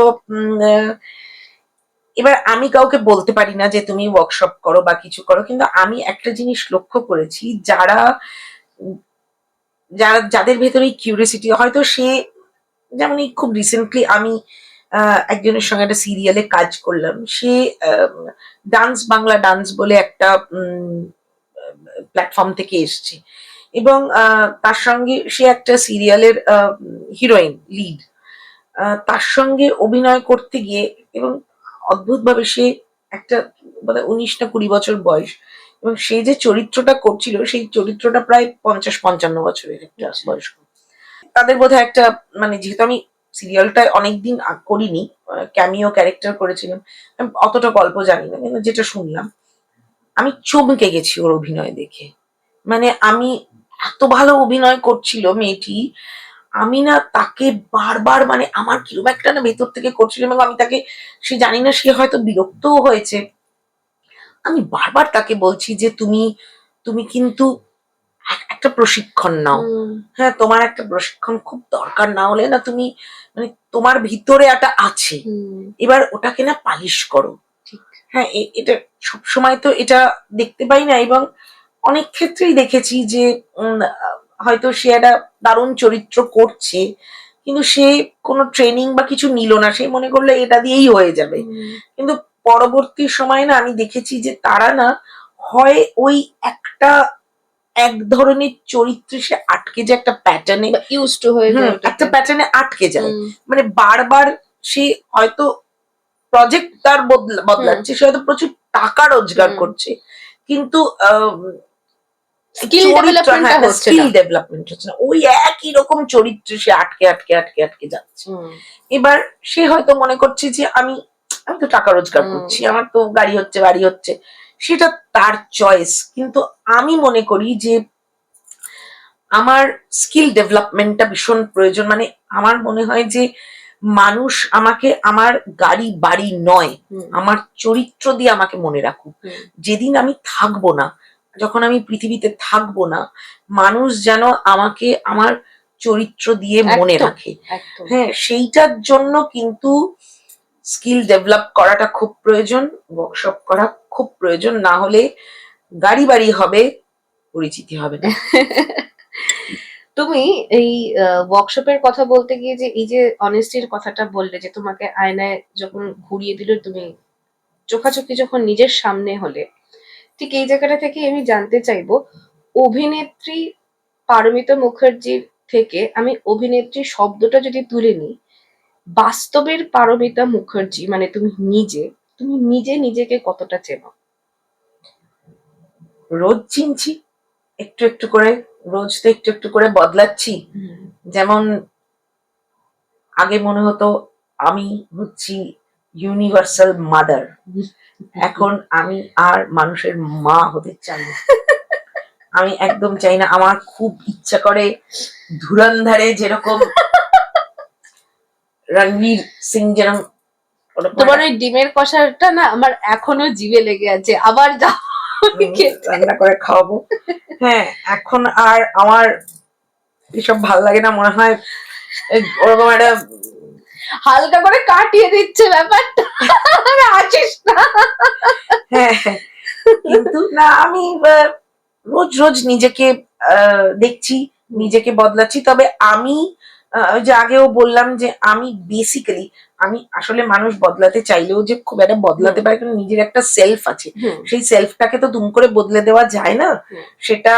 এবার আমি কাউকে বলতে পারি না যে তুমি ওয়ার্কশপ করো বা কিছু করো, কিন্তু আমি একটা জিনিস লক্ষ্য করেছি, উম, যাদের ভেতরে কিউরিয়াসিটি, হয়তো সে, যেমন এই খুব রিসেন্টলি আমি একজনের সঙ্গে একটা সিরিয়ালে কাজ করলাম, সে ডান্স বাংলা ডান্স বলে একটা প্ল্যাটফর্ম থেকে এসছে, এবং তার সঙ্গে সে একটা সিরিয়ালের হিরোইন লিড, তার সঙ্গে অভিনয় করতে গিয়ে, এবং অদ্ভুতভাবে সে একটা মানে 19 না 20 বছর বয়স, এবং সে যে চরিত্রটা করছিল সেই চরিত্রটা প্রায় 50-55 বছরের একটা বয়স্ক। তাদের বোধহয় একটা, মানে যেহেতু আমি সিরিয়ালটা অনেকদিন করিনি, ক্যামিও ক্যারেক্টার করেছিলাম, আমি অতটা গল্প জানি না, কিন্তু যেটা শুনলাম আমি চমকে গেছি ওর অভিনয় দেখে। মানে আমি, এত ভালো অভিনয় করছিল মেয়েটি, আমি না তাকে বারবার, মানে আমার কিরকম একটা না ভেতর থেকে করছিল, এবং আমি তাকে, সে জানি না সে হয়তো বিরক্তও হয়েছে, আমি বারবার তাকে বলছি যে তুমি তুমি কিন্তু একটা প্রশিক্ষণ নাও। হ্যাঁ, তোমার একটা প্রশিক্ষণ খুব দরকার, না হলে না তুমি, মানে তোমার ভিতরে একটা আছে, এবার ওটাকে না পালিশ করো। হ্যাঁ, এটা সবসময় তো এটা দেখতে পাই না, এবং অনেক ক্ষেত্রেই দেখেছি যে হয়তো সে একটা দারুণ চরিত্র করছে, কিন্তু সে কোনো ট্রেনিং বা কিছু নিল না, সে মনে করলো এটা দিয়েই হয়ে যাবে। কিন্তু পরবর্তী সময়ে না আমি দেখেছি যে তারা না হয় ওই একটা এক ধরনের চরিত্রে সে আটকে যায়, একটা প্যাটার্নে ইউজ টু হয়ে যায় একটা প্যাটার্নে আটকে যায়, মানে বারবার সে হয়তো প্রজেক্ট তার বদলাচ্ছে, সে হয়তো প্রচুর টাকা রোজগার করছে, কিন্তু স্কিল ডেভেলপমেন্টটা হচ্ছে স্কিল না। ডেভেলপমেন্ট হচ্ছে না, ওই একই রকম চরিত্রে সে আটকে আটকে আটকে আটকে যাচ্ছে। এবার সে হয়তো মনে করছে যে আমি আমি তো টাকা রোজগার করছি, আমার তো গাড়ি হচ্ছে বাড়ি হচ্ছে, সেটা তার চয়েস, কিন্তু আমি মনে করি যে আমার স্কিল ডেভেলপমেন্টটা ভীষণ প্রয়োজন। মানে আমার মনে হয় যে মানুষ আমাকে আমার গাড়ি বাড়ি নয়, আমার চরিত্র দিয়ে আমাকে মনে রাখুক। যেদিন আমি থাকবো না, যখন আমি পৃথিবীতে থাকবো না, মানুষ যেন আমাকে আমার চরিত্র দিয়ে মনে রাখে। হ্যাঁ, সেইটার জন্য কিন্তু স্কিল ডেভেলপ করাটা খুব প্রয়োজন, ওয়ার্কশপ করা খুব প্রয়োজন, না হলে গাড়ি বাড়ি হবে, পরিচিতি হবে না। তুমি এই ওয়ার্কশপের কথা বলতে গিয়ে যে এই যে অনেস্টির কথাটা বললে, যে তোমাকে আয়নায় যখন ঘুরিয়ে দিল, তুমি চোখাচোখি যখন নিজের সামনে হলে, ঠিক এই জায়গাটা থেকে আমি জানতে চাইবো, অভিনেত্রী পারমিতা মুখার্জির থেকে আমি অভিনেত্রী শব্দটা যদি তুলে নিই, বাস্তবের পারমিতা মুখার্জি মানে তুমি নিজে নিজেকে কতটা চেনো? রোজ চিনছি, একটু একটু করে, রোজ তো একটু একটু করে বদলাচ্ছি। যেমন আগে মনে হতো আমি হচ্ছি ইউনিভার্সাল মাদার, এখন আমি আর মানুষের মা হতে চাই না। আমি একদম চাই না। আমার খুব ইচ্ছা করে ধুরন্ধরে যেরকম রণবীর সিং যেরকম, তোমার ওই ডিমের কষাটা না আমার এখনো জিভে লেগে আছে, আবার যাও রান্না করে খাওয়াবো। হ্যাঁ, এখন আর আমার এসব ভাল লাগে না। মনে হয় ওরকম একটা হালকা করে কাটিয়ে দিচ্ছে ব্যাপারটা, আছিস না। হ্যাঁ, কিন্তু না, আমি রোজ রোজ নিজেকে দেখছি, নিজেকে বদলাচ্ছি। তবে আমি ওই যে আগেও বললাম যে আমি বেসিক্যালি, আমি আসলে মানুষ বদলাতে চাইলেও যে খুব একটা বদলাতে পারে, কারণ নিজের একটা সেলফ আছে, সেই সেলফটাকে তো দুম করে বদলে দেওয়া যায় না, সেটা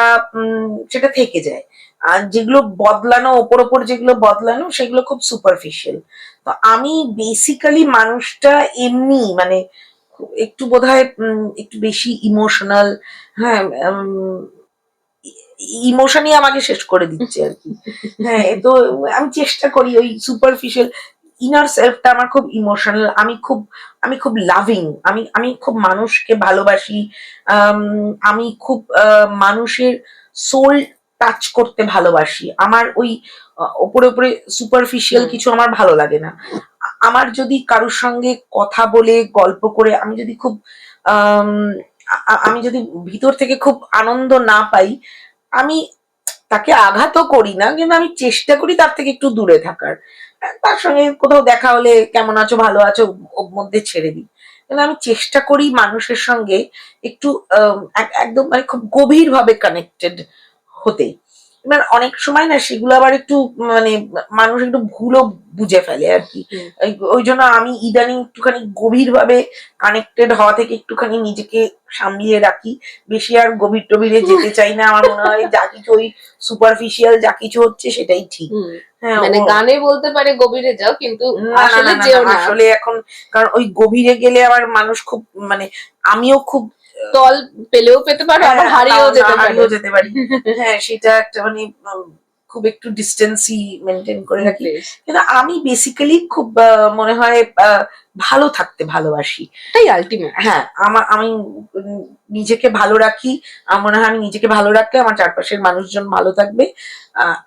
সেটা থেকে যায়। আর যেগুলো বদলানো, ওপর ওপর যেগুলো বদলানো, সেগুলো খুব সুপারফিশিয়াল। তো আমি বেসিক্যালি মানুষটা এমনি মানে একটু বোধহয় একটু বেশি ইমোশনাল। হ্যাঁ, ইমোশনই আমাকে শেষ করে দিচ্ছে আর কি। হ্যাঁ, তো আমি চেষ্টা করি ওই সুপারফিশিয়াল, ইনার সেলফটা আমার খুব ইমোশনাল। আমি খুব লাভিং, আমি খুব মানুষকে ভালোবাসি। আমি খুব মানুষের সোল টাচ করতে ভালোবাসি। আমার ওই ওপরে ওপরে সুপারফিশিয়াল কিছু আমার ভালো লাগে না। আমার যদি কারোর সঙ্গে কথা বলে গল্প করে আমি যদি খুব আম, আমি যদি ভিতর থেকে খুব আনন্দ না পাই, আমি তাকে আঘাতও করি না, কিন্তু আমি চেষ্টা করি তার থেকে একটু দূরে থাকার। তার সঙ্গে কোথাও দেখা হলে কেমন আছো, ভালো আছো, ওর মধ্যে ছেড়ে দিই। কিন্তু আমি চেষ্টা করি মানুষের সঙ্গে একটু একদম মানে খুব গভীর ভাবে কানেক্টেড হতে। এবার অনেক সময় না সেগুলো আবার একটু মানে মানুষ একটু ভুলও বুঝে ফেলে আর কি। ওই জন্য আমি ইদানিং একটুখানি গভীর ভাবে কানেক্টেড হওয়া থেকে একটুখানি নিজেকে সামলিয়ে রাখি। বেশি আর গভীর টভীরে যেতে চাই না। আমার মনে হয় যা কিছু ওই সুপারফিশিয়াল যা কিছু হচ্ছে সেটাই ঠিক। হ্যাঁ, মানে গানে বলতে পারে গভীরে যাও, কিন্তু না না আসলে না যেও না, না। আসলে এখন কারণ ওই গভীরে গেলে আবার মানুষ খুব মানে আমিও খুব তল পেলেও পেতে পারো, আবার হারিয়েও যেতে পারো। হারিয়েও যেতে পারি। হ্যাঁ, সেটা একটা মানে খুব একটু ডিস্টেন্সই মেনটেন করে রাখি। কিন্তু আমি বেসিক্যালি খুব মনে হয় ভালো থাকতে ভালোবাসি, এটাই আলটিমেট। হ্যাঁ, আমি নিজেকে ভালো রাখি। আমার মনে হয় আমি নিজেকে ভালো রাখলে আমার চারপাশের মানুষজন ভালো থাকবে।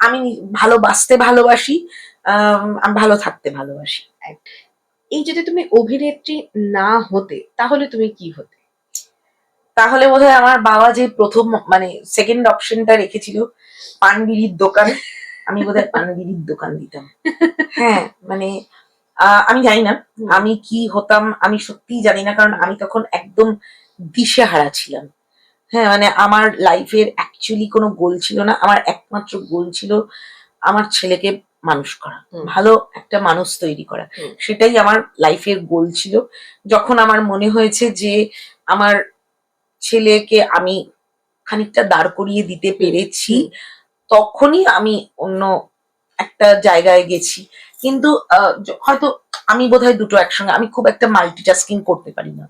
আমি ভালোবাসতে ভালোবাসি, আমি ভালো থাকতে ভালোবাসি। এই যদি তুমি অভিনেত্রী না হতে, তাহলে তুমি কি হতে? তাহলে বোধহয় আমার বাবা যে প্রথম মানে সেকেন্ড অপশনটা রেখেছিল, পান বিড়ির দোকান, আমি বোধহয় পান বিড়ির দোকান দিতাম। হ্যাঁ, মানে আমি জানি না আমি কি হতাম, আমি সত্যিই জানি না, কারণ আমি তখন একদম দিশেহারা ছিলাম। হ্যাঁ, মানে আমার লাইফের অ্যাকচুয়ালি কোনো গোল ছিল না। আমার একমাত্র গোল ছিল আমার ছেলেকে মানুষ করা, ভালো একটা মানুষ তৈরি করা। সেটাই আমার লাইফের গোল ছিল। যখন আমার মনে হয়েছে যে আমার ছেলেকে আমি খানিকটা দাঁড় করিয়ে দিতে পেরেছি, তখনই আমি অন্য একটা জায়গায় গেছি। কিন্তু হয়তো আমি বোধহয় দুটো একসঙ্গে, আমি খুব একটা মাল্টিটাস্কিং করতে পারি না।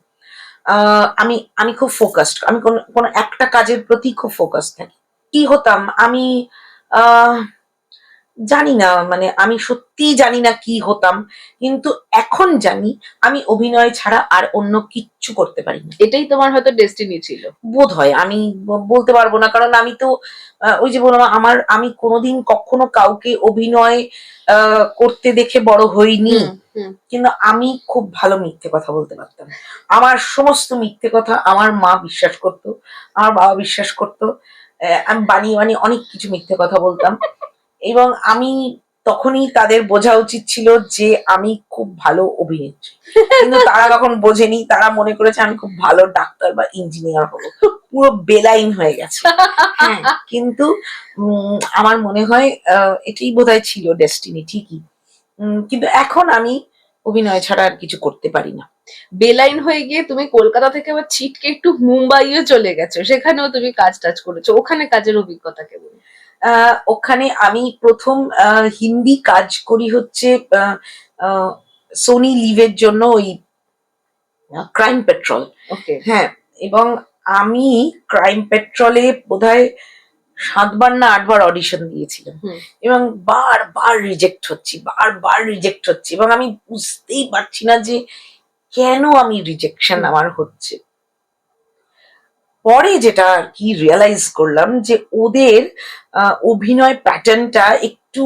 আমি আমি খুব ফোকাসড, আমি কোনো একটা কাজের প্রতি খুব ফোকাস থাকি। কি হতাম আমি আহ জানি না, মানে আমি সত্যিই জানি না কি হতাম, কিন্তু এখন জানি আমি অভিনয় ছাড়া আর অন্য কিচ্ছু করতে পারি না। এটাই তোমার হয়তো ডেস্টিনি ছিল, বোধ হয়, আমি বলতে পারবো না, কারণ আমি তো ওই যে বললাম আমি কোনোদিন কখনো কাউকে অভিনয় করতে দেখে বড় হইনি। কিন্তু আমি খুব ভালো মিথ্যে কথা বলতে পারতাম। আমার সমস্ত মিথ্যে কথা আমার মা বিশ্বাস করতো, আমার বাবা বিশ্বাস করতো। আমি বানিয়ে বানিয়ে অনেক কিছু মিথ্যে কথা বলতাম। এবং আমি তখনই তাদের বোঝা উচিত ছিল যে আমি খুব ভালো অভিনেত্রী, কিন্তু তারা তখন বোঝেনি, তারা মনে করেছে আমি খুব ভালো ডাক্তার বা ইঞ্জিনিয়ার হবো, পুরো বেলাইন হয়ে গেছে। হ্যাঁ, কিন্তু আমার মনে হয় এটাই বোধহয় ছিল ডেস্টিনি, ঠিকই। কিন্তু এখন আমি অভিনয় ছাড়া আর কিছু করতে পারি না। বেলাইন হয়ে গিয়ে তুমি কলকাতা থেকে আবার ছিটকে একটু মুম্বাইও চলে গেছো, সেখানেও তুমি কাজ টাজ করেছো, ওখানে কাজের অভিজ্ঞতা কেমন? ওখানে আমি প্রথম হিন্দি কাজ করি হচ্ছে সোনি লিভের জন্য, ওই ক্রাইম পেট্রোল। ওকে। হ্যাঁ, এবং আমি ক্রাইম পেট্রোলে বোধহয় 7 বার না 8 বার অডিশন দিয়েছিলাম, এবং বারবার রিজেক্ট হচ্ছে, এবং আমি বুঝতেই পারছি না যে কেন আমি রিজেকশন আমার হচ্ছে। পরে যেটা আর কি রিয়েলাইজ করলাম যে ওদের অভিনয় প্যাটার্নটা একটু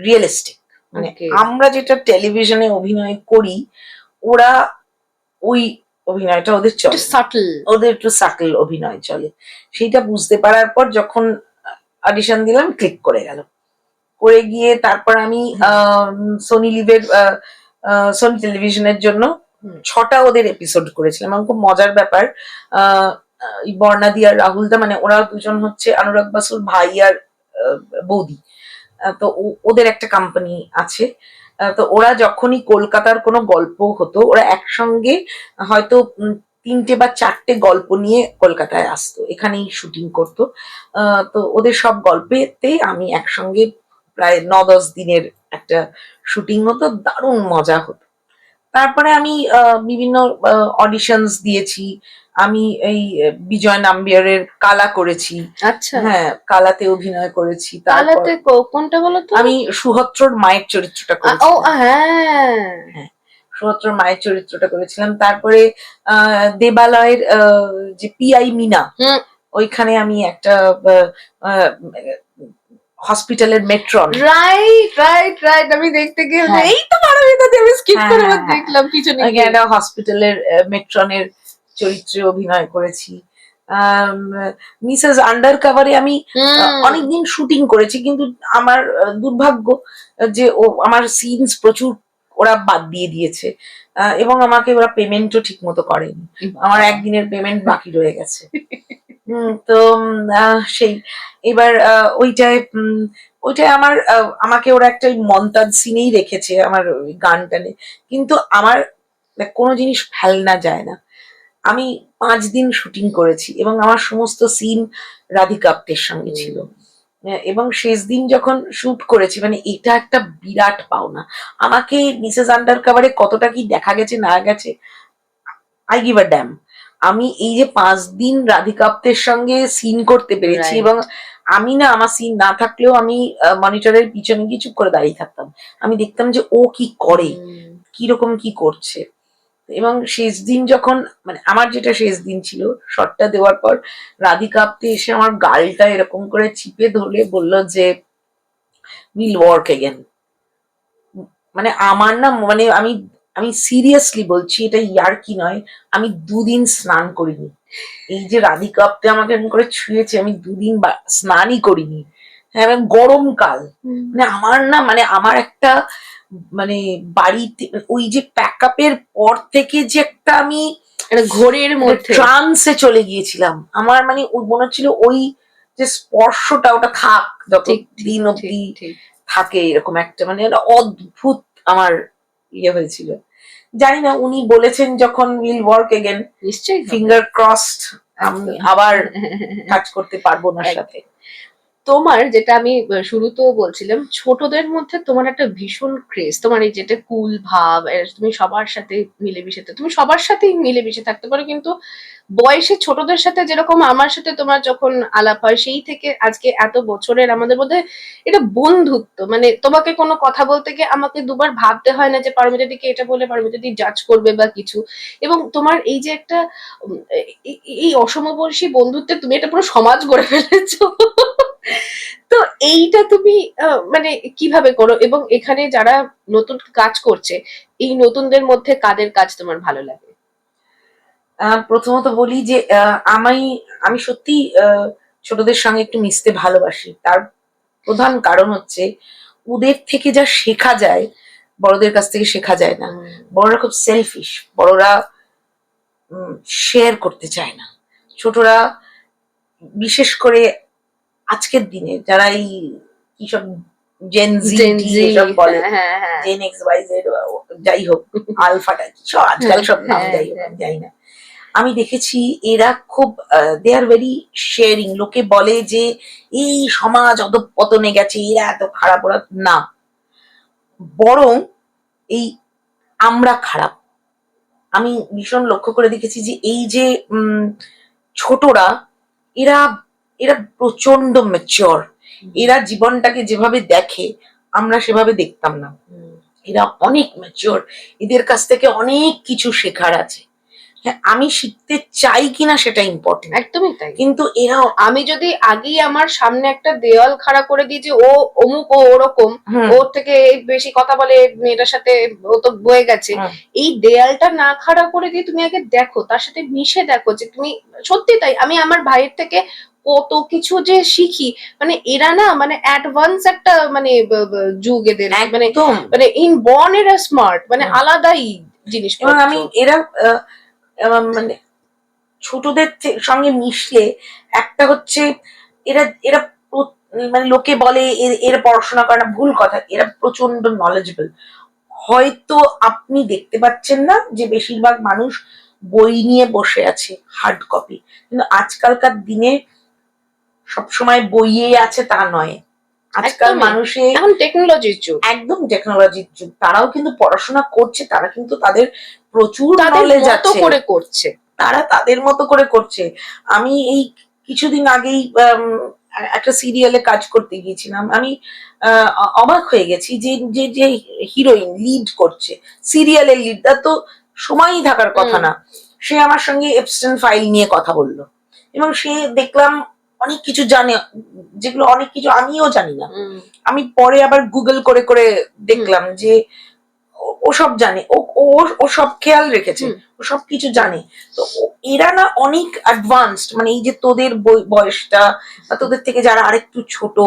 রিয়েলিস্টিক, মানে Okay. আমরা যেটা টেলিভিশনে অভিনয় করি, ওরা ওই অভিনয়টা ওদের চলে, সাটল। ওদের একটু সাটল অভিনয় চলে। সেইটা বুঝতে পারার পর যখন অডিশন দিলাম, ক্লিক করে গেল। করে গিয়ে তারপর আমি সোনি লিভের সোনি টেলিভিশনের জন্য 6টা ওদের এপিসোড করেছিলাম, এবং খুব মজার ব্যাপার, বর্ণাদি আর রাহুলদা, মানে ওরা দুজন হচ্ছে অনুরাগ বাসুর ভাই আর বৌদি। তো ওদের একটা কোম্পানি আছে। তো ওরা যখনই কলকাতার কোনো গল্প হতো, ওরা একসঙ্গে হয়তো 3টে বা 4টে গল্প নিয়ে কলকাতায় আসতো, এখানেই শুটিং করতো। তো ওদের সব গল্পেতে আমি একসঙ্গে প্রায় 9-10 দিনের একটা শুটিং হতো, দারুণ মজা হতো। তারপরে আমি বিভিন্ন অডিশনস দিয়েছি। আমি এই বিজয় নাম্বিয়ারের কালা করেছি। আচ্ছা। হ্যাঁ, কালাতে অভিনয় করেছি। তারপর কালাতে কোনটা বলো তো? আমি সুহত্রর মায়ের চরিত্রটা ও করেছি। হ্যাঁ। সুহত্রর মায়ের চরিত্রটা করেছিলাম। তারপরে দেবালয়ের যে পিআই মিনা, ওইখানে আমি একটা হসপিটালের মেট্রন। রাইট আমি দেখতে গিয়ে এই তো পারমিতাতে আমি স্কিপ করে দেখলাম পিছনে গিয়ে। একটা হসপিটালের মেট্রনের চরিত্রে অভিনয় করেছি। মিসেস আন্ডার কাভারে আমি অনেকদিন শুটিং করেছি, কিন্তু আমার দুর্ভাগ্য যে আমার সিনস প্রচুর ওরা বাদ দিয়ে দিয়েছে, এবং আমাকে ওরা পেমেন্টও ঠিক মতো করেনি। আমার একদিনের পেমেন্ট বাকি রয়ে গেছে। তো সেই এবার ওইটায় আমাকে ওরা একটা মন্তাজ সিনেই রেখেছে আমার ওই গান টানে, কিন্তু আমার কোনো জিনিস ফেলনা যায় না। আমি 5 দিন শুটিং করেছি, এবং আমার সমস্ত সিন রাধিকা আপ্তের সঙ্গে ছিল। এবং শেষ দিন যখন শুট করেছি, মানে এটা একটা বিরাট পাওনা। আমাকে মিসেস আন্ডার কাভারে কতটা কি দেখা গেছে না গেছে, আই গিভ আ ড্যাম। আমি এই যে 5 দিন রাধিকা আপ্তের সঙ্গে সিন করতে পেরেছি, এবং আমি না, আমার সিন না থাকলেও আমি মনিটরের পিছনে গিয়ে চুপ করে দাঁড়িয়ে থাকতাম। আমি দেখতাম যে ও কি করে, কিরকম কি করছে। এবং শেষ দিন যখন, মানে আমার যেটা শেষ দিন ছিল, শটটা দেওয়ার পর রাধিকা আপ্তে এসে আমার গালটা এরকম করে চিপে ধরে বলল যে উইল ওয়ার্ক এগেন। মানে আমার না, মানে আমি আমি সিরিয়াসলি বলছি, এটা ইয়ার্কি নয়, আমি 2 দিন স্নান করিনি। এই যে রাধিকা আপ্তে আমাকে এরকম করে ছুঁয়েছে, আমি 2 দিন স্নানই করিনি। হ্যাঁ, গরমকাল। মানে আমার না, মানে আমার একটা, মানে বাড়িতে ওই যে প্যাক আপের পর থেকে যে একটা আমি ঘোরের মধ্যে ট্রান্সে চলে গিয়েছিলাম। আমার মানে মনে হচ্ছিল ওই যে স্পর্শটা ওটা থাক যত দিন অব্দি থাকে, এরকম একটা মানে একটা অদ্ভুত আমার ইয়ে হয়েছিল। জানি না, উনি বলেছেন যখন উইল ওয়ার্ক এগেন, নিশ্চয়ই ফিঙ্গার ক্রসড আমি আবার কাজ করতে পারবো ওনার সাথে। তোমার যেটা আমি শুরুতেও বলছিলাম, ছোটদের মধ্যে তোমার একটা ভীষণ ক্রেজ, তোমার এই যেটা কুল ভাব, তুমি সবার সাথে মিলেমিশে, তুমি সবার সাথেই মিলেমিশে থাকতে পারো, কিন্তু বয়সে ছোটদের সাথে যেরকম আমার সাথে তোমার যখন আলাপ হয়, সেই থেকে আজকে এত বছরের আমাদের মধ্যে এটা বন্ধুত্ব, মানে তোমাকে কোনো কথা বলতে গিয়ে আমাকে দুবার ভাবতে হয় না যে পারমিতাদিকে এটা বলে পারমিতাদি জাজ করবে বা কিছু। এবং তোমার এই যে একটা এই অসমবয়সী বন্ধুত্বের তুমি এটা পুরো সমাজ গড়ে ফেলেছো। তো এইটা তুমি মানে কিভাবে করো, এবং এখানে যারা নতুন কাজ করছে, এই নতুনদের মধ্যে কাদের কাজ তোমার ভালো লাগে? প্রথমত বলি যে আমি সত্যি ছোটদের সঙ্গে একটু মিশতে ভালোবাসি। তার প্রধান কারণ হচ্ছে ওদের থেকে যা শেখা যায় বড়দের কাছ থেকে শেখা যায় না। বড়রা খুব সেলফিশ, বড়রা শেয়ার করতে চায় না। ছোটরা, বিশেষ করে আজকের দিনে যারা এই কি সব জেনজি এসব বলে, জেন এক্স ওয়াই জেড যাই হোক, আলফাটা কি সব আজকাল সব নাম যাই হোক যাই না, আমি দেখেছি এরা খুব দে আর ভেরি শেয়ারিং। লোকে বলে যে এই সমাজ অধঃপতনে গেছে, এরা এত খারাপ, ওরা না, বরং এই আমরা খারাপ। আমি ভীষণ লক্ষ্য করে দেখেছি যে এই যে ছোটরা, এরা এরা প্রচন্ড ম্যাচিওর। এরা জীবনটাকে যেভাবে দেখে আমরা সেভাবে দেখতাম না। এরা অনেক ম্যাচিওর, এদের কাছ থেকে অনেক কিছু শেখার আছে। হ্যাঁ, আমি শিখতে চাই কিনা সেটা ইম্পর্টেন্ট, একদমই তাই। কিন্তু এরা, আমি যদি আগেই আমার সামনে একটা দেওয়াল খাড়া করে দিই যে ও অমুক, ও ওরকম, ওর থেকে বেশি কথা বলে, মেয়েটার সাথে ও তো বয়ে গেছে, এই দেয়ালটা না খাড়া করে দিয়ে তুমি আগে দেখো, তার সাথে মিশে দেখো যে তুমি সত্যি তাই। আমি আমার ভাইয়ের থেকে কত কিছু যে শিখি, মানে এরা না মানে অ্যাডভান্স একটা মানে যুগ এদের, মানে মানে ইন বর্ন এরা স্মার্ট, মানে আলাদাই জিনিস। এবং আমি এরা মানে ছোটদের সঙ্গে মিশলে একটা হচ্ছে এরা এরা মানে লোকে বলে এরা পড়াশোনা করে না, ভুল কথা, এরা প্রচন্ড নলেজেবল। হয়তো আপনি দেখতে পাচ্ছেন না যে বেশিরভাগ মানুষ বই নিয়ে বসে আছে, হার্ড কপি, কিন্তু আজকালকার দিনে সবসময় বইয়ে আছে তা নয়। আজকাল মানুষের এখন টেকনোলজির যুগ, একদম টেকনোলজির যুগ। তারাও কিন্তু পড়াশোনা করছে, তারা কিন্তু তাদের প্রচুর নলেজ আছে করে করছে, তারা তাদের মতো করে করছে। আমি এই কিছুদিন আগেই একটা সিরিয়ালে কাজ করতে গিয়েছিলাম, আমি অবাক হয়ে গেছি যে যে যে হিরোইন লিড করছে সিরিয়ালের লিডটা তো সময়ই থাকার কথা না, সে আমার সঙ্গে এপস্টেন ফাইল নিয়ে কথা বললো, এবং সে দেখলাম অনেক কিছু জানে, যেগুলো অনেক কিছু আমিও জানি না। আমি পরে আবার গুগল করে করে দেখলাম যে ও সব জানে, ও সব খেয়াল রেখেছে, ও সব কিছু জানে। তো এরা না অনেক অ্যাডভান্সড, মানে এই যে তোদের বয়সটা বা তোদের থেকে যারা আরেকটু ছোট,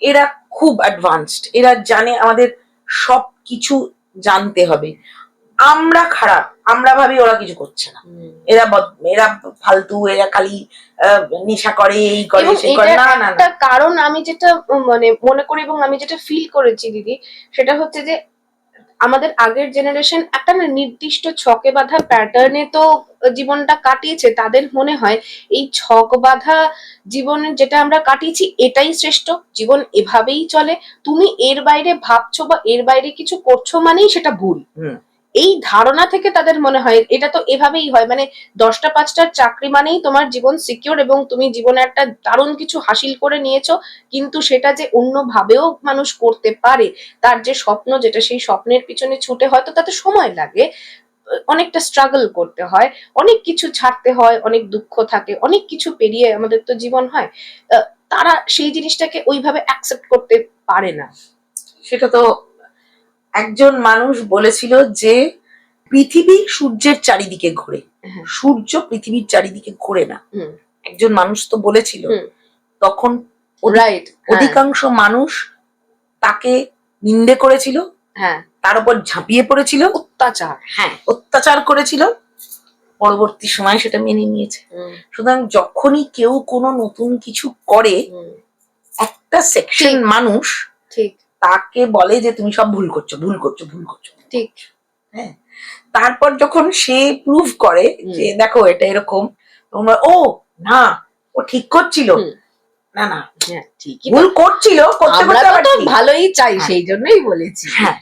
এরা খুব অ্যাডভান্সড, এরা জানে আমাদের সব কিছু জানতে হবে। আমরা খারাপ, আমরা ভাবি ওরা কিছু করছে না, এরা এরা ফালতু, এরা খালি নেশা করে, এই করে সেই করে। না না না, কারণ আমি যেটা মানে মনে করি এবং আমি যেটা ফিল করেছি দিদি, সেটা হচ্ছে যে আমাদের আগের জেনারেশন একটা নির্দিষ্ট ছকে বাঁধা প্যাটার্নে তো জীবনটা কাটিয়েছে। তাদের মনে হয় এই ছক বাঁধা জীবনের যেটা আমরা কাটিয়েছি এটাই শ্রেষ্ঠ, জীবন এভাবেই চলে, তুমি এর বাইরে ভাবছো বা এর বাইরে কিছু করছো মানেই সেটা ভুল। এই ধারণা থেকে তাদের মনে হয় এটা তো এভাবেই হয়, মানে 10টা 5টার চাকরি মানেই তোমার জীবন সিকিউর এবং তুমি জীবনে একটা দারুণ কিছু হাসিল করে নিয়েছো। কিন্তু সেটা যে অন্য ভাবেও মানুষ করতে পারে, তার যে স্বপ্ন, যেটা সেই স্বপ্নের পিছনে ছুটে হয়তো তাতে সময় লাগে, অনেকটা স্ট্রাগল করতে হয়, অনেক কিছু ছাড়তে হয়, অনেক দুঃখ থাকে, অনেক কিছু পেরিয়ে আমাদের তো জীবন হয়, তারা সেই জিনিসটাকে ওইভাবে অ্যাকসেপ্ট করতে পারে না। সেটা তো একজন মানুষ বলেছিল যে পৃথিবী সূর্যের চারিদিকে ঘোরে, সূর্য পৃথিবীর চারিদিকে ঘোরে না। একজন মানুষ তো বলেছিল, তখন অধিকাংশ মানুষ তাকে নিন্দে করেছিল, তার উপর ঝাঁপিয়ে পড়েছিল, অত্যাচার করেছিল, পরবর্তী সময় সেটা মেনে নিয়েছে। সুতরাং যখনই কেউ কোনো নতুন কিছু করে, একটা সেকশন মানুষ তাকে বলে যে তুমি সব ভুল করছো, ভুল করছো, ভুল করছো, ঠিক। হ্যাঁ, তারপর যখন সে প্রুভ করে যে দেখো এটা এরকম, তোমরা ও না, ও ঠিক করছিল, না না ঠিকই ভুল করছিল, করতে করতে আবার ভালোই চাই, সেই জন্যই বলেছি। হ্যাঁ,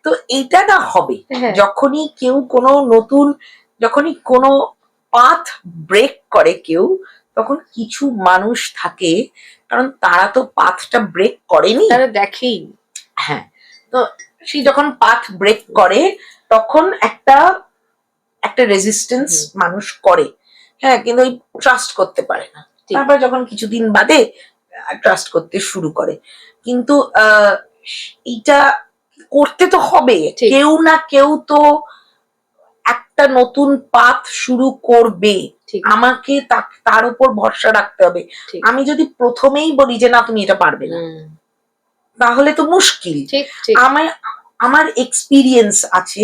তো এইটা না হবে যখনই কেউ কোনো নতুন, যখনই কোনো পাথ ব্রেক করে কেউ, তখন কিছু মানুষ থাকে, কারণ তারা তো পাথটা ব্রেক করেনি, তারা দেখেই। হ্যাঁ, তো সে যখন পাথ ব্রেক করে তখন একটা রেজিস্ট্যান্স মানুষ করে, হ্যাঁ, কিন্তু ওই ট্রাস্ট করতে পারে না। তারপর যখন কিছুদিন বাদে ট্রাস্ট করতে শুরু করে, কিন্তু এটা করতে তো হবে, কেউ না কেউ তো একটা নতুন পাথ শুরু করবে, আমাকে তার উপর ভরসা রাখতে হবে। আমি যদি প্রথমেই বলি যে না তুমি এটা পারবে না, তাহলে তো মুশকিল। ঠিক ঠিক। আমার আমার এক্সপিরিয়েন্স আছে,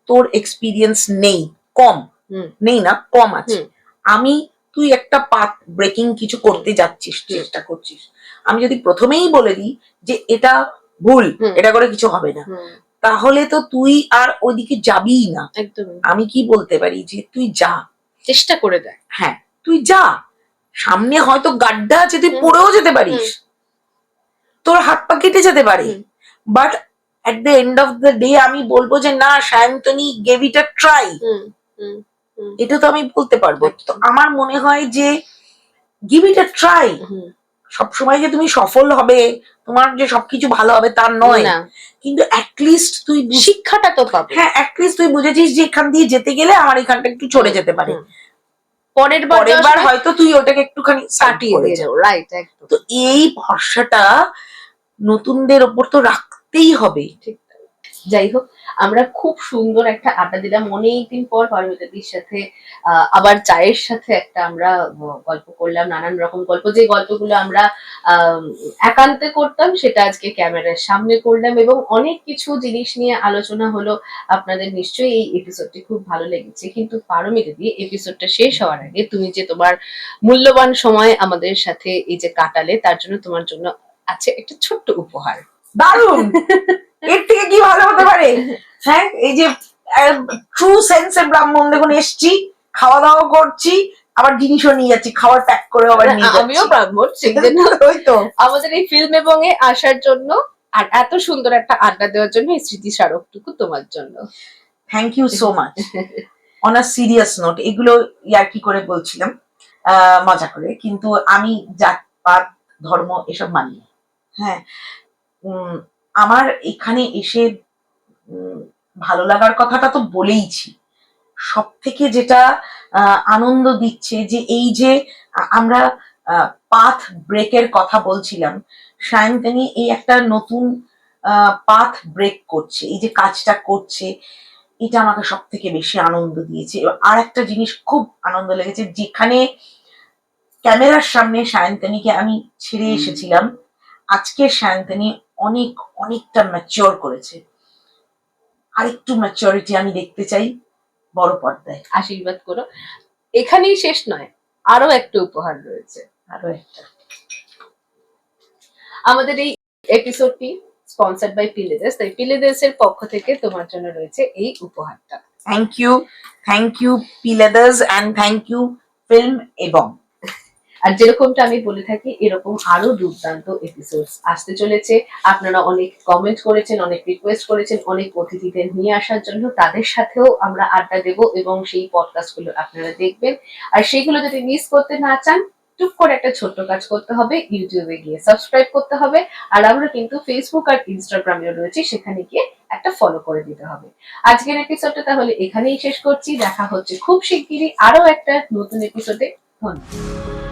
তোর এক্সপিরিয়েন্স নেই, কম। হুম নেই না, কম আছে। হুম আমি, তুই একটা পাথ ব্রেকিং কিছু করতে যাচ্ছিস, হুম। চেষ্টা করছিস, আমি যদি প্রথমেই বলে দিই যে এটা ভুল, হুম। এটা করে কিছু হবে না, হুম, তাহলে তো তুই আর ওইদিকে যাবিই না। একদমই। আমি কি বলতে পারি যে তুই যা, চেষ্টা করে দেখ। হ্যাঁ তুই যা, সামনে হয়তো গাড্ডা আছে, তুই হুম, পড়েও যেতে পারিস, তোর হাত পা কেটে যেতে পারে, hmm, but at the end of the day আমি বলবো যে না, Sayantani gave it a try. Hmm, hmm, hmm, এটা তো আমি বলতে পারবো। তো একদম। আমার মনে হয় যে গিভ ইট আ ট্রাই। হুম, সবসময় যে তুমি সফল হবে, তোমার যে সবকিছু ভালো হবে তার নয়, না, কিন্তু অ্যাটলিস্ট তুই শিক্ষাটা তো পাবে। হ্যাঁ অ্যাটলিস্ট তুই বুঝেছিস যে এখান দিয়ে যেতে গেলে আমার এখানটা একটু চড়ে যেতে পারে, হুম, পরের বার পরের যাওয়ার বার সময় হয়তো তুই ওটাকে একটুখানি সাইড কাটিয়ে করে দিয়ে যা। যাও, রাইট, একদম তো এই ভরসাটা নতুনদের ওপর তো রাখতেই হবে। ঠিক। যাই হোক, আমরা খুব সুন্দর একটা আড্ডা দিলাম অনেকদিন পর পারমিতাদির সাথে। আবার চায়ের সাথে একটা আমরা গল্প করলাম, নানান রকম গল্প, যে গল্পগুলো আমরা আহ, একান্তে করতাম সেটা আজকে ক্যামেরার সামনে করলাম, এবং অনেক কিছু জিনিস নিয়ে আলোচনা হলো। আপনাদের নিশ্চয়ই এই এপিসোডটি খুব ভালো লেগেছে, কিন্তু পারমিতাদি, এপিসোডটা শেষ হওয়ার আগে তুমি যে তোমার মূল্যবান সময় আমাদের সাথে এই যে কাটালে, তার জন্য তোমার জন্য আছে একটা ছোট্ট উপহার। দারুণ, এর থেকে কি ভালো হতে পারে? হ্যাঁ, এই যে ট্রু সেন্সে ব্রাহ্মণ দেখুন এসছি, খাওয়া দাওয়া করছি, আবার জিনিসও নিয়ে যাচ্ছি, খাবার প্যাক করে আবার নিয়ে যাচ্ছি। আমিও ব্রাহ্মণ, সেই জন্য ওই তো আমাদের এই ফিল্ম এবং এ আসার জন্য আর এত সুন্দর একটা আড্ডা দেওয়ার জন্য এই স্মৃতি স্মারকটুকু তোমার জন্য। Thank you so much. On a serious note, এগুলো ইয়ার্কি করে বলছিলাম, মজা করে, কিন্তু আমি জাতপাত ধর্ম এসব মানি না। হ্যাঁ, উম, আমার এখানে এসে উম, ভালো লাগার কথাটা তো বলেইছি। সব থেকে যেটা আনন্দ দিচ্ছে যে এই যে আমরা পাথ ব্রেকের কথা বলছিলাম, সায়ন্তনী এই একটা নতুন পাথ ব্রেক করছে, এই যে কাজটা করছে, এটা আমাকে সব থেকে বেশি আনন্দ দিয়েছে। এবার আর একটা জিনিস খুব আনন্দ লেগেছে, যেখানে ক্যামেরার সামনে সায়ন্তনীকে আমি ছেড়ে এসেছিলাম, আজকে সায়ন্তনী অনেক অনেকটা ম্যাচিওর করেছে। আরেকটু ম্যাচিওরিটি আমি দেখতে চাই বড় পর্দায়। আশীর্বাদ করো। এখানেই শেষ নয়, আরো একটা উপহার রয়েছে। আরো একটা। আমাদের এই এপিসোডটি স্পন্সর্ড বাই পিলেদেস, তাই পিলেদেসের পক্ষ থেকে তোমার জন্য রয়েছে এই উপহারটা। থ্যাংক ইউ পিলেদার্স, অ্যান্ড থ্যাংক ইউ ফিল্ম এবং। আর যেরকমটা আমি বলে থাকি, এরকম আরো দুর্দান্ত এপিসোডস আসতে চলেছে। আপনারা অনেক কমেন্ট করেছেন, অনেক রিকোয়েস্ট করেছেন অনেক অতিথিদের নিয়ে আসার জন্য, তাদের সাথেও আমরা আড্ডা দেব এবং সেই পডকাস্ট গুলো আপনারা দেখবেন। আর সেইগুলো যদি মিস করতে না চান, টুক করে একটা ছোট্ট কাজ করতে হবে, ইউটিউবে গিয়ে সাবস্ক্রাইব করতে হবে। আর আমরা কিন্তু ফেসবুক আর ইনস্টাগ্রামেও রয়েছি, সেখানে গিয়ে একটা ফলো করে দিতে হবে। আজকের এপিসোডটা তাহলে এখানেই শেষ করছি, দেখা হচ্ছে খুব শিগগিরই আরো একটা নতুন এপিসোডে। ধন্যবাদ।